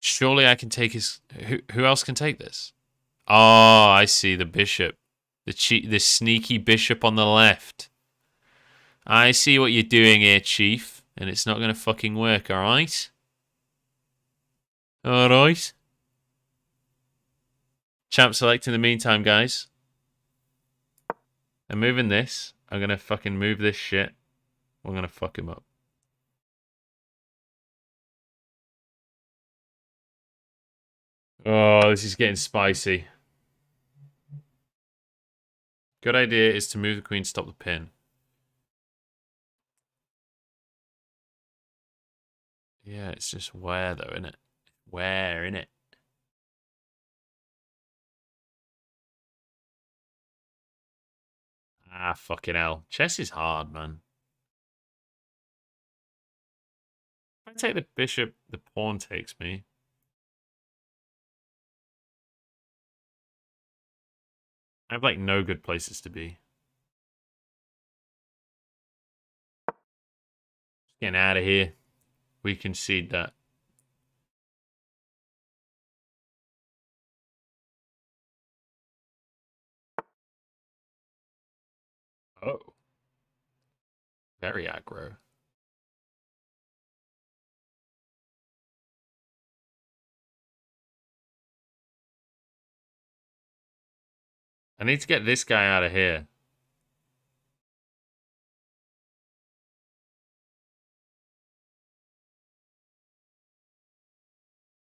Surely I can take his... Who else can take this? Oh, I see, the bishop. The sneaky bishop on the left. I see what you're doing here, chief. And it's not going to fucking work, alright? Alright. Champ select in the meantime, guys. I'm moving this. I'm going to fucking move this shit. We're going to fuck him up. Oh, this is getting spicy. Good idea is to move the queen, stop the pin. Yeah, it's just where though, innit? Where, innit? Ah, fucking hell. Chess is hard, man. If I take the bishop, the pawn takes me. I have, like, no good places to be. Getting out of here. We concede that. Oh. Very aggro. I need to get this guy out of here.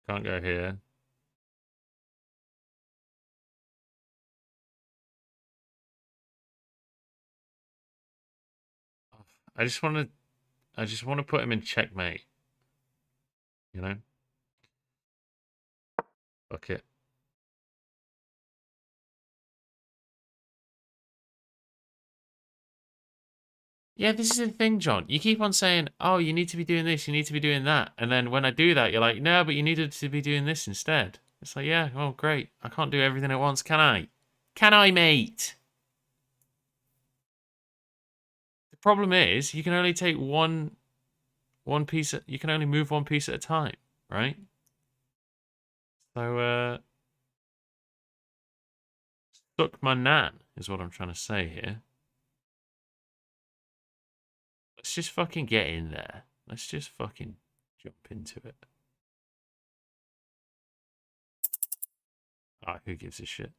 Can't go here. I just want to put him in checkmate. You know? Fuck it. Yeah, this is the thing, John. You keep on saying, oh, you need to be doing this, you need to be doing that. And then when I do that, you're like, no, but you needed to be doing this instead. It's like, yeah, oh, great. I can't do everything at once, can I? Can I, mate? The problem is, you can only take one piece, you can only move one piece at a time, right? So, suck my nan, is what I'm trying to say here. Let's just fucking get in there. Let's just fucking jump into it. Ah, who gives a shit?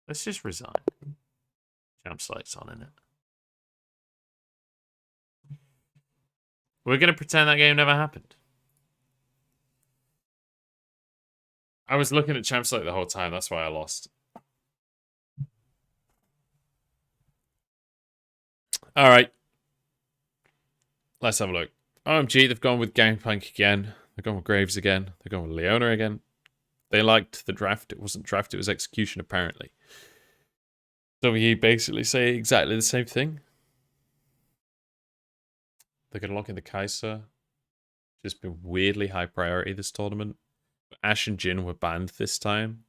Let's just resign. Champ slight's on in it. We're going to pretend that game never happened. I was looking at Champ Select the whole time. That's why I lost. All right. Let's have a look. OMG, they've gone with Gangplank again. They've gone with Graves again. They've gone with Leona again. They liked the draft. It wasn't draft, it was execution, apparently. So we basically say exactly the same thing. They're going to lock in the Kaiser. Just been weirdly high priority this tournament. Ash and Jin were banned this time,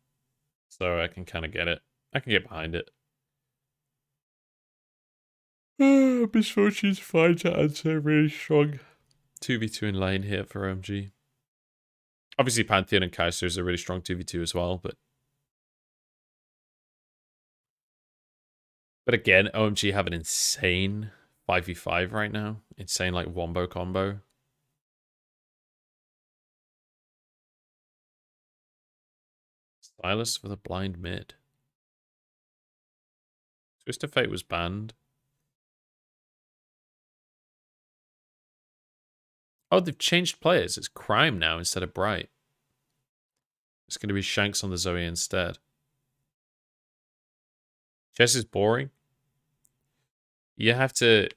so I can kind of get it. I can get behind it. Misfortune's fine to answer. Really strong 2v2 in lane here for OMG. Obviously, Pantheon and Kaiser is a really strong 2v2 as well, but again, OMG have an insane 5v5 right now. Insane, like, wombo combo. Silas for the blind mid. Twisted Fate was banned. Oh, they've changed players. It's Crime now instead of Bright. It's going to be Shanks on the Zoe instead. Chess is boring. You have to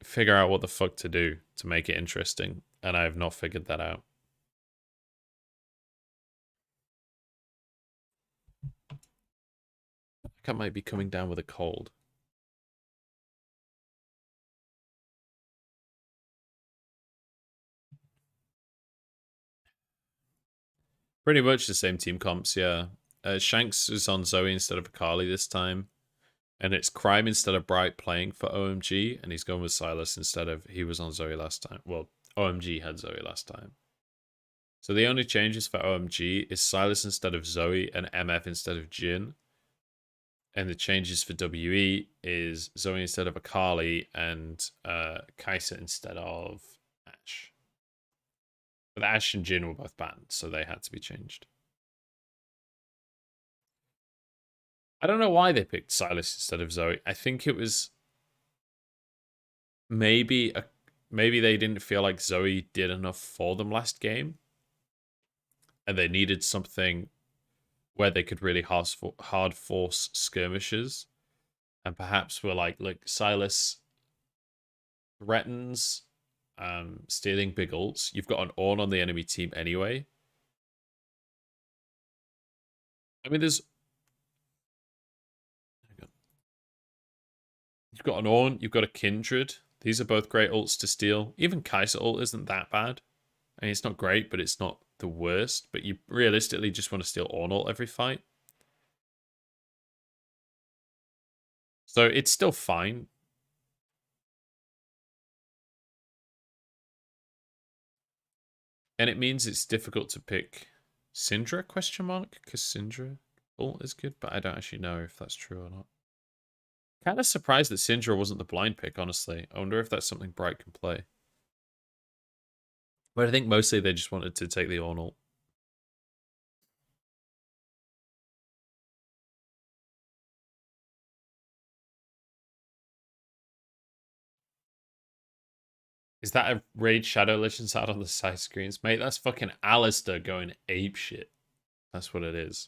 figure out what the fuck to do to make it interesting, and I have not figured that out. I think I might be coming down with a cold. Pretty much the same team comps, yeah. Shanks is on Zoe instead of Akali this time. And it's Crime instead of Bright playing for OMG. And he's going with Silas instead of... He was on Zoe last time. Well, OMG had Zoe last time. So the only changes for OMG is Silas instead of Zoe and MF instead of Jin. And the changes for WE is Zoe instead of Akali and Kai'Sa instead of Ashe. But Ashe and Jin were both banned, so they had to be changed. I don't know why they picked Silas instead of Zoe. I think it was maybe they didn't feel like Zoe did enough for them last game, and they needed something where they could really hard force skirmishes, and perhaps were like, look, Silas threatens stealing big ults. You've got an Ornn on the enemy team anyway. I mean, you've got an Ornn, you've got a Kindred. These are both great ults to steal. Even Kai'Sa ult isn't that bad. I mean, it's not great, but it's not the worst. But you realistically just want to steal Ornn ult every fight. So it's still fine. And it means it's difficult to pick Syndra, question mark? Because Syndra ult is good, but I don't actually know if that's true or not. Kind of surprised that Syndra wasn't the blind pick, honestly. I wonder if that's something Bright can play. But I think mostly they just wanted to take the Ornn ult. Is that a Raid Shadow Legends out on the side screens? Mate, that's fucking Alistair going apeshit. That's what it is.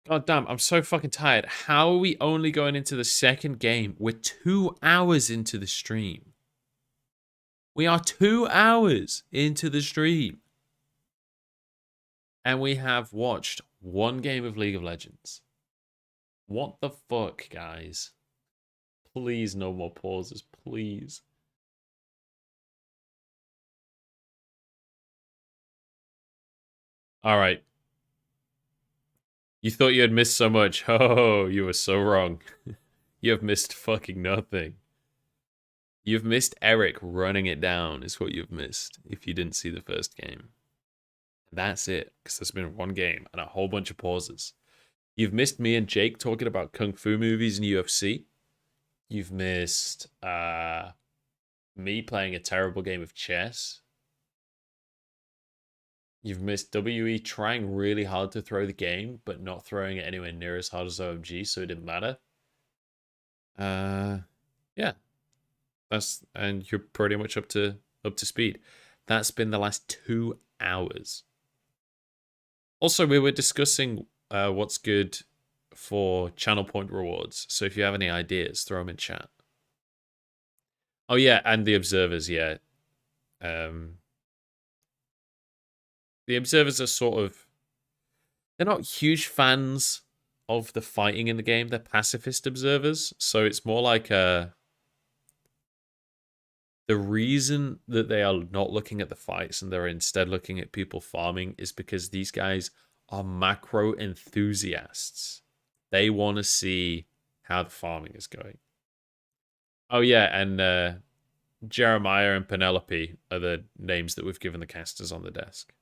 God damn, I'm so fucking tired. How are we only going into the second game? We're 2 hours into the stream. We are 2 hours into the stream. And we have watched one game of League of Legends. What the fuck, guys? Please, no more pauses, please. All right. You thought you had missed so much. Oh, you were so wrong. You have missed fucking nothing. You've missed Eric running it down is what you've missed if you didn't see the first game. That's it, because there's been one game and a whole bunch of pauses. You've missed me and Jake talking about Kung Fu movies and UFC. You've missed me playing a terrible game of chess. You've missed WE trying really hard to throw the game, but not throwing it anywhere near as hard as OMG, so it didn't matter. Yeah. And you're pretty much up to speed. That's been the last 2 hours. Also, we were discussing what's good for channel point rewards. So if you have any ideas, throw them in chat. Oh yeah, and the observers, yeah. The observers are sort of... They're not huge fans of the fighting in the game. They're pacifist observers. So it's more like a... The reason that they are not looking at the fights and they're instead looking at people farming is because these guys are macro enthusiasts. They want to see how the farming is going. Oh yeah, and Jeremiah and Penelope are the names that we've given the casters on the desk.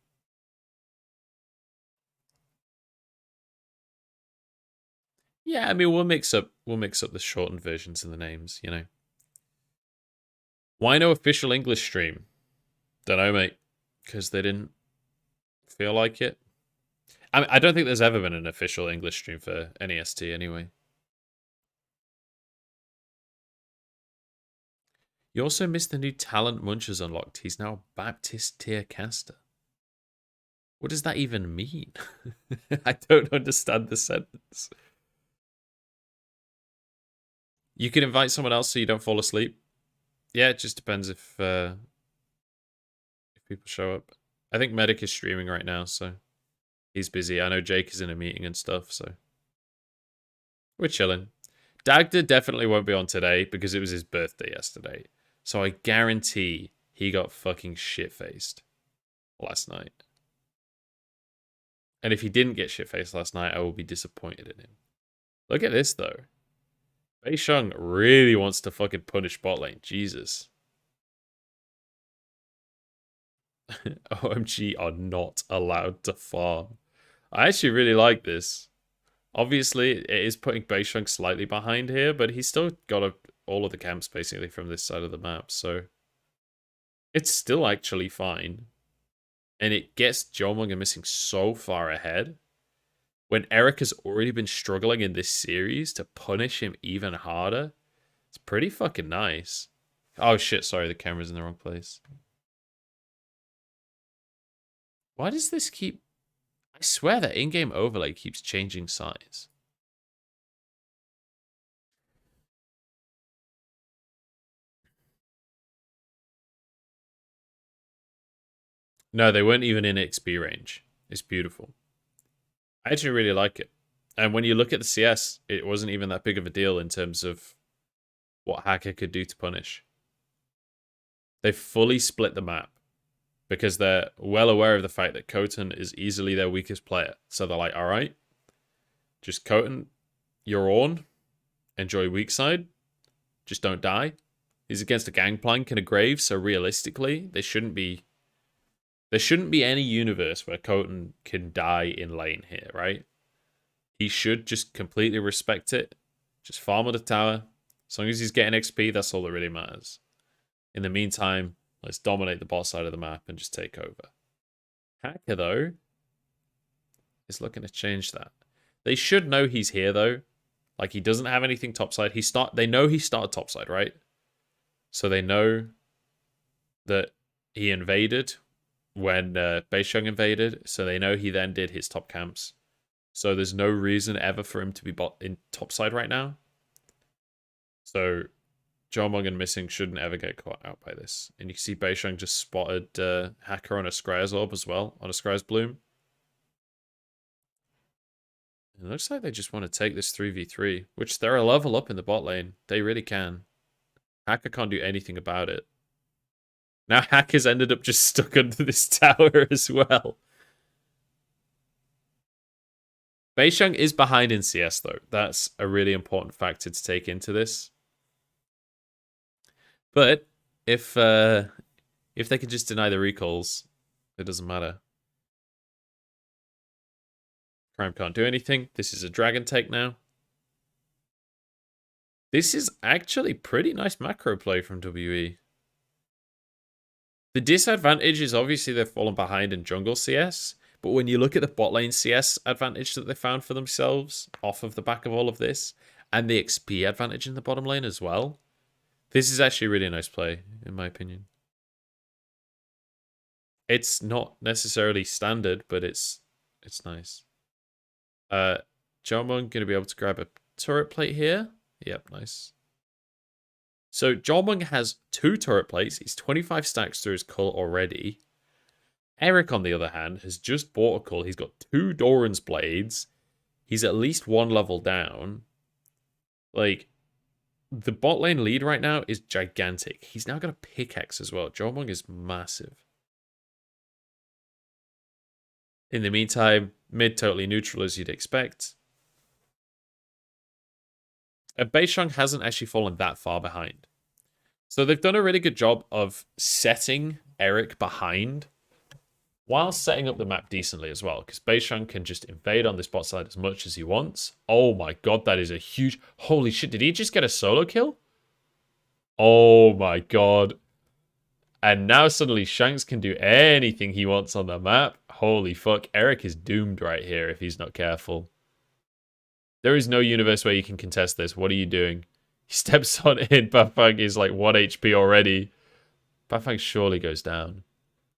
Yeah, I mean we'll mix up the shortened versions of the names, you know. Why no official English stream? Don't know, mate. Because they didn't feel like it. I mean, I don't think there's ever been an official English stream for NEST anyway. You also missed the new talent Munchers unlocked. He's now a Baptist tier caster. What does that even mean? I don't understand the sentence. You can invite someone else so you don't fall asleep. Yeah, it just depends if people show up. I think Medic is streaming right now, so he's busy. I know Jake is in a meeting and stuff, so we're chilling. Dagda definitely won't be on today because it was his birthday yesterday. So I guarantee he got fucking shit-faced last night. And if he didn't get shit-faced last night, I will be disappointed in him. Look at this, though. Beisheng really wants to fucking punish bot lane. Jesus. OMG are not allowed to farm. I actually really like this. Obviously, it is putting Beisheng slightly behind here, but he's still got all of the camps basically from this side of the map, so it's still actually fine. And it gets Jomung missing so far ahead when Eric has already been struggling in this series to punish him even harder. It's pretty fucking nice. Oh shit, sorry, the camera's in the wrong place. Why does this keep... I swear that in-game overlay keeps changing size. No, they weren't even in XP range. It's beautiful. I actually really like it. And when you look at the CS, it wasn't even that big of a deal in terms of what Hacker could do to punish. They fully split the map because they're well aware of the fact that Cont'd is easily their weakest player. So they're like, all right, just Cont'd, you're on. Enjoy weak side. Just don't die. He's against a gangplank and a grave, so realistically, there shouldn't be any universe where Cont'd can die in lane here, right? He should just completely respect it. Just farm at the tower. As long as he's getting XP, that's all that really matters. In the meantime, let's dominate the bot side of the map and just take over. Hacker, though, is looking to change that. They should know he's here, though. Like, he doesn't have anything topside. They know he started topside, right? So they know that he invaded when Beisheng invaded. So they know he then did his top camps. So there's no reason ever for him to be in topside right now. So Jomung and Missing shouldn't ever get caught out by this. And you can see Beisheng just spotted Hacker on a Scryer's Orb as well, on a Scryer's Bloom. It looks like they just want to take this 3v3, which they're a level up in the bot lane. They really can. Hacker can't do anything about it. Now Hacker's ended up just stuck under this tower as well. Beisheng is behind in CS, though. That's a really important factor to take into this. But if they can just deny the recalls, it doesn't matter. Crime can't do anything. This is a dragon take now. This is actually pretty nice macro play from WE. The disadvantage is obviously they've fallen behind in jungle CS, but when you look at the bot lane CS advantage that they found for themselves off of the back of all of this, and the XP advantage in the bottom lane as well, this is actually a really nice play, in my opinion. It's not necessarily standard, but it's nice. Jomung going to be able to grab a turret plate here. Yep, nice. So Jomung has 2 turret plates. He's 25 stacks through his cull already. Eric, on the other hand, has just bought a cull. He's got 2 Doran's blades. He's at least 1 level down. Like, the bot lane lead right now is gigantic. He's now got a pickaxe as well. Jomong is massive. In the meantime, mid totally neutral as you'd expect. And Beishang hasn't actually fallen that far behind. So they've done a really good job of setting Eric behind while setting up the map decently as well, because Beishang can just invade on this bot side as much as he wants. Oh my god, that is a huge... Holy shit, did he just get a solo kill? Oh my god. And now suddenly Shanks can do anything he wants on the map. Holy fuck, Eric is doomed right here if he's not careful. There is no universe where you can contest this. What are you doing? He steps on in, Bafang is like 1 HP already. Bafang surely goes down.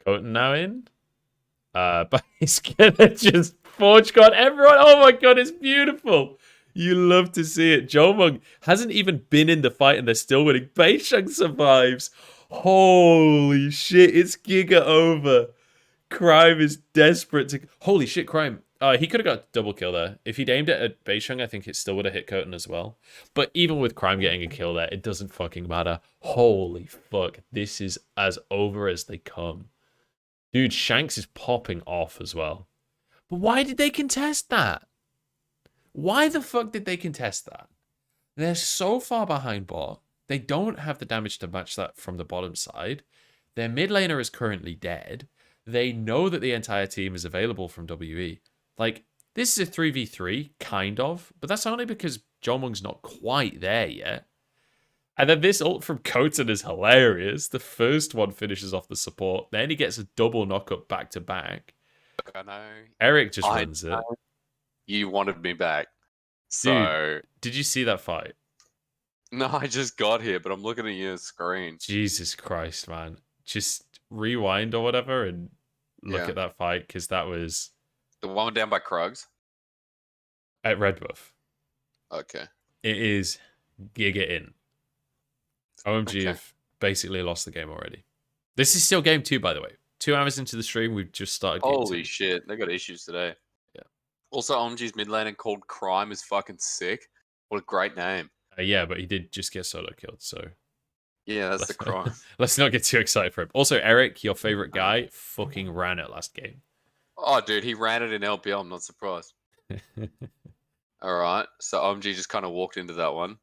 Cont'd now in? But he's gonna just forge guard everyone. Oh my god, it's beautiful. You love to see it. Jomong hasn't even been in the fight and they're still winning. Beishang survives. Holy shit, it's Giga over. Crime is desperate to... Holy shit, Crime. He could have got a double kill there. If he'd aimed it at Beishang, I think it still would have hit Cont'd as well. But even with Crime getting a kill there, it doesn't fucking matter. Holy fuck. This is as over as they come. Dude, Shanks is popping off as well. But why did they contest that? Why the fuck did they contest that? They're so far behind bot. They don't have the damage to match that from the bottom side. Their mid laner is currently dead. They know that the entire team is available from WE. Like, this is a 3v3, kind of. But that's only because Jomong's not quite there yet. And then this ult from Cont'd is hilarious. The first one finishes off the support. Then he gets a double knockup back to back. I know. Eric just runs it. You wanted me back. So... Dude, did you see that fight? No, I just got here, but I'm looking at your screen. Jesus Christ, man. Just rewind or whatever and look at that fight, because that was... The one down by Krugs? At Red Buff. Okay. It is Giga in. OMG have basically lost the game already. This is still game 2, by the way. 2 hours into the stream, we've just started game 2. Holy shit, they got issues today. Yeah. Also, OMG's mid laner called Crime is fucking sick. What a great name. Yeah, but he did just get solo killed, so... Yeah, that's the crime. Let's not get too excited for him. Also, Eric, your favorite guy, fucking ran it last game. Oh, dude, he ran it in LPL. I'm not surprised. All right, so OMG just kind of walked into that one.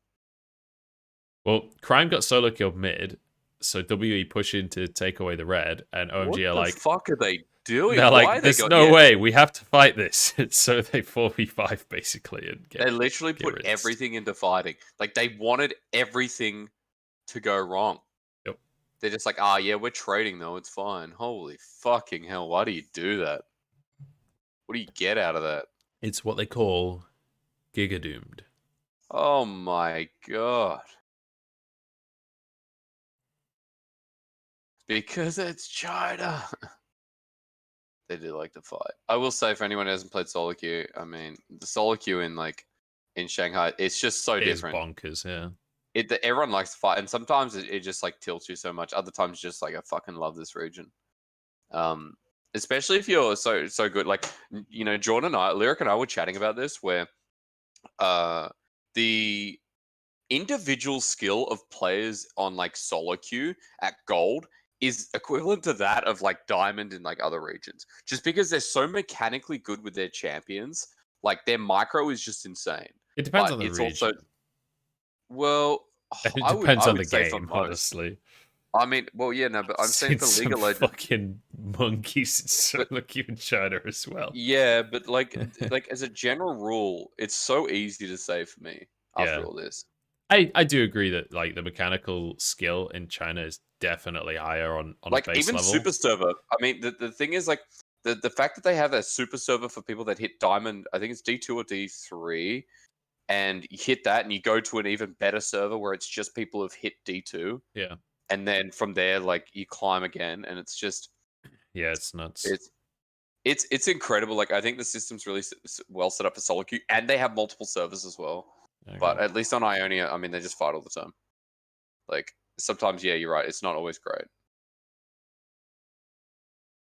Well, Crime got solo killed mid, so WE push in to take away the red, and OMG are like... What the fuck are they doing? They're like, there's no way, we have to fight this. So they 4v5 basically. And they literally put everything into fighting. Like, they wanted everything to go wrong. Yep. They're just like, yeah, we're trading though, it's fine. Holy fucking hell, why do you do that? What do you get out of that? It's what they call Giga Doomed. Oh my god. Because it's China. They do like to fight. I will say, for anyone who hasn't played solo queue, I mean, the solo queue in Shanghai, it's just so different. It's bonkers, yeah. Everyone likes to fight, and sometimes it just like tilts you so much. Other times, just like I fucking love this region. Especially if you're so good. Like, you know, Jordan and I, Lyric and I were chatting about this, where the individual skill of players on like solo queue at gold is equivalent to that of like diamond in like other regions, just because they're so mechanically good with their champions. Like, their micro is just insane. It depends on the region. Also, well, it depends on the game, honestly. I mean, well, yeah, no, but I'm saying for League of Legends, fucking monkeys in solo queue in China as well. Yeah, but like as a general rule, it's so easy to say for me after all this. I do agree that like the mechanical skill in China is definitely higher on like a base even level. Super Server. I mean, the thing is, like, the fact that they have a Super Server for people that hit Diamond, I think it's D2 or D3, and you hit that and you go to an even better server where it's just people who've hit D2. Yeah. And then from there, like, you climb again, and it's just... Yeah, it's nuts. It's incredible. Like, I think the system's really well set up for solo queue, and they have multiple servers as well. Okay. But at least on Ionia, I mean, they just fight all the time. Like, sometimes, yeah, you're right. It's not always great.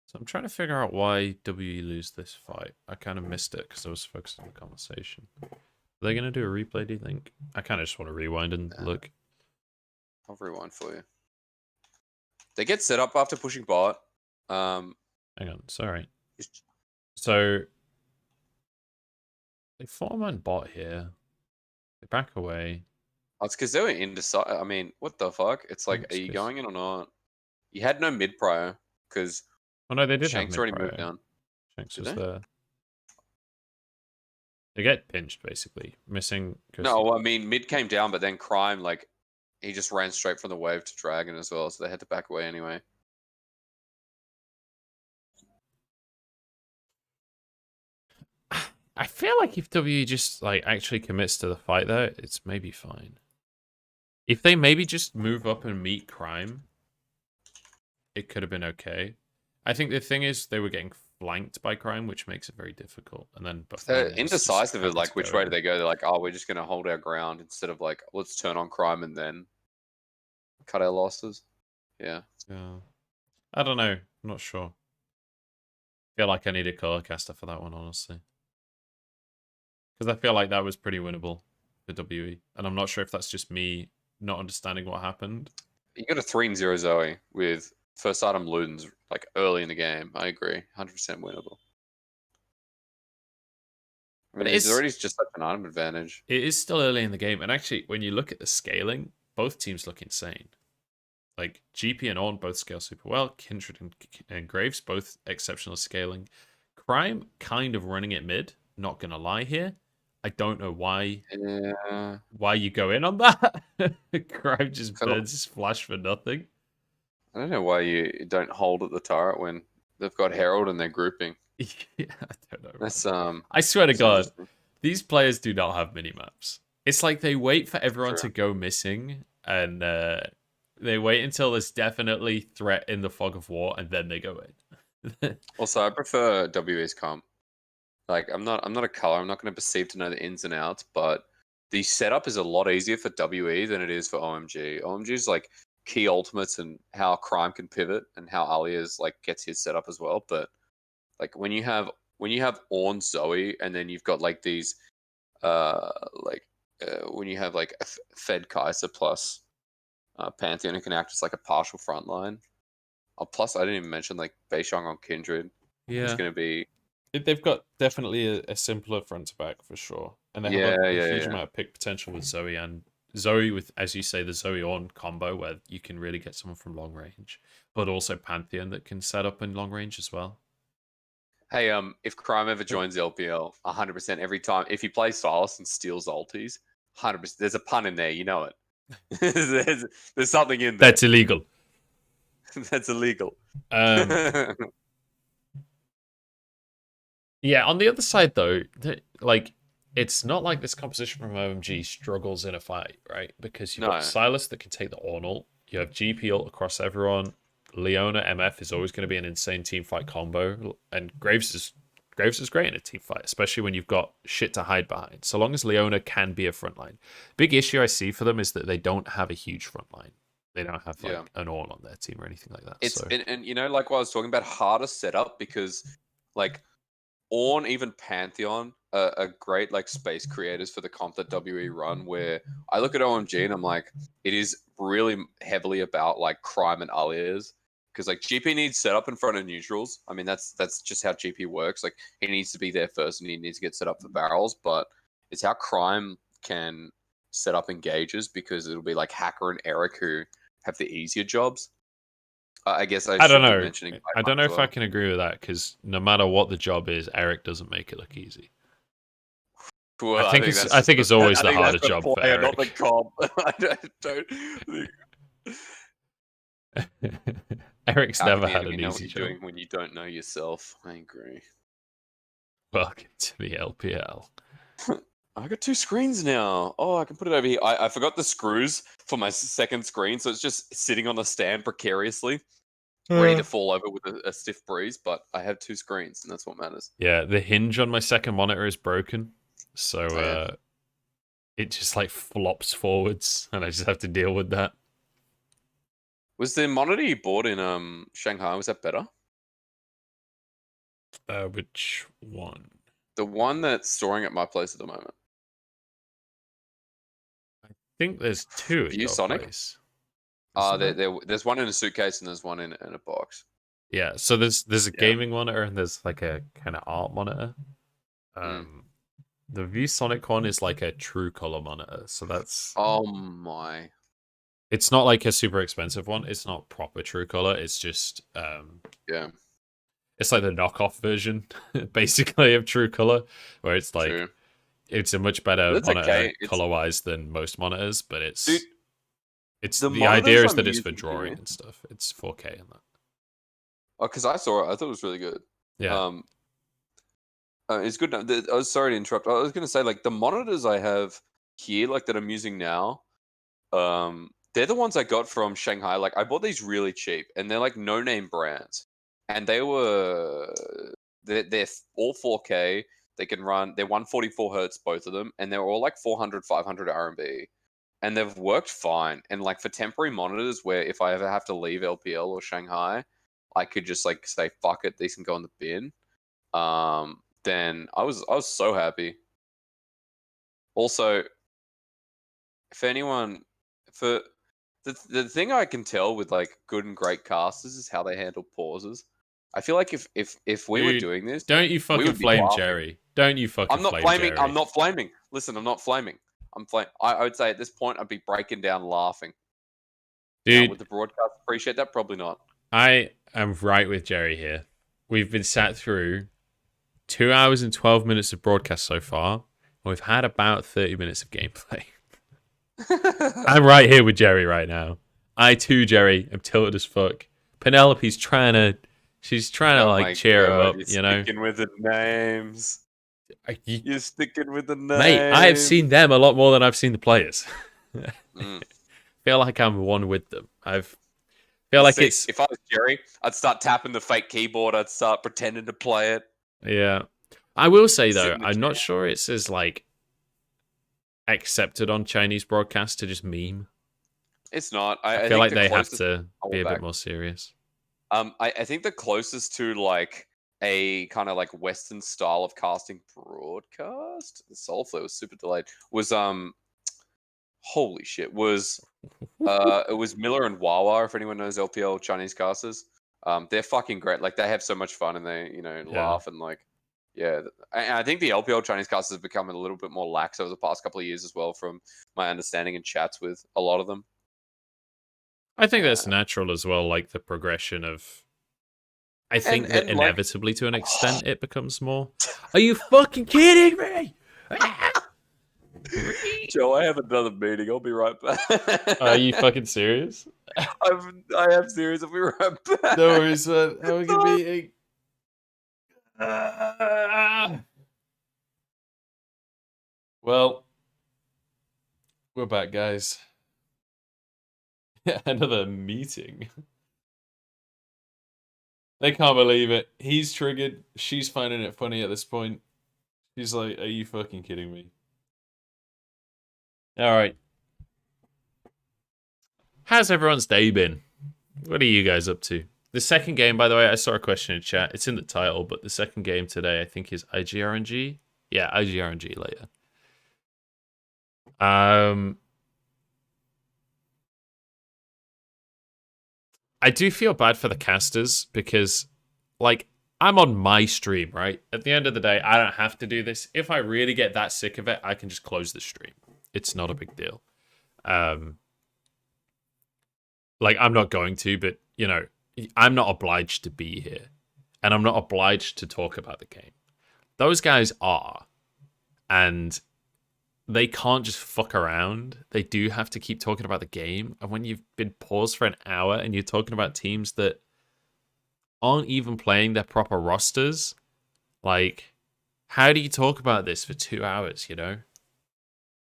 So I'm trying to figure out why WE lose this fight. I kind of missed it because I was focused on the conversation. they going to do a replay, do you think? I kind of just want to rewind and look. I'll rewind for you. They get set up after pushing bot. Hang on, sorry. Just- So they form on bot here. They back away. Oh, it's because they were indecisive. I mean, what the fuck? It's like, It's are you 'cause- going in or not? You had no mid prior because Oh no, they did have Shanks mid already prior. moved down. Shanks Did was they? there. They get pinched basically, missing. No, I mean mid came down, but then Crime like he just ran straight from the wave to Dragon as well, so they had to back away anyway. I feel like if W just like actually commits to the fight there, it's maybe fine. If they maybe just move up and meet Crime, it could have been okay. I think the thing is they were getting flanked by Crime, which makes it very difficult. And then They're Buffon was indecisive of just like which way do they go. They're like, oh, we're just gonna hold our ground instead of like let's turn on Crime and then cut our losses. Yeah. Yeah. I don't know. I'm not sure. Feel like I need a color caster for that one, honestly. Because I feel like that was pretty winnable for WE. And I'm not sure if that's just me not understanding what happened. You got a 3-0 Zoe with first item Ludens like early in the game. I agree. 100% winnable. I mean, But there's already just such an item advantage. it is still early in the game. And actually, when you look at the scaling, both teams look insane. Like GP and On both scale super well. Kindred and Graves both exceptional scaling. Crime kind of running it mid. Not gonna lie here. I don't know why Yeah. you go in on that. Crime just Feel- burns his flash for nothing. I don't know why you don't hold at the turret when they've got Herald and they're grouping. Yeah, I don't know. That's I swear to that's God, interesting. these players do not have mini maps. It's like they wait for everyone True. to go missing and they wait until there's definitely threat in the fog of war and then they go in. Also, I prefer WE's comp. Like, I'm not a color. I'm not going to perceive to know the ins and outs, but the setup is a lot easier for WE than it is for OMG. OMG is like key ultimates and how Crime can pivot and how Alias like gets his setup as well. But like when you have Ornn Zoe and then you've got like these when you have like a Fed Kaiser plus Pantheon, it can act as like a partial front line. Plus, I didn't even mention like Beishang on Kindred, who's Yeah. going to be. They've got definitely a simpler front to back for sure. And they have a huge amount of pick potential with Zoe and Zoe with, as you say, the Zoe on combo where you can really get someone from long range, but also Pantheon that can set up in long range as well. Hey, if Crime ever joins LPL, 100% every time, if he plays Silas and steals ultis, 100%. There's a pun in there, you know it. there's something in there. That's illegal. That's illegal. Yeah, on the other side though, like it's not like this composition from OMG struggles in a fight, right? Because you've got Silas that can take the Ornal, you have GP ult across everyone. Leona MF is always going to be an insane team fight combo, and Graves is great in a team fight, especially when you've got shit to hide behind. So long as Leona can be a frontline. Big issue I see for them is that they don't have a huge frontline. They don't have like an Ornn on their team or anything like that. It's and you know, like what I was talking about, harder setup because like Ornn, even Pantheon are great like space creators for the comp that WE run. Where I look at OMG and I'm like, it is really heavily about like Crime and Alias because like GP needs setup in front of neutrals. I mean that's just how GP works. Like he needs to be there first and he needs to get set up for barrels. But it's how Crime can set up engages because it'll be like Hacker and Eric who have the easier jobs. I guess I don't should be know. mentioning. I don't know if well. I can agree with that because no matter what the job is, Eric doesn't make it look easy. Well, I think it's always the harder job for Eric. Not the comp. I don't. Eric's never had an know easy what you're job. doing when you don't know yourself. I agree. Welcome to the LPL. I got 2 screens now. Oh, I can put it over here. I forgot the screws for my second screen, so it's just sitting on the stand precariously, ready to fall over with a stiff breeze. But I have 2 screens, and that's what matters. Yeah, the hinge on my second monitor is broken, so it just like flops forwards, and I just have to deal with that. Was the monitor you bought in Shanghai, was that better? Which one? The one that's storing at my place at the moment. think there's two at View your Sonic? place. Isn't there? There's one in a suitcase and there's one in a box. Yeah, so there's a Yeah. gaming monitor and there's like a kind of art monitor. The ViewSonic one is like a true color monitor, so that's Oh my. it's not like a super expensive one. It's not proper true color. It's just Yeah. it's like the knockoff version, basically, of true color, where it's like True. it's a much better That's monitor okay. color wise than most monitors, but Dude, it's the the idea monitors is I'm that it's for using drawing here. and stuff. It's 4K and that. Oh, because I saw it. I thought it was really good. Yeah. It's good. I was sorry to interrupt. I was going to say, like, the monitors I have here, like, that I'm using now, they're the ones I got from Shanghai. Like, I bought these really cheap, and they're, like, no-name brands. And they're all 4K. They can run, they're 144 hertz, both of them, and they're all, like, 400, 500 RMB. And they've worked fine. And, like, for temporary monitors, where if I ever have to leave LPL or Shanghai, I could just, like, say, fuck it, these can go in the bin. Then I was so happy. Also, if anyone, for the thing I can tell with like good and great casters is how they handle pauses. I feel like if we were Dude, doing this, don't you we fucking would be flame laughing. Jerry. Don't you fucking I'm not flame flaming. Jerry. I'm not flaming. Listen, I'm not flaming. I would say at this point I'd be breaking down laughing. Now, Dude, would the broadcast appreciate that? Probably not. I am right with Jerry here. We've been sat through 2 hours and 12 minutes of broadcast so far, and we've had about 30 minutes of gameplay. I'm right here with Jerry right now. I too, Jerry, am tilted as fuck. Penelope's she's trying to Oh like my cheer him god, up, you're you know? sticking with the names. You're sticking with the Mate, I have names. seen them a lot more than I've seen the players. Mm. Feel like I'm one with them. Feel like it's If I was Jerry, I'd start tapping the fake keyboard. I'd start pretending to play it. yeah. I will say Sit though, in the I'm not chair. sure it's as like accepted on Chinese broadcast to just meme. It's not. I I feel think like the they have closest. to I'll be go a bit back. more serious. I think the closest to like a kind of like Western style of casting broadcast. The Soulflare was super delayed. Was holy shit. Was it was Miller and Wawa, if anyone knows LPL Chinese casters. They're fucking great. Like they have so much fun and they, Yeah. laugh and like, yeah. And I think the LPL Chinese casters have become a little bit more lax over the past couple of years as well, from my understanding and chats with a lot of them. I think that's Uh, natural as well, like the progression of I think that and like, inevitably to an extent it becomes more. Are you fucking kidding me? Joe, I have another meeting. I'll be right back. Are you fucking serious? I am serious. I'll be right back. No worries, man. Have a good meeting. Well, we're back, guys. Another meeting. They can't believe it. He's triggered. She's finding it funny at this point. She's like, are you fucking kidding me? All right. How's everyone's day been? What are you guys up to? The second game, by the way, I saw a question in chat. It's in the title, but the second game today, I think, is IGRNG. Yeah, IGRNG later. I do feel bad for the casters because, like, I'm on my stream, right? At the end of the day, I don't have to do this. If I really get that sick of it, I can just close the stream. It's not a big deal. Like, I'm not going to, but, you know, I'm not obliged to be here. And I'm not obliged to talk about the game. Those guys are. And they can't just fuck around. They do have to keep talking about the game. And when you've been paused for an hour and you're talking about teams that aren't even playing their proper rosters, like, how do you talk about this for 2 hours, you know?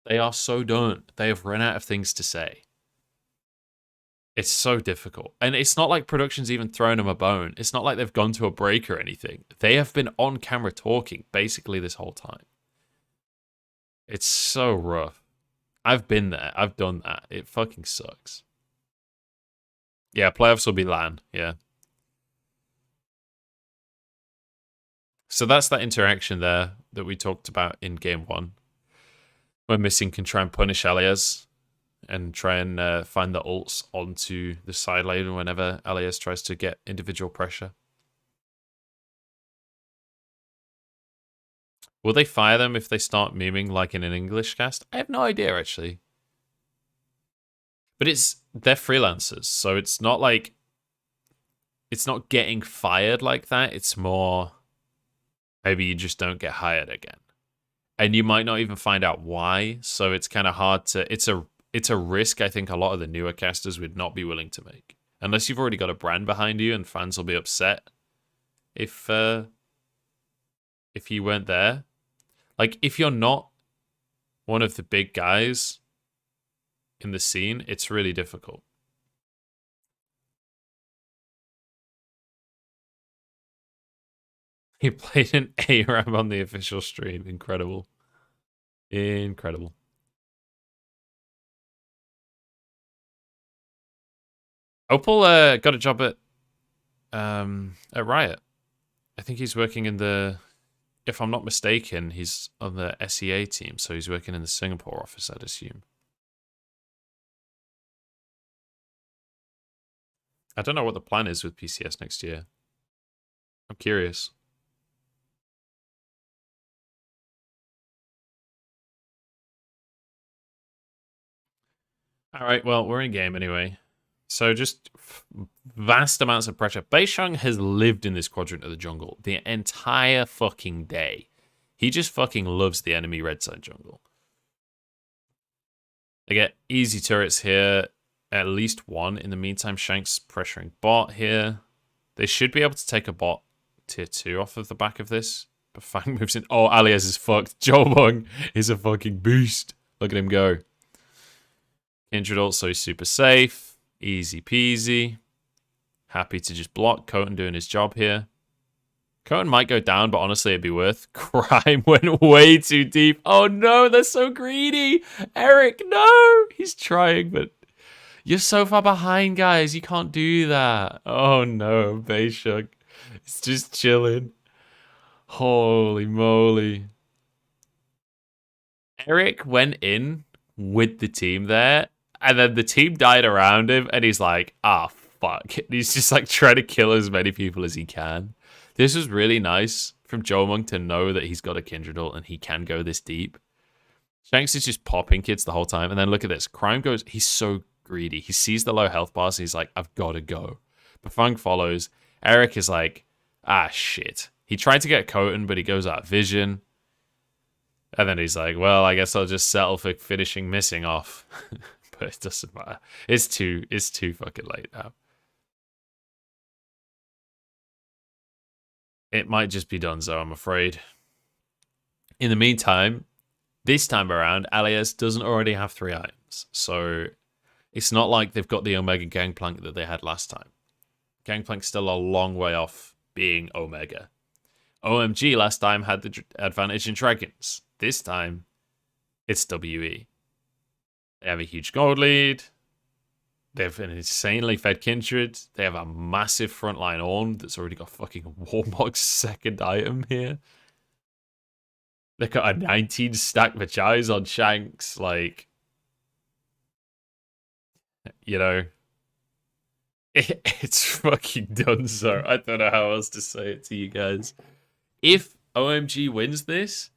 They are so done. They have run out of things to say. It's so difficult. And it's not like production's even thrown them a bone. It's not like they've gone to a break or anything. They have been on camera talking basically this whole time. It's so rough. I've been there. I've done that. It fucking sucks. Yeah, playoffs will be LAN. Yeah. So that's that interaction there that we talked about in game one. Where Missing can try and punish Alias. and try and find the ults onto the side lane whenever Alias tries to get individual pressure. Will they fire them if they start memeing like in an English cast? I have no idea, actually. But they're freelancers, so it's not like... It's not getting fired like that. It's more... Maybe you just don't get hired again. And you might not even find out why, so it's kind of hard to... It's a risk I think a lot of the newer casters would not be willing to make. Unless you've already got a brand behind you and fans will be upset if you weren't there. Like, if you're not one of the big guys in the scene, it's really difficult. He played an ARAM on the official stream. Incredible. Incredible. Opal got a job at Riot. I think he's working in the... If I'm not mistaken, he's on the SEA team, so he's working in the Singapore office, I'd assume. I don't know what the plan is with PCS next year. I'm curious. All right, well, we're in game anyway. So just vast amounts of pressure. Beishang has lived in this quadrant of the jungle the entire fucking day. He just fucking loves the enemy red side jungle. They get easy turrets here. At least one. In the meantime, Shank's pressuring bot here. They should be able to take a bot tier 2 off of the back of this. But Fang moves in. Oh, Alias is fucked. Jolbong is a fucking beast. Look at him go. Kindred also super safe. Easy peasy. Happy to just block. Cont'd doing his job here. Cont'd might go down, but honestly, it'd be worth. Crime went way too deep. Oh no, they're so greedy. Eric, no. He's trying, but you're so far behind, guys. You can't do that. Oh no, Beishang. It's just chilling. Holy moly. Eric went in with the team there, and then the team died around him, and he's like, ah, fuck. And he's just like trying to kill as many people as he can. This was really nice from Jolmung to know that he's got a Kindred ult and he can go this deep. Shanks is just popping kids the whole time. And then look at this. Crime goes, he's so greedy. He sees the low health bars and he's like, I've got to go. But Fang follows. Eric is like, ah, shit. He tried to get Coton, but he goes out of vision. And then he's like, well, I guess I'll just settle for finishing missing off. But it doesn't matter. It's too fucking late now. It might just be Dunzo, I'm afraid. In the meantime, this time around, Alias doesn't already have 3 items. So it's not like they've got the Omega Gangplank that they had last time. Gangplank's still a long way off being Omega. OMG last time had the advantage in Dragons. This time, it's WE. They have a huge gold lead. They have an insanely fed Kindred. They have a massive frontline Ornn that's already got fucking Warmog's second item here. They've got a 19 stack Vajay's on Shanks. Like, you know, it's fucking done so. I don't know how else to say it to you guys. If OMG wins this,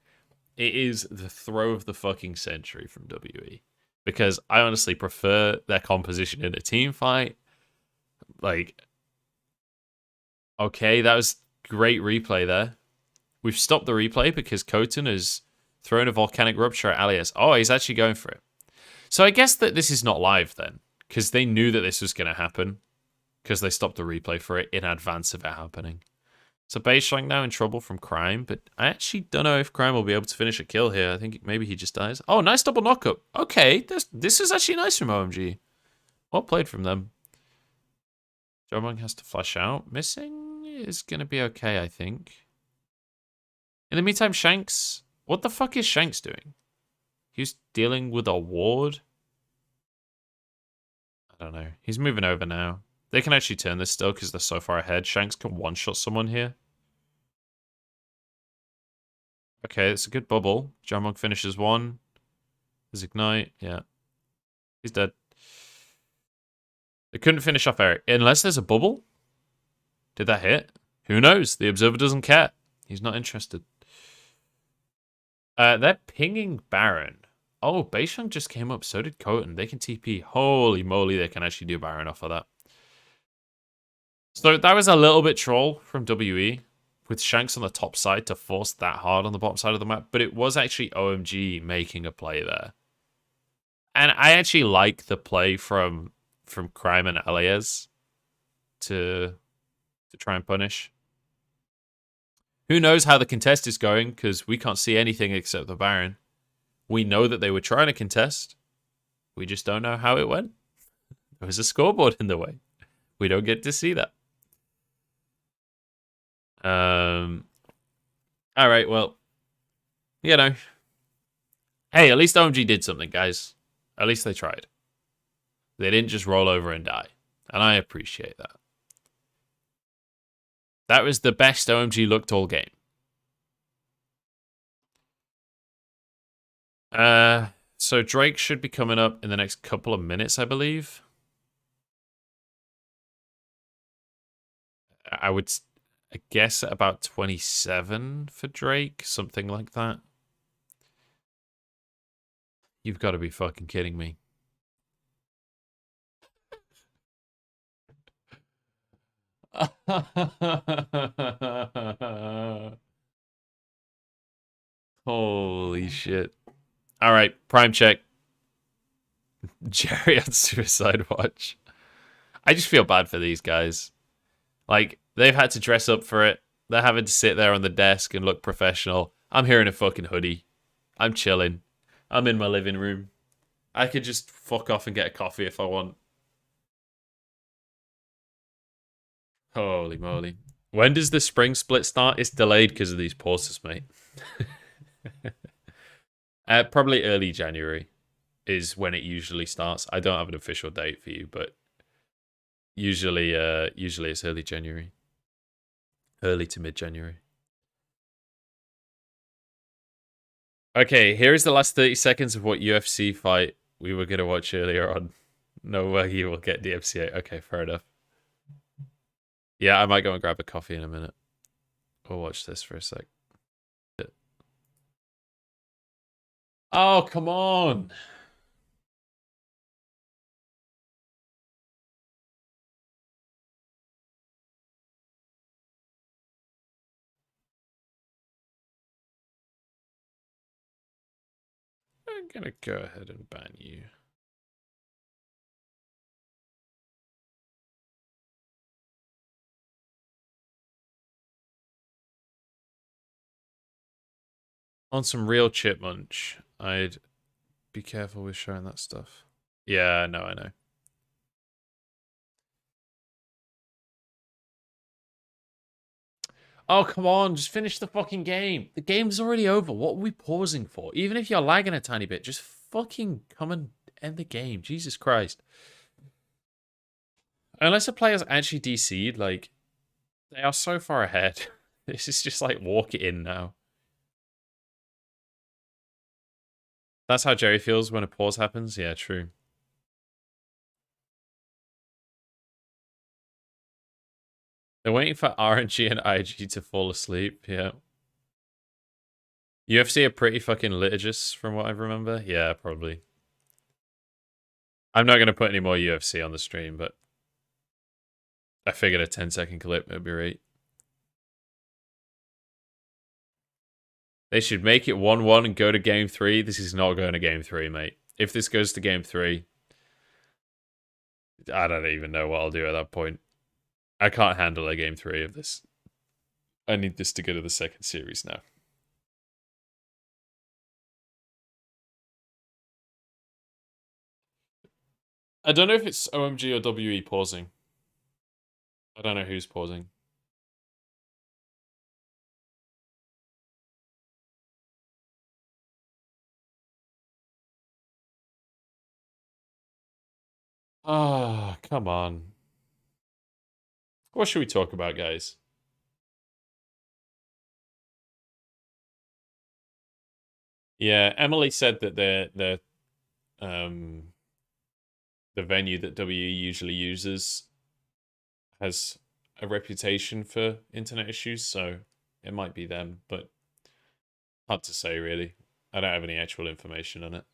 it is the throw of the fucking century from WE. Because I honestly prefer their composition in a team fight. Like, okay, that was great replay there. We've stopped the replay because Coton has thrown a volcanic rupture at Alias. Oh, he's actually going for it. So I guess that this is not live then. Because they knew that this was going to happen. Because they stopped the replay for it in advance of it happening. So Beishang now in trouble from Crime, but I actually don't know if Crime will be able to finish a kill here. I think maybe he just dies. Oh, nice double knockup. Okay, this is actually nice from OMG. Well played from them. Jomung has to flash out. Missing is going to be okay, I think. In the meantime, Shanks... What the fuck is Shanks doing? He's dealing with a ward? I don't know. He's moving over now. They can actually turn this still because they're so far ahead. Shanks can one-shot someone here. Okay, it's a good bubble. Jomung finishes one. There's Ignite, yeah. He's dead. They couldn't finish off Eric. Unless there's a bubble? Did that hit? Who knows? The observer doesn't care. He's not interested. They're pinging Baron. Oh, Beishang just came up. So did Cont'd. They can TP. Holy moly, they can actually do Baron off of that. So that was a little bit troll from WE with Shanks on the top side to force that hard on the bottom side of the map. But it was actually OMG making a play there. And I actually like the play from Crime and Elias to try and punish. Who knows how the contest is going, because we can't see anything except the Baron. We know that they were trying to contest. We just don't know how it went. There was a scoreboard in the way. We don't get to see that. All right, well, you know. Hey, at least OMG did something, guys. At least they tried. They didn't just roll over and die. And I appreciate that. That was the best OMG looked all game. So Drake should be coming up in the next couple of minutes, I believe. I would guess at about 27 for Drake, something like that. You've got to be fucking kidding me. Holy shit. All right, prime check. Jerry on Suicide Watch. I just feel bad for these guys. Like, they've had to dress up for it. They're having to sit there on the desk and look professional. I'm here in a fucking hoodie. I'm chilling. I'm in my living room. I could just fuck off and get a coffee if I want. Holy moly. When does the spring split start? It's delayed because of these pauses, mate. Probably early January is when it usually starts. I don't have an official date for you, but usually it's early January. Early to mid-January. Okay, here is the last 30 seconds of what UFC fight we were going to watch earlier on. No way you will get DMCA. Okay, fair enough. Yeah, I might go and grab a coffee in a minute. We'll watch this for a sec. Oh, come on. I'm going to go ahead and ban you. On some real chip munch, I'd be careful with showing that stuff. Yeah, no, I know. Oh, come on, just finish the fucking game. The game's already over. What are we pausing for? Even if you're lagging a tiny bit, just fucking come and end the game. Jesus Christ. Unless a player's actually DC'd, like, they are so far ahead. This is just like walk it in now. That's how Jerry feels when a pause happens? Yeah, true. They're waiting for RNG and IG to fall asleep, yeah. UFC are pretty fucking litigious from what I remember. Yeah, probably. I'm not going to put any more UFC on the stream, but I figured a 10-second clip would be right. They should make it 1-1 and go to game 3. This is not going to game 3, mate. If this goes to game 3, I don't even know what I'll do at that point. I can't handle a game 3 of this. I need this to go to the second series now. I don't know if it's OMG or WE pausing. I don't know who's pausing. Ah, oh, come on. What should we talk about, guys? Yeah, Emily said that they're the venue that WE usually uses has a reputation for internet issues, so it might be them, but hard to say really. I don't have any actual information on it.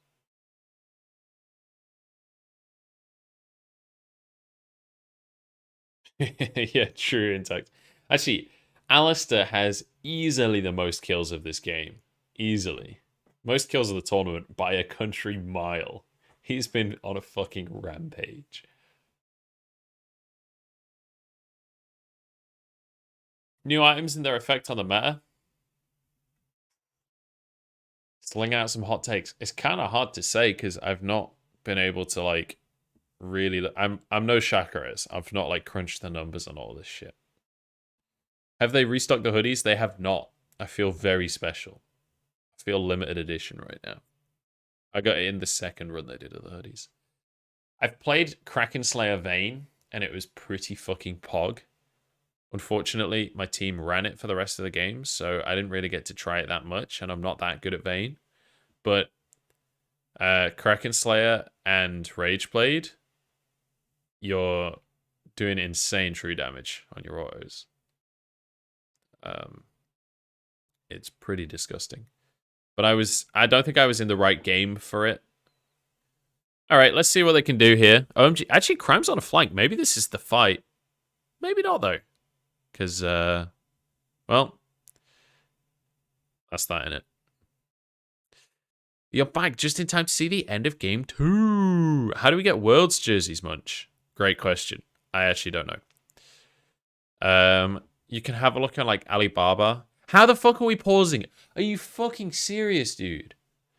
Yeah, true intact. Actually, Alistair has easily the most kills of this game. Easily. Most kills of the tournament by a country mile. He's been on a fucking rampage. New items and their effect on the meta. Sling out some hot takes. It's kind of hard to say because I've not been able to like really. I'm no Shakaris. I've not like crunched the numbers on all this shit. Have they restocked the hoodies? They have not. I feel very special. I feel limited edition right now. I got it in the second run they did of the hoodies. I've played Kraken Slayer Vayne, and it was pretty fucking pog. Unfortunately, my team ran it for the rest of the game, so I didn't really get to try it that much, and I'm not that good at Vayne. But Kraken Slayer and Rageblade, you're doing insane true damage on your autos. It's pretty disgusting. But I don't think I was in the right game for it. All right, let's see what they can do here. OMG, actually, Crime's on a flank. Maybe this is the fight. Maybe not, though. Because, well, that's that in it. You're back just in time to see the end of game 2. How do we get Worlds jerseys, Munch? Great question. I actually don't know. You can have a look at, like, Alibaba. How the fuck are we pausing? Are you fucking serious, dude?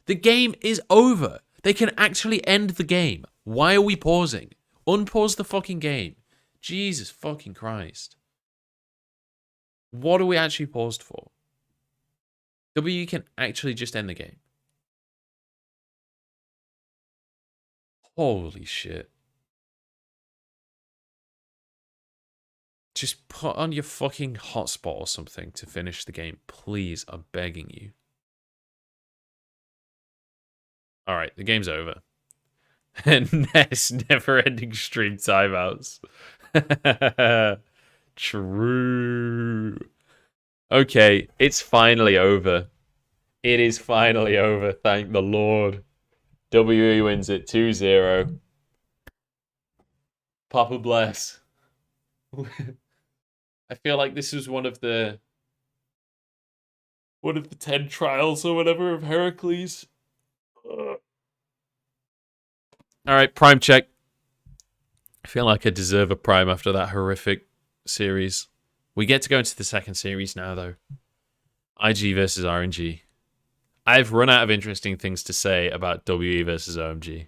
The game is over. They can actually end the game. Why are we pausing? Unpause the fucking game. Jesus fucking Christ. What are we actually paused for? W can actually just end the game. Holy shit. Just put on your fucking hotspot or something to finish the game. Please, I'm begging you. Alright, the game's over. Ness never-ending stream timeouts. True. Okay, it's finally over. It is finally over, thank the Lord. WE wins it 2-0. Papa bless. I feel like this was one of the 10 trials or whatever of Heracles. Alright, prime check. I feel like I deserve a prime after that horrific series. We get to go into the second series now, though. IG versus RNG. I've run out of interesting things to say about WE versus OMG.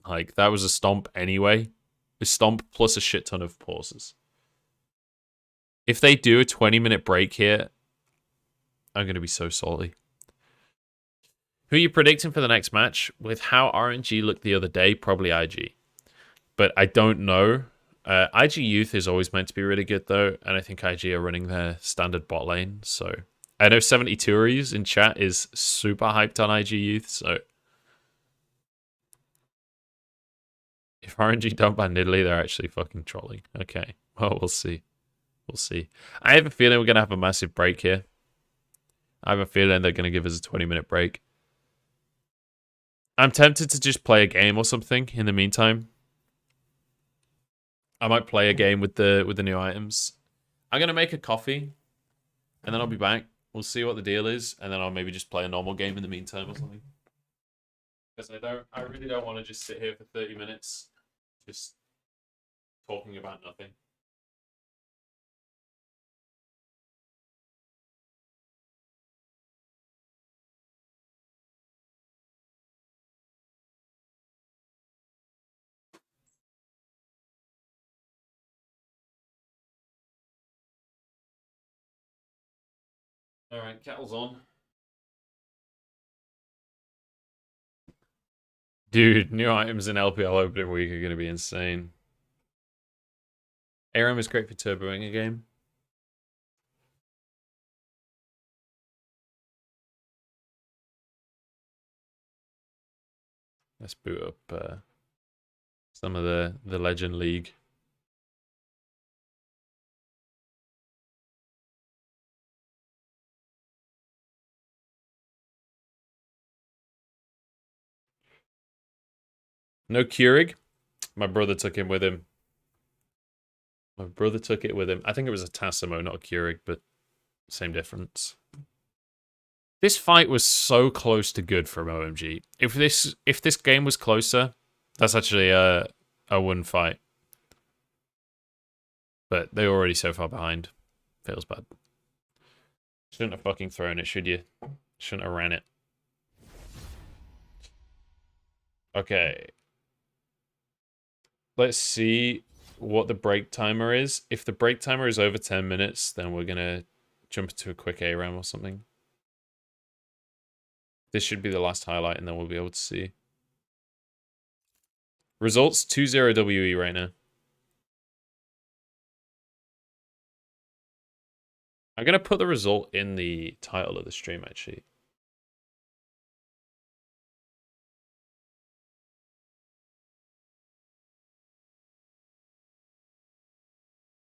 Like, that was a stomp anyway. A stomp plus a shit ton of pauses. If they do a 20-minute break here, I'm going to be so salty. Who are you predicting for the next match? With how RNG looked the other day, probably IG. But I don't know. IG Youth is always meant to be really good, though. And I think IG are running their standard bot lane. So I know 72ries in chat is super hyped on IG Youth. So if RNG don't ban Nidalee, they're actually fucking trolling. Okay. Well, we'll see. We'll see. I have a feeling we're going to have a massive break here. I have a feeling they're going to give us a 20-minute break. I'm tempted to just play a game or something in the meantime. I might play a game with the new items. I'm gonna make a coffee, and then I'll be back. We'll see what the deal is, and then I'll maybe just play a normal game in the meantime or something. Because I really don't want to just sit here for 30 minutes, just talking about nothing. All right, kettle's on. Dude, new items in LPL opening week are going to be insane. ARM is great for turboing a game. Let's boot up Some of the Legend League. No Keurig. My brother took him with him. My brother took it with him. I think it was a Tassimo, not a Keurig, but same difference. This fight was so close to good from OMG. If this game was closer, that's actually a win fight. But they're already so far behind. Feels bad. Shouldn't have fucking thrown it, should you? Shouldn't have ran it. Okay. Let's see what the break timer is. If the break timer is over 10 minutes, then we're going to jump into a quick ARAM or something. This should be the last highlight, and then we'll be able to see. Results 2-0 WE right now. I'm going to put the result in the title of the stream, actually.